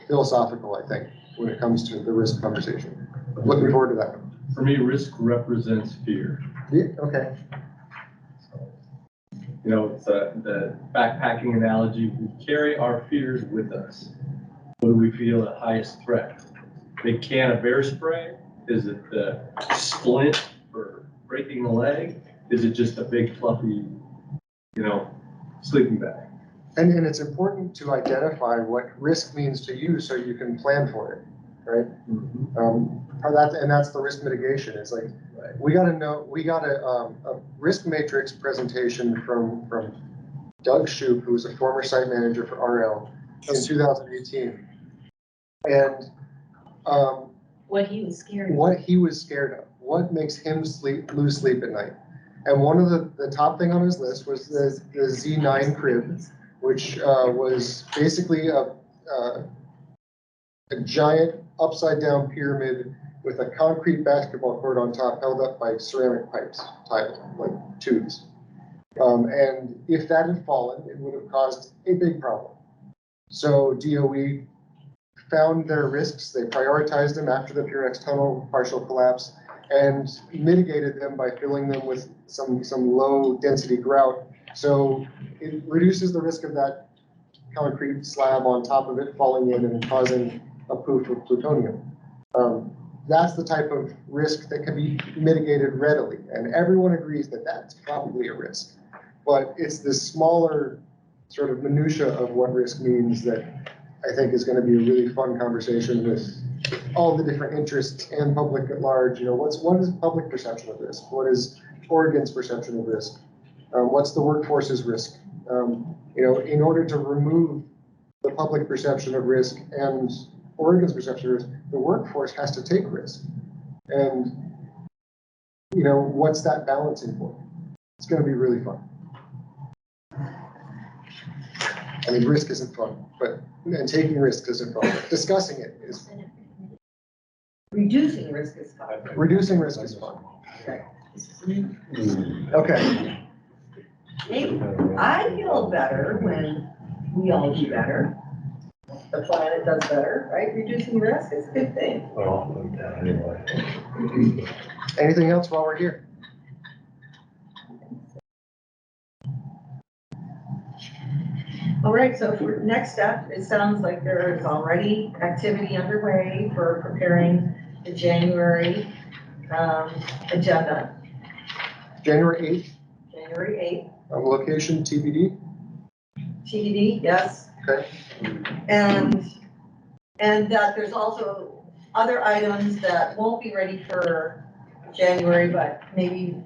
philosophical, I think, when it comes to the risk conversation. Looking forward to that. For me, risk represents fear. Yeah, okay. It's the backpacking analogy. We carry our fears with us. What do we feel the highest threat? Big can of bear spray? Is it the splint for breaking a leg? Is it just a big fluffy, sleeping bag? And it's important to identify what risk means to you so you can plan for it, right? Mm-hmm. And that's the risk mitigation. It's like, we got a risk matrix presentation from Doug Shoup, who was a former site manager for RL in 2018. And what he was scared of. What makes him lose sleep at night. And one of the top thing on his list was the Z9 crib, which was basically a giant upside down pyramid with a concrete basketball court on top held up by ceramic pipes, like tubes. And if that had fallen, it would have caused a big problem. So DOE found their risks, they prioritized them after the Purex tunnel partial collapse, and mitigated them by filling them with some low density grout. So it reduces the risk of that concrete slab on top of it falling in and causing a poof of plutonium. That's the type of risk that can be mitigated readily, and everyone agrees that that's probably a risk. But it's this smaller sort of minutia of what risk means that I think is going to be a really fun conversation with all the different interests and public at large. You know, what is public perception of risk? What is Oregon's perception of risk? What's the workforce's risk? You know, in order to remove the public perception of risk and Oregon's perception of risk, the workforce has to take risk. And, you know, what's that balancing point? It's going to be really fun. I mean, risk isn't fun, and taking risks isn't fun. Discussing it is fun. Reducing risk is fun. Reducing risk is fun. Okay. Hey, I feel better when we all do better. The planet does better, right? Reducing risk is a good thing. Well, anyway. Anything else while we're here? All right, so for next step, it sounds like there is already activity underway for preparing the January agenda. January 8th. January 8th. Location TBD. TBD, yes. Okay. And that there's also other items that won't be ready for January, but maybe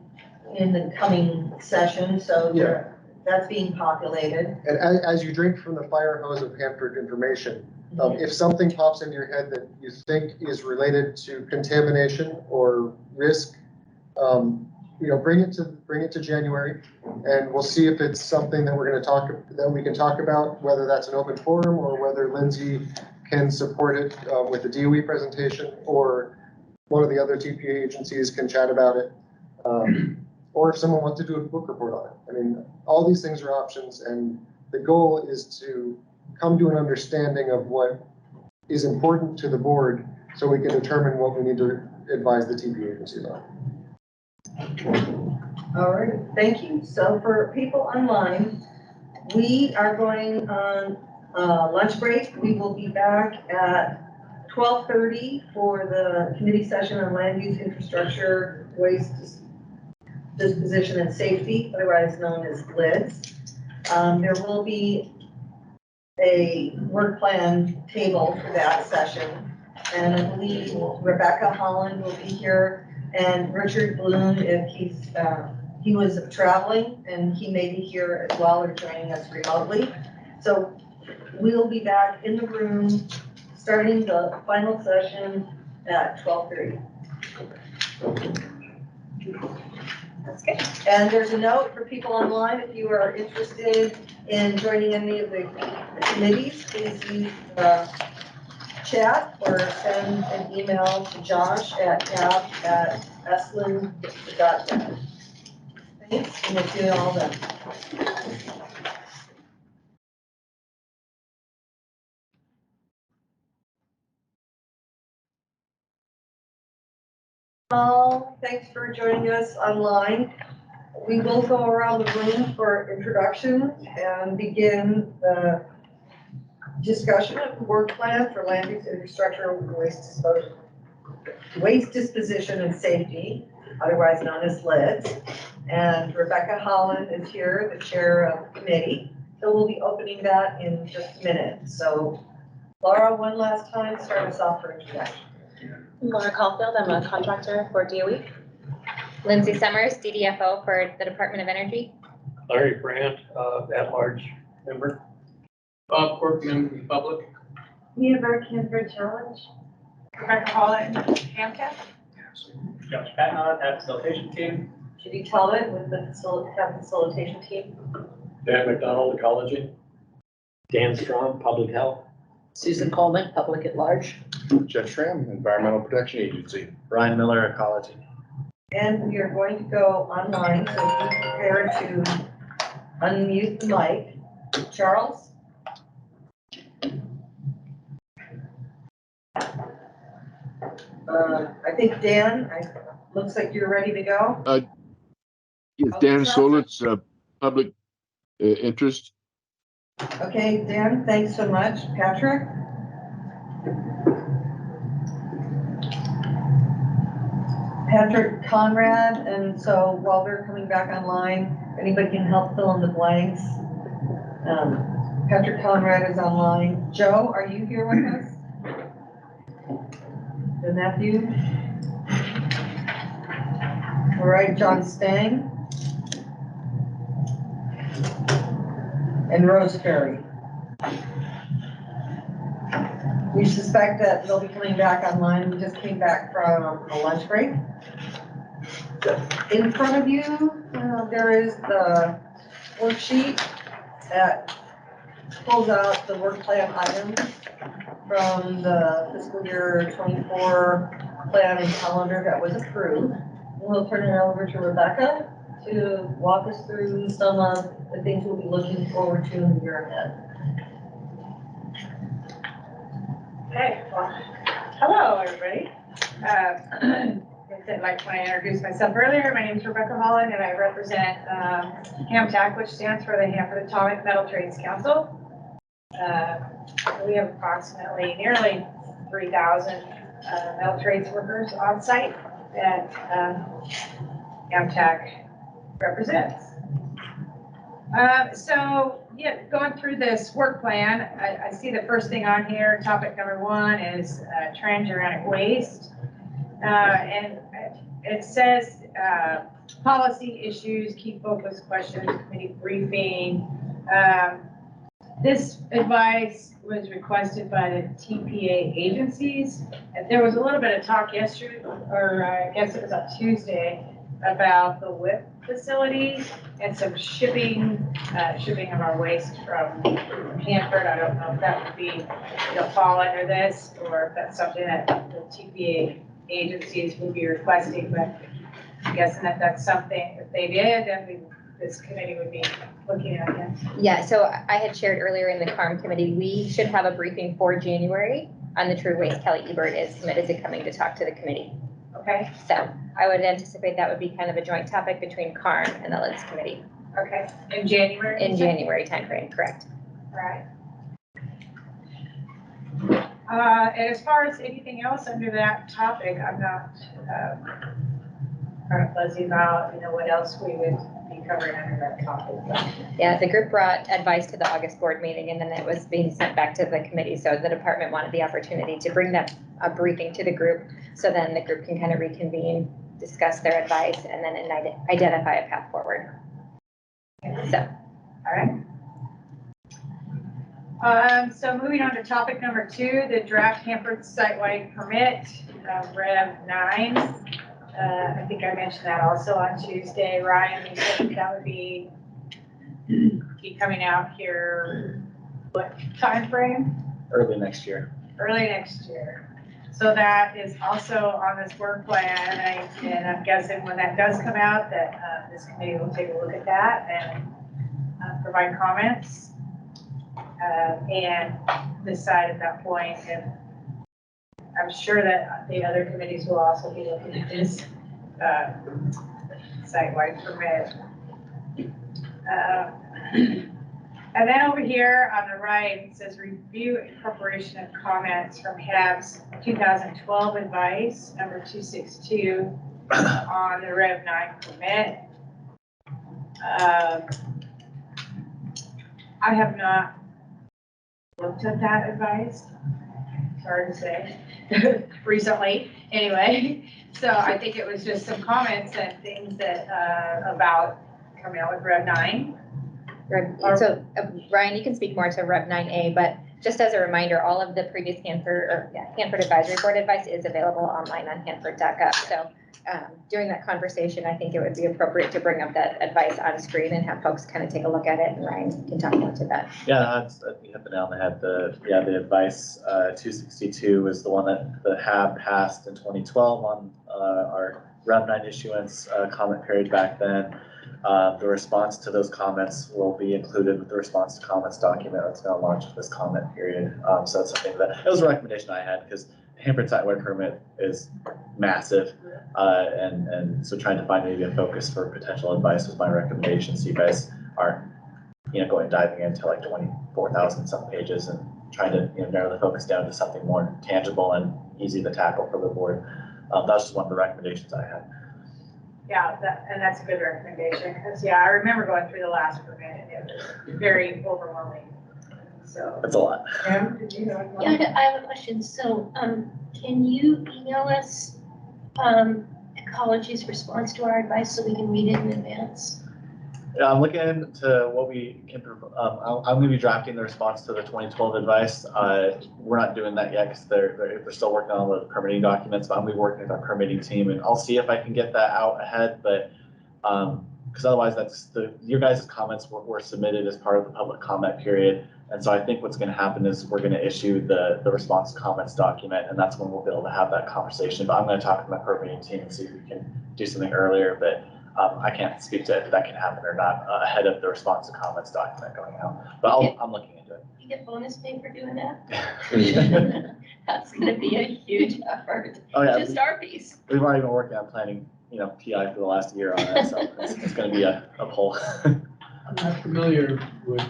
in the coming session. So Yeah. That's being populated. And as you drink from the fire hose of Hanford information, if something pops into your head that you think is related to contamination or risk, you know, bring it to January, and we'll see if it's something that we can talk about, whether that's an open forum or whether Lindsay can support it with the DOE presentation, or one of the other TPA agencies can chat about it. Or if someone wants to do a book report on it. I mean, all these things are options, and the goal is to come to an understanding of what is important to the board so we can determine what we need to advise the TPA agencies on. All right, thank you. So for people online, we are going on lunch break. We will be back at 12:30 for the committee session on land use, infrastructure, waste disposition and safety, otherwise known as LIDS. There will be a work plan table for that session. And I believe Rebecca Holland will be here, and Richard Bloom, if he was traveling, and he may be here as well or joining us remotely. So we'll be back in the room, starting the final session at 12:30. That's good. And there's a note for people online, if you are interested in joining any of the committees, please use the chat or send an email to Josh at hab@estlin.net. Thanks, and we'll see you all then. Thanks for joining us online. We will go around the room for introductions and begin the discussion of the work plan for land use, infrastructure, waste disposition and safety, otherwise known as LIDS. And Rebecca Holland is here, the chair of the committee. So we'll be opening that in just a minute. So Laura, one last time, start us off for introduction. Laura Caulfield, I'm a contractor for DOE. Lindsay Summers, DDFO for the Department of Energy. Larry Brandt, at-large member. Bob Cork, member of the public. Mia Burke-Hanford Challenge. Rebecca Holland, AMCAP. Josh Patton, HAB Facilitation Team. Judy Talbot with the HAB Facilitation Team. Dan McDonald, Ecology. Dan Strong, Public Health. Susan Coleman, Public at Large. Jeff Schramm, Environmental Protection Agency. Brian Miller, Ecology. And we are going to go online, so be prepared to unmute the mic. Charles? I think Dan, looks like you're ready to go. Yes, Dan Solitz, public interest. Okay, Dan, thanks so much. Patrick? Patrick Conrad, and so while they're coming back online, anybody can help fill in the blanks. Patrick Conrad is online. Joe, are you here with us? And Matthew? All right, John Stang. And Rose Ferry. We suspect that they'll be coming back online. We just came back from a lunch break. In front of you, there is the worksheet that pulls out the work plan items from the fiscal year 24 plan and calendar that was approved. We'll turn it over to Rebecca to walk us through some of the things we'll be looking forward to in the year ahead. Okay, well, hello, everybody. Like when I introduced myself earlier, my name is Rebecca Holland and I represent HAMTAC, which stands for the Hanford Atomic Metal Trades Council. We have approximately nearly 3,000 metal trades workers on site that HAMTAC represents. So yeah, going through this work plan, I see the first thing on here, topic number 1 is transuranic waste. And it says policy issues, key focus questions, committee briefing. This advice was requested by the TPA agencies. And there was a little bit of talk yesterday, or I guess it was on Tuesday, about the WIP facility and some shipping of our waste from Hanford. I don't know if that would be, fall under this, or if that's something that the TPA agencies would be requesting, but I'm guessing that that's something, if they did, then this committee would be looking at it. Yeah, so I had shared earlier in the CARM committee, we should have a briefing for January on the True Waste. Kelly Ebert is committed to coming to talk to the committee. Okay. So I would anticipate that would be kind of a joint topic between CARM and the LIDS committee. Okay, in January? In January timeframe, correct. Right. And as far as anything else under that topic, I'm not kind of fuzzy about, what else we would be covering under that topic. Yeah, the group brought advice to the August board meeting and then it was being sent back to the committee. So the department wanted the opportunity to bring that briefing to the group. So then the group can kind of reconvene, discuss their advice, and then identify a path forward. So, all right. So moving on to topic number 2, the draft Hanford site-wide permit, Rev 9. I think I mentioned that also on Tuesday. Ryan, you said that would be coming out here, what time frame? Early next year. Early next year. So that is also on this work plan, and I'm guessing when that does come out, that this committee will take a look at that and provide comments. And decide at that point if, I'm sure that the other committees will also be looking at this site-wide permit. And then over here on the right, it says review incorporation of comments from HAB's 2012 advice, number 262, on the Rev 9 permit. I have not looked at that advice. It's hard to say. Recently, anyway. So I think it was just some comments and things that about coming out with Rev 9. So Ryan, you can speak more to Rev 9A, but just as a reminder, all of the previous Hanford Advisory Board advice is available online on hanford.gov. So during that conversation, I think it would be appropriate to bring up that advice on screen and have folks kind of take a look at it, and Ryan can talk more to that. Yeah, you hit the nail on the head. The advice 262 is the one that the HAB passed in 2012 on our Rev 9 issuance comment period back then. The response to those comments will be included with the response to comments document that's going to launch this comment period. So it's something that, it was a recommendation I had because Hanford site-wide permit is massive. And so trying to find maybe a focus for potential advice was my recommendation. So you guys aren't, diving into like 24,000 some pages and trying to, narrow the focus down to something more tangible and easy to tackle for the board. That was just one of the recommendations I had. Yeah, and that's a good recommendation, because I remember going through the last permit and it was very overwhelming, so. That's a lot. Pam, did you know? Yeah, I have a question. So, can you email us, Ecology's response to our advice so we can read it in advance? Yeah, I'm looking into what we can, I'm gonna be drafting the response to the 2012 advice. We're not doing that yet because they're still working on the permitting documents, but I'm gonna be working with our permitting team and I'll see if I can get that out ahead, but, because otherwise your guys' comments were submitted as part of the public comment period. And so I think what's gonna happen is we're gonna issue the response comments document, and that's when we'll be able to have that conversation. But I'm gonna talk to my permitting team and see if we can do something earlier, but I can't speak to if that can happen or not ahead of the response to comments document going out, but I'm looking into it. You get bonus pay for doing that? That's gonna be a huge effort. Oh, yeah. Just our piece. We've already been working on planning, PI for the last year on it, so it's gonna be a pull. I'm not familiar with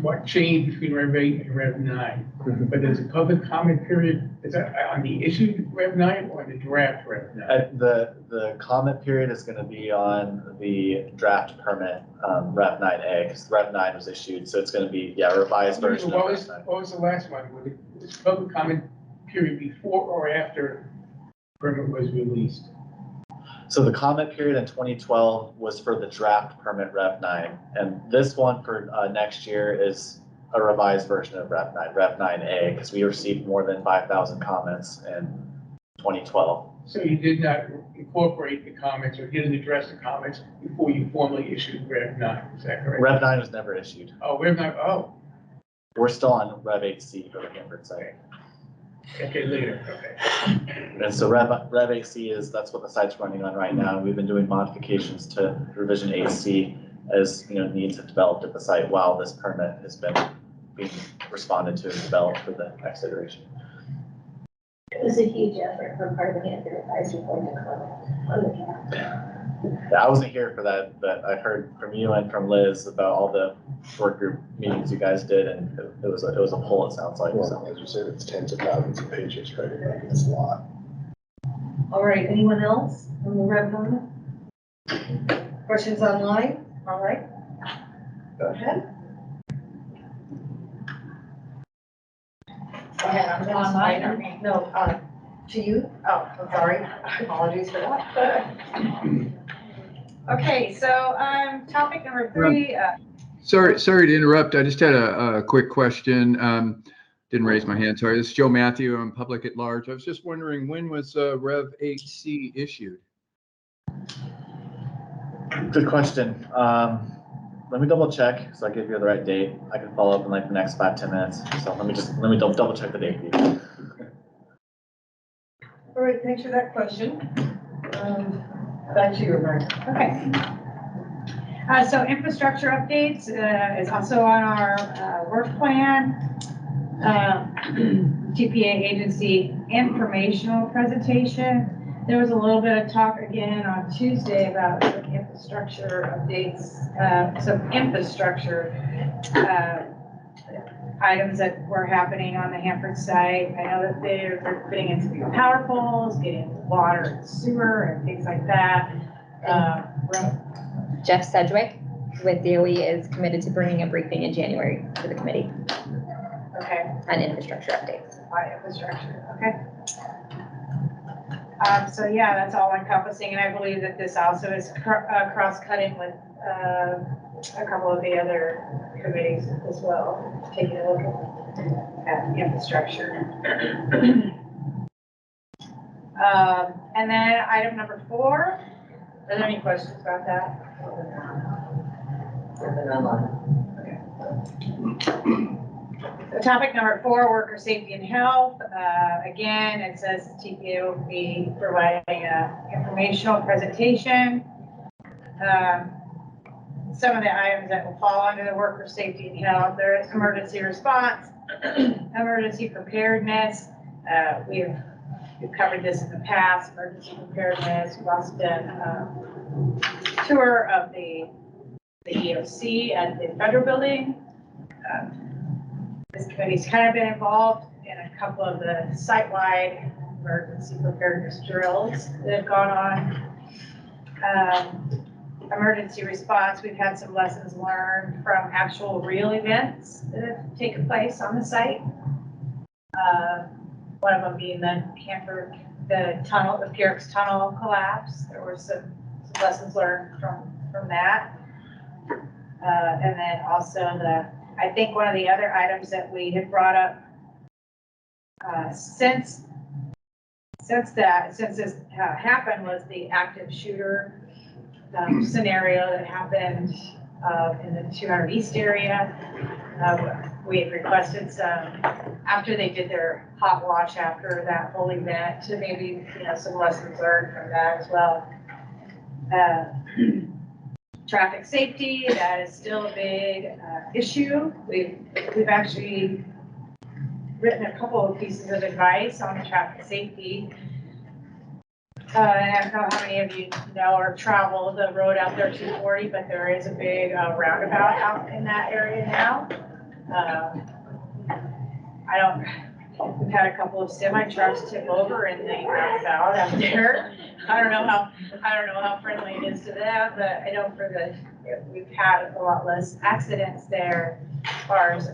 what changed between Rev 8 and Rev 9, but there's a public comment period. Is that on the issued Rev 9 or the draft Rev 9? The comment period is gonna be on the draft permit, Rev 9A, because Rev 9 was issued, so it's gonna be, a revised version of Rev 9. What was the last one? Was public comment period before or after permit was released? So the comment period in 2012 was for the draft permit Rev 9, and this one for next year is a revised version of Rev 9, Rev 9A, because we received more than 5,000 comments in 2012. So you did not incorporate the comments or didn't address the comments before you formally issued Rev 9, is that correct? Rev 9 was never issued. Oh, Rev 9, We're still on Rev 8C for the Hanford site. okay, later, okay. And so Rev 8C that's what the site's running on right now. We've been doing modifications to revision 8C as, needs have developed at the site while this permit has been being responded to and developed for the next iteration. It was a huge effort from part of the Hanford Advisory Board to comment on the draft. Yeah, I wasn't here for that, but I heard from you and from Liz about all the work group meetings you guys did, and it was a pull, it sounds like. Well, as you said, it's tens of thousands of pages, right? It's a lot. All right, anyone else on the Rev 9? Questions online? All right, go ahead. Go ahead, I'm online, or me? No, to you. Oh, I'm sorry. Apologies for that. Okay, so, topic number 3. Sorry to interrupt. I just had a quick question. Didn't raise my hand. Sorry. This is Joe Matthew. I'm public at large. I was just wondering, when was Rev 8C issued? Good question. Let me double check so I give you the right date. I can follow up in like the next 5-10 minutes. So let me double check the date for you. All right, thanks for that question. Back to you, Rebecca. Okay. So infrastructure updates is also on our work plan. TPA agency informational presentation. There was a little bit of talk again on Tuesday about some infrastructure updates, some infrastructure items that were happening on the Hanford site. I know that they're putting in some power poles, getting water and sewer and things like that. Jeff Sedgwick with DOE is committed to bringing a briefing in January to the committee. Okay. On infrastructure updates. On infrastructure, okay. So yeah, that's all encompassing, and I believe that this also is cross-cutting with a couple of the other committees as well, taking a look at infrastructure. And then item number 4, are there any questions about that? So topic number 4, worker safety and health. Again, it says the TPA will be providing an informational presentation. Some of the items that will fall under the worker safety and health, there is emergency response, emergency preparedness, We've covered this in the past, emergency preparedness. We've also done a tour of the EOC at the federal building. This committee's kind of been involved in a couple of the site-wide emergency preparedness drills that have gone on. Emergency response, we've had some lessons learned from actual real events that have taken place on the site. One of them being the Pierix tunnel collapse. There were some lessons learned from that. And then also I think one of the other items that we had brought up since this happened was the active shooter scenario that happened in the 200 East area. We had requested some, after they did their hot wash after that whole event, to maybe, some lessons learned from that as well. Traffic safety, that is still a big issue. We've actually written a couple of pieces of advice on traffic safety. I don't know how many of you know or travel the road out there 240, but there is a big roundabout out in that area now. We've had a couple of semi trucks tip over in the roundabout out there. I don't know how friendly it is to them, but I know we've had a lot less accidents there as far as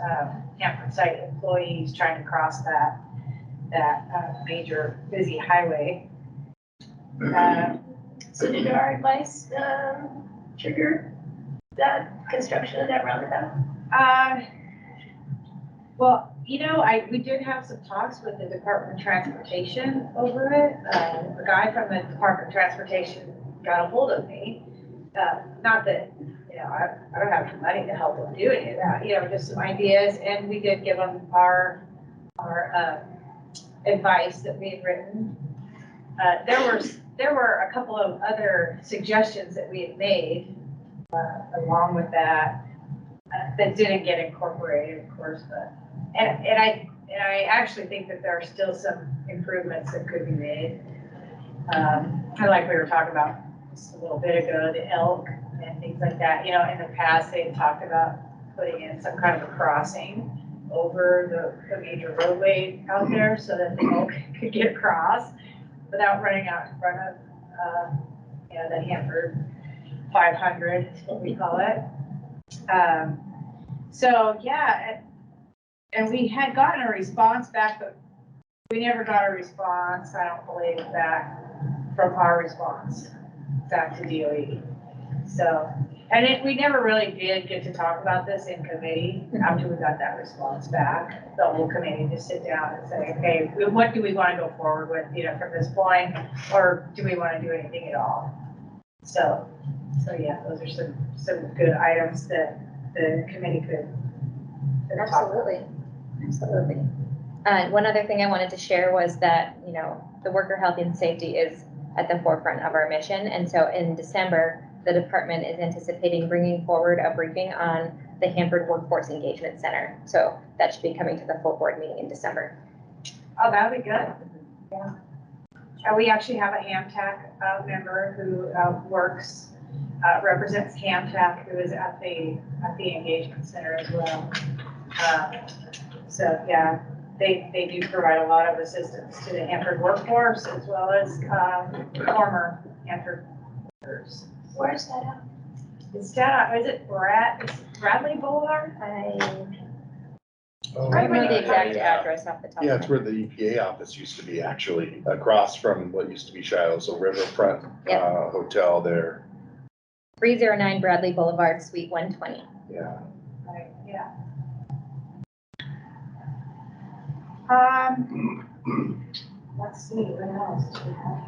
Hanford site employees trying to cross that major busy highway. So did our advice trigger that construction of that roundabout? Well, we did have some talks with the Department of Transportation over it. A guy from the Department of Transportation got a hold of me. Not that, I don't have the money to help them do any of that, just some ideas. And we did give them our advice that we had written. There were a couple of other suggestions that we had made along with that that didn't get incorporated, of course, but I actually think that there are still some improvements that could be made. Kind of like we were talking about just a little bit ago, the elk and things like that. In the past they had talked about putting in some kind of a crossing over the major roadway out there so that the elk could get across without running out in front of the Hanford 500 is what we call it. And we had gotten a response back, but we never got a response, I don't believe, back from our response back to DOE. So, we never really did get to talk about this in committee after we got that response back. The whole committee just sit down and say, okay, what do we want to go forward with, from this point, or do we want to do anything at all? So yeah, those are some good items that the committee could talk about. Absolutely. One other thing I wanted to share was that, the worker health and safety is at the forefront of our mission. And so in December, the department is anticipating bringing forward a briefing on the Hanford Workforce Engagement Center. So that should be coming to the full board meeting in December. Oh, that would be good. Yeah. We actually have a HAMTAC member who represents HAMTAC, who is at the engagement center as well. So yeah, they do provide a lot of assistance to the Hanford workforce as well as former Hanford workers. Where's that at? It's down, is it Bradley Boulevard? I don't know the exact address off the top. Yeah, it's where the EPA office used to be, actually, across from what used to be Shiloh's Riverfront Hotel there. 309 Bradley Boulevard, Suite 120. Yeah. Right, yeah. Let's see, what else do we have?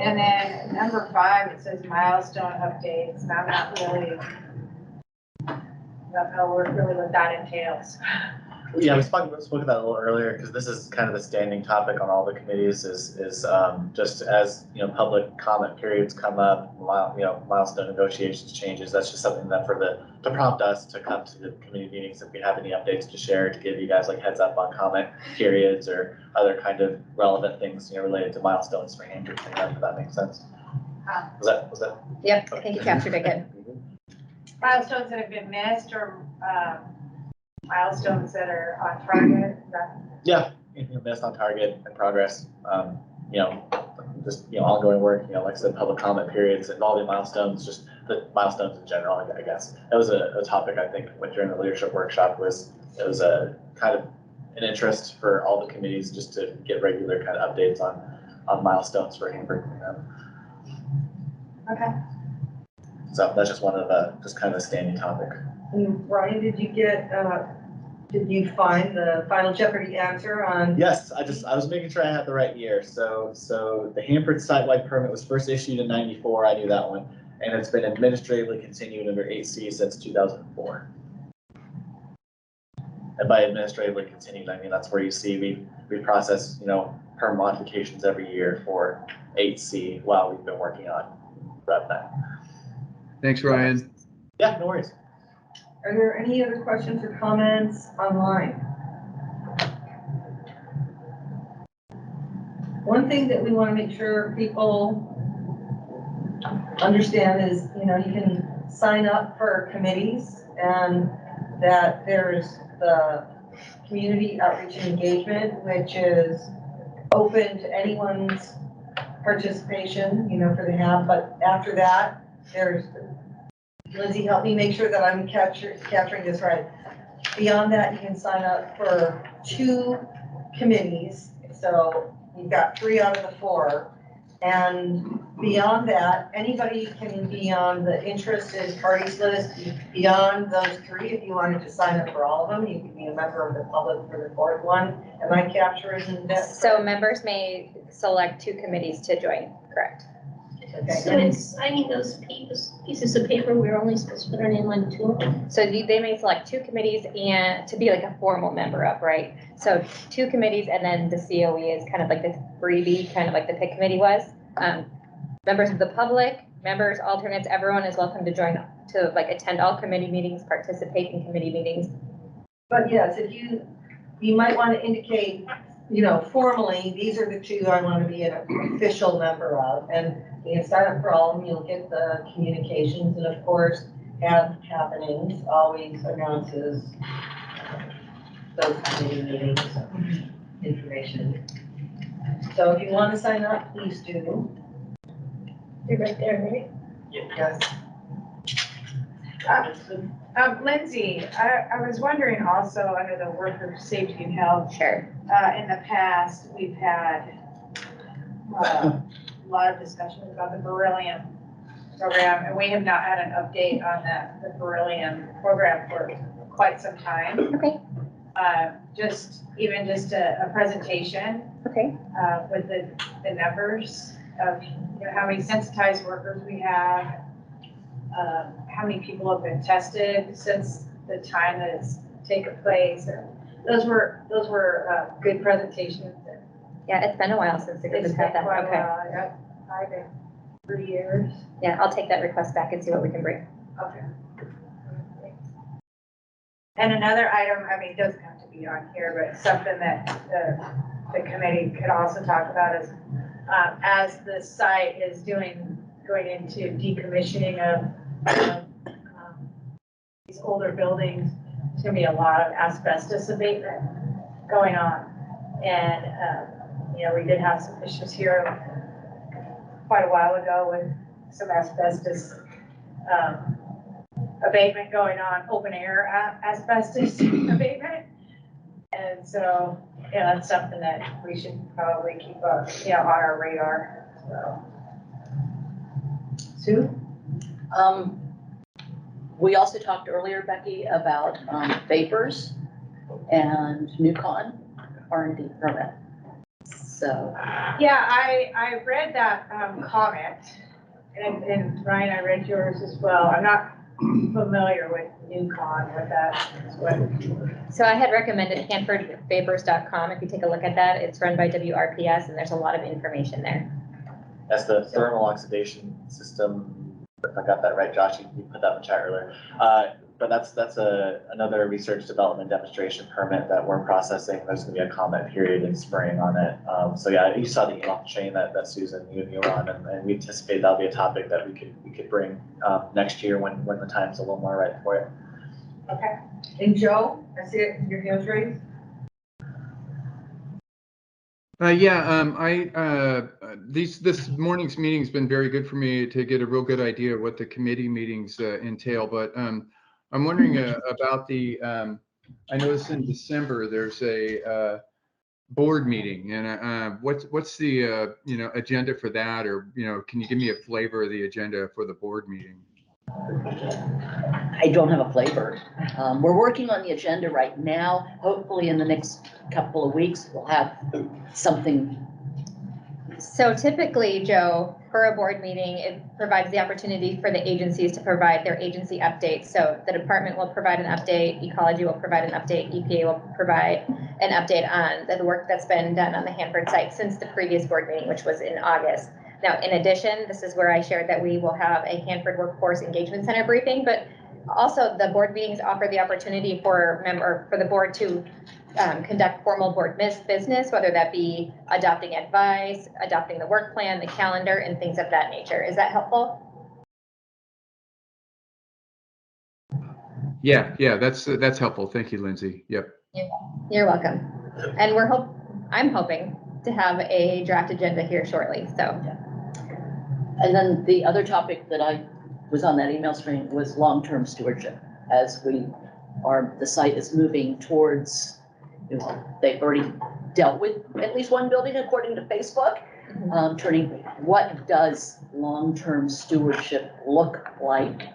And then number 5, it says milestone updates, and I'm not really, I don't know really what that entails. Yeah, we spoke about that a little earlier, because this is kind of a standing topic on all the committees is just as, public comment periods come up, milestone negotiations changes, that's just something that to prompt us to come to the committee meetings if we have any updates to share, to give you guys like heads up on comment periods or other kind of relevant things, related to milestones for Andrew, if that makes sense. Was that? Yep, I think you captured it good. Milestones that have been missed or milestones that are on target? Yeah, missed on target and progress, just, ongoing work, like I said, public comment periods, involving milestones, just the milestones in general, I guess. That was a topic I think went during the leadership workshop it was a kind of an interest for all the committees just to get regular kind of updates on milestones for Hamburg. Okay. So that's just one of just kind of a standing topic. And Ryan, did you find the final Jeopardy answer on? Yes, I was making sure I had the right year. So the Hanford site-wide permit was first issued in '94. I knew that one, and it's been administratively continued under 8C since 2004. And by administratively continued, I mean that's where you see we process permit modifications every year for 8C while we've been working on Rev 9. Thanks, Ryan. Yeah, no worries. Are there any other questions or comments online? One thing that we want to make sure people understand is, you can sign up for committees, and that there's the community outreach and engagement, which is open to anyone's participation, for the HAB. But after that, there's, Lindsay, help me make sure that I'm capturing this right. Beyond that, you can sign up for 2 committees. So you've got 3 out of the 4. And beyond that, anybody can be on the interested parties list. Beyond those 3, if you wanted to sign up for all of them, you can be a member of the public for the 4th one. Am I capturing that? So members may select 2 committees to join, correct? Okay. So in signing those pieces of paper, we're only supposed to put our name on 2 of them? So they may select 2 committees and to be like a formal member of, right? So 2 committees, and then the COE is kind of like the freebie, kind of like the PIC committee was. Members of the public, members, alternates, everyone is welcome to join, to attend all committee meetings, participate in committee meetings. But yes, if you might want to indicate, formally, these are the 2 I want to be an official member of, and you can sign up for all of them. You'll get the communications, and of course, HAB Happenings always announces those committee meetings information. So if you want to sign up, please do. You're right there, right? Yes. Lindsay, I was wondering also under the worker safety and health. Sure. In the past, we've had a lot of discussions about the beryllium program, and we have not had an update on the beryllium program for quite some time. Okay. Just a presentation. Okay. With the numbers of how many sensitized workers we have, how many people have been tested since the time that it's taken place. And those were good presentations. Yeah, it's been a while since the group has had that. Okay. Yeah, 5 to 3 years. Yeah, I'll take that request back and see what we can bring. Okay. And another item, it doesn't have to be on here, but something that the committee could also talk about is as the site is going into decommissioning of these older buildings, there's going to be a lot of asbestos abatement going on. And, we did have some issues here quite a while ago with some asbestos abatement going on, open air asbestos abatement. And so, that's something that we should probably keep on our radar, so. Sue? We also talked earlier, Becky, about vapors and NewCon R&D permit. So. Yeah, I read that comment, and Ryan, I read yours as well. I'm not familiar with NewCon, what that, So I had recommended HanfordVapors.com. If you take a look at that, it's run by WRPS and there's a lot of information there. That's the thermal oxidation system. If I got that right, Josh, you put that in the chat earlier. But that's another research development demonstration permit that we're processing. There's gonna be a comment period in spring on it. So yeah, you saw the email chain that Susan, you were on, and we anticipate that'll be a topic that we could bring next year when the time's a little more right for it. Okay. And Joe, I see it, your hands raised. This morning's meeting's been very good for me to get a real good idea of what the committee meetings entail, but I'm wondering about I noticed in December there's a board meeting, and what's the agenda for that, or can you give me a flavor of the agenda for the board meeting? I don't have a flavor. We're working on the agenda right now. Hopefully in the next couple of weeks, we'll have something. So typically, Joe, for a board meeting, it provides the opportunity for the agencies to provide their agency updates. So the department will provide an update, ecology will provide an update, EPA will provide an update on the work that's been done on the Hanford site since the previous board meeting, which was in August. Now, in addition, this is where I shared that we will have a Hanford Workforce Engagement Center briefing, but also the board meetings offer the opportunity for the board to conduct formal board business, whether that be adopting advice, adopting the work plan, the calendar, and things of that nature. Is that helpful? Yeah, that's helpful. Thank you, Lindsay. Yep. You're welcome. And I'm hoping to have a draft agenda here shortly. So. And then the other topic that I was on that email string was long-term stewardship. As the site is moving towards, they've already dealt with at least one building according to Facebook. What does long-term stewardship look like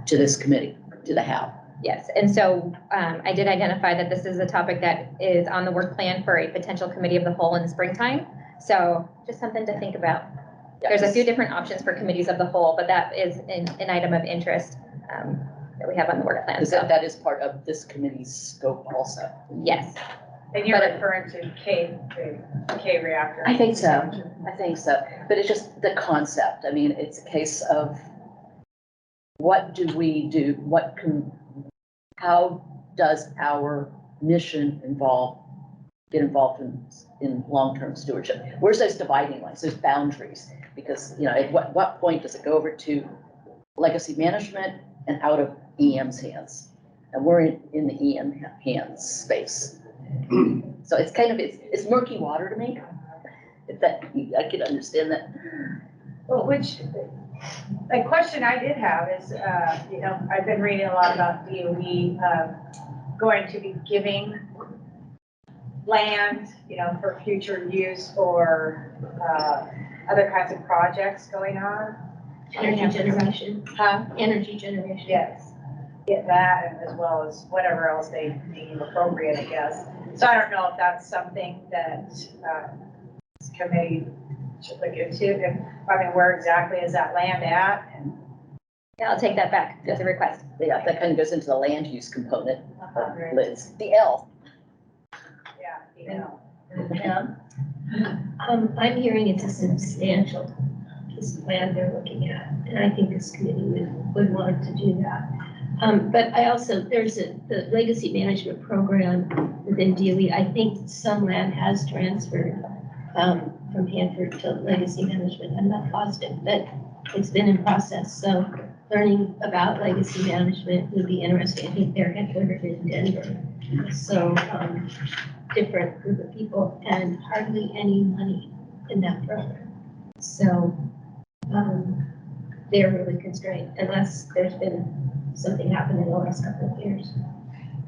to this committee, to the HAB? Yes, and so I did identify that this is a topic that is on the work plan for a potential committee of the whole in the springtime. So just something to think about. There's a few different options for committees of the whole, but that is an item of interest that we have on the work plan. So that is part of this committee's scope also. Yes. and you're referring to K reactor. I think so. But it's just the concept. I mean, it's a case of what do we do? How does our mission get involved in long-term stewardship? Where's those dividing lines, those boundaries? Because, at what point does it go over to legacy management and out of EM's hands? And we're in the EM hands space. So it's kind of, it's murky water to me. If that, I could understand that. Well, a question I did have is, I've been reading a lot about DOE going to be giving land, for future use or other kinds of projects going on. Energy generation. Huh? Energy generation. Yes. Get that, and as well as whatever else they deem appropriate, I guess. So I don't know if that's something that this committee should look into. Where exactly is that land at? Yeah, I'll take that back as a request. Yeah, that kind of goes into the land use component, Liz. The L. Yeah, I'm hearing it's a substantial piece of land they're looking at, and I think this committee would want to do that. But I also, there's the legacy management program within DOE. I think some land has transferred from Hanford to legacy management. I'm not positive, but it's been in process. So learning about legacy management would be interesting. I think they're headquartered in Denver. So different group of people and hardly any money in that program. So they're really constrained unless there's been something happen in the last couple of years.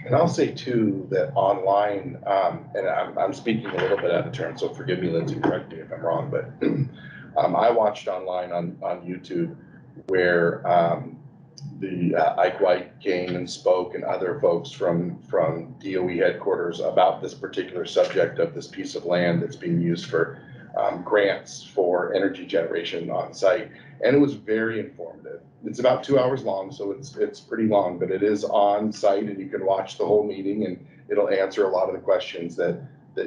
And I'll say too, that online, and I'm speaking a little bit out of turn, so forgive me, Lindsay, correct me if I'm wrong, but I watched online on YouTube where the Ike White came and spoke, and other folks from DOE headquarters about this particular subject of this piece of land that's being used for grants for energy generation on site. And it was very informative. It's about 2 hours long, so it's pretty long, but it is on site and you can watch the whole meeting and it'll answer a lot of the questions that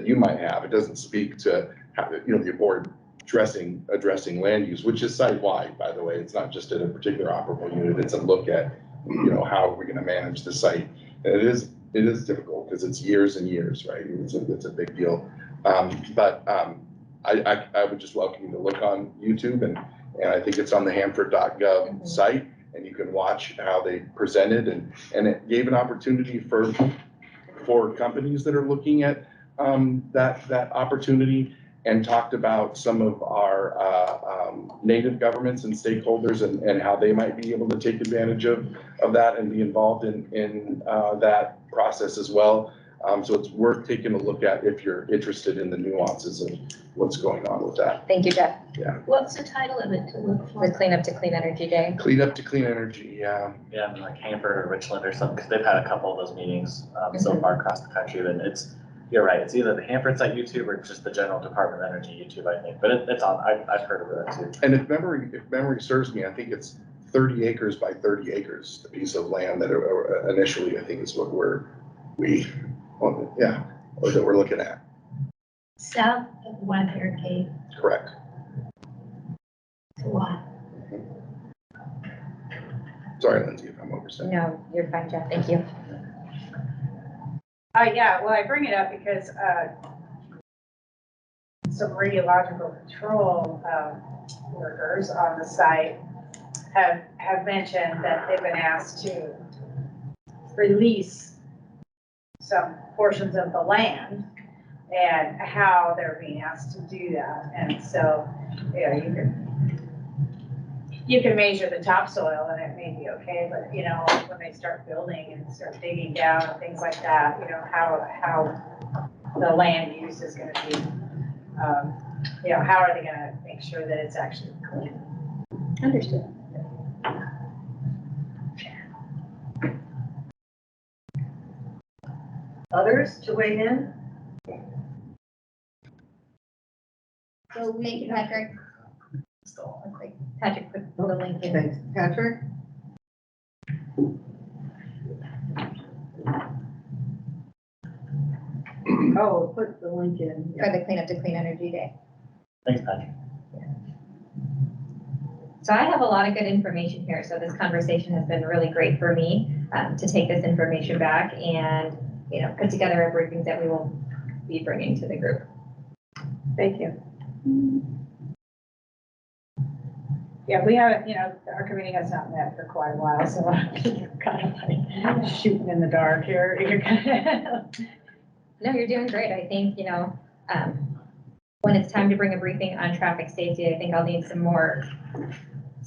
you might have. It doesn't speak to how, the board addressing land use, which is site-wide, by the way. It's not just at a particular operable unit. It's a look at, how are we going to manage the site? And it is difficult because it's years and years, right? It's a big deal. I would just welcome you to look on YouTube, and I think it's on the Hanford.gov site, and you can watch how they presented, and it gave an opportunity for companies that are looking at that opportunity, and talked about some of our native governments and stakeholders and how they might be able to take advantage of that and be involved in that process as well. So it's worth taking a look at if you're interested in the nuances of what's going on with that. Thank you, Jeff. Yeah. What's the title of it to look for? The Clean Up to Clean Energy Day. Clean Up to Clean Energy, yeah. Yeah, like Hanford or Richland or something, because they've had a couple of those meetings so far across the country. And you're right, it's either the Hanford site YouTube or just the General Department of Energy YouTube, I think. But it's on, I've heard of that too. And if memory serves me, I think it's 30 acres by 30 acres, the piece of land that initially, I think is what we're looking at. South of One Cave. Correct. It's a lot. Sorry, Lindsay, if I'm overstepping. No, you're fine, Jeff. Thank you. Yeah, well, I bring it up because, some radiological control, workers on the site have mentioned that they've been asked to release some portions of the land and how they're being asked to do that. And so, you can measure the topsoil and it may be okay, but when they start building and start digging down and things like that, how the land use is gonna be, how are they gonna make sure that it's actually clean? Understood. Others to weigh in? So thank you, Patrick. Patrick put the link in. Thanks, Patrick. Oh, put the link in. For the Clean Up to Clean Energy Day. Thanks, Patrick. So I have a lot of good information here. So this conversation has been really great for me to take this information back and, put together a briefing that we will be bringing to the group. Thank you. Yeah, we haven't, our committee has not met for quite a while, so you're kind of like shooting in the dark here. No, you're doing great. I think, when it's time to bring a briefing on traffic safety, I think I'll need some more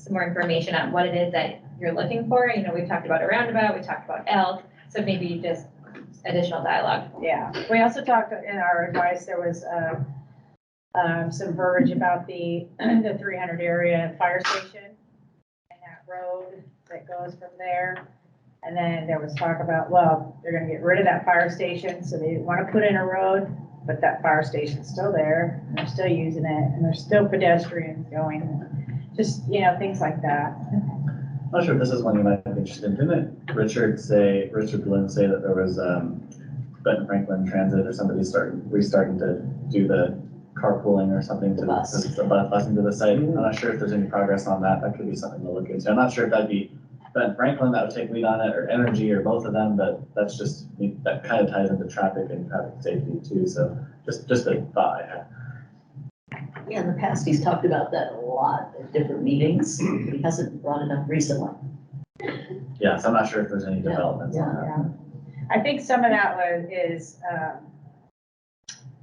information on what it is that you're looking for. We've talked about a roundabout, we talked about elk, so maybe just additional dialogue. Yeah, we also talked in our advice, there was some verbiage about the 300 area fire station and that road that goes from there. And then there was talk about, well, they're gonna get rid of that fire station, so they want to put in a road, but that fire station's still there, and they're still using it, and there's still pedestrians going, just, things like that. I'm not sure if this is one you might be interested in. Didn't Richard Bloom say that there was Benton Franklin Transit or somebody restarting to do the carpooling or something to the bus into the site? I'm not sure if there's any progress on that. That could be something to look into. I'm not sure if that'd be Benton Franklin that would take lead on it, or energy, or both of them, but that kind of ties into traffic and traffic safety too. So just a thought I had. Yeah, in the past, he's talked about that a lot at different meetings. He hasn't brought it up recently. Yeah, so I'm not sure if there's any developments on that. Yeah. I think some of that is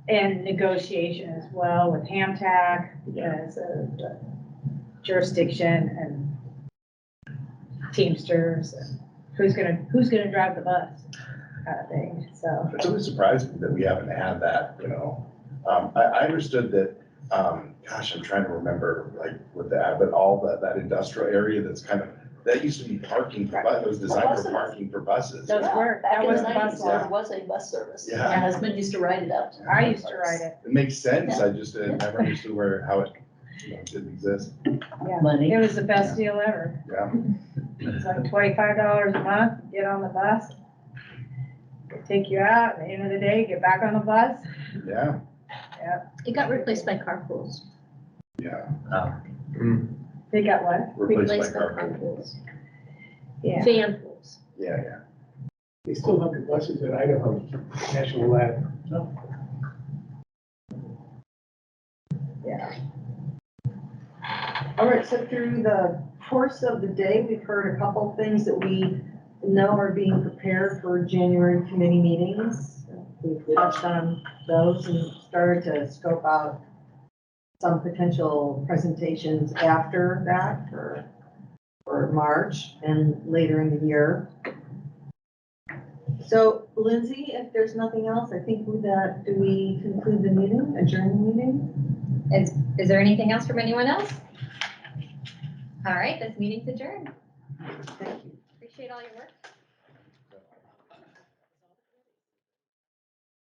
in negotiation as well with HAMTAC because of the jurisdiction and Teamsters and who's gonna drive the bus kind of thing. So It's really surprising that we haven't had that, I understood that, gosh, I'm trying to remember like with that, but all that industrial area that's kind of that used to be parking for buses, it was designed for parking for buses. Those were, Back that in was the the bus 90s, there law. was a bus service. Yeah. My husband used to ride it out. I used to ride it. It makes sense, I just never understood how it, didn't exist. Yeah, Money. it was the best deal ever. Yeah. It's like $25 a month, get on the bus. They take you out, at the end of the day, get back on the bus. Yeah, It got replaced by carpools. yeah. They got what? Replaced by carpool. Yeah. Van pools. Yeah. They still have the buses at Idaho National Lab. Yeah. All right, so through the course of the day, we've heard a couple things that we know are being prepared for January committee meetings. We've touched on those and started to scope out some potential presentations after that for March and later in the year. So Lindsay, if there's nothing else, I think with that, do we conclude the meeting, adjourn the meeting? Is there anything else from anyone else? All right, this meeting's adjourned. Thank you. Appreciate all your work.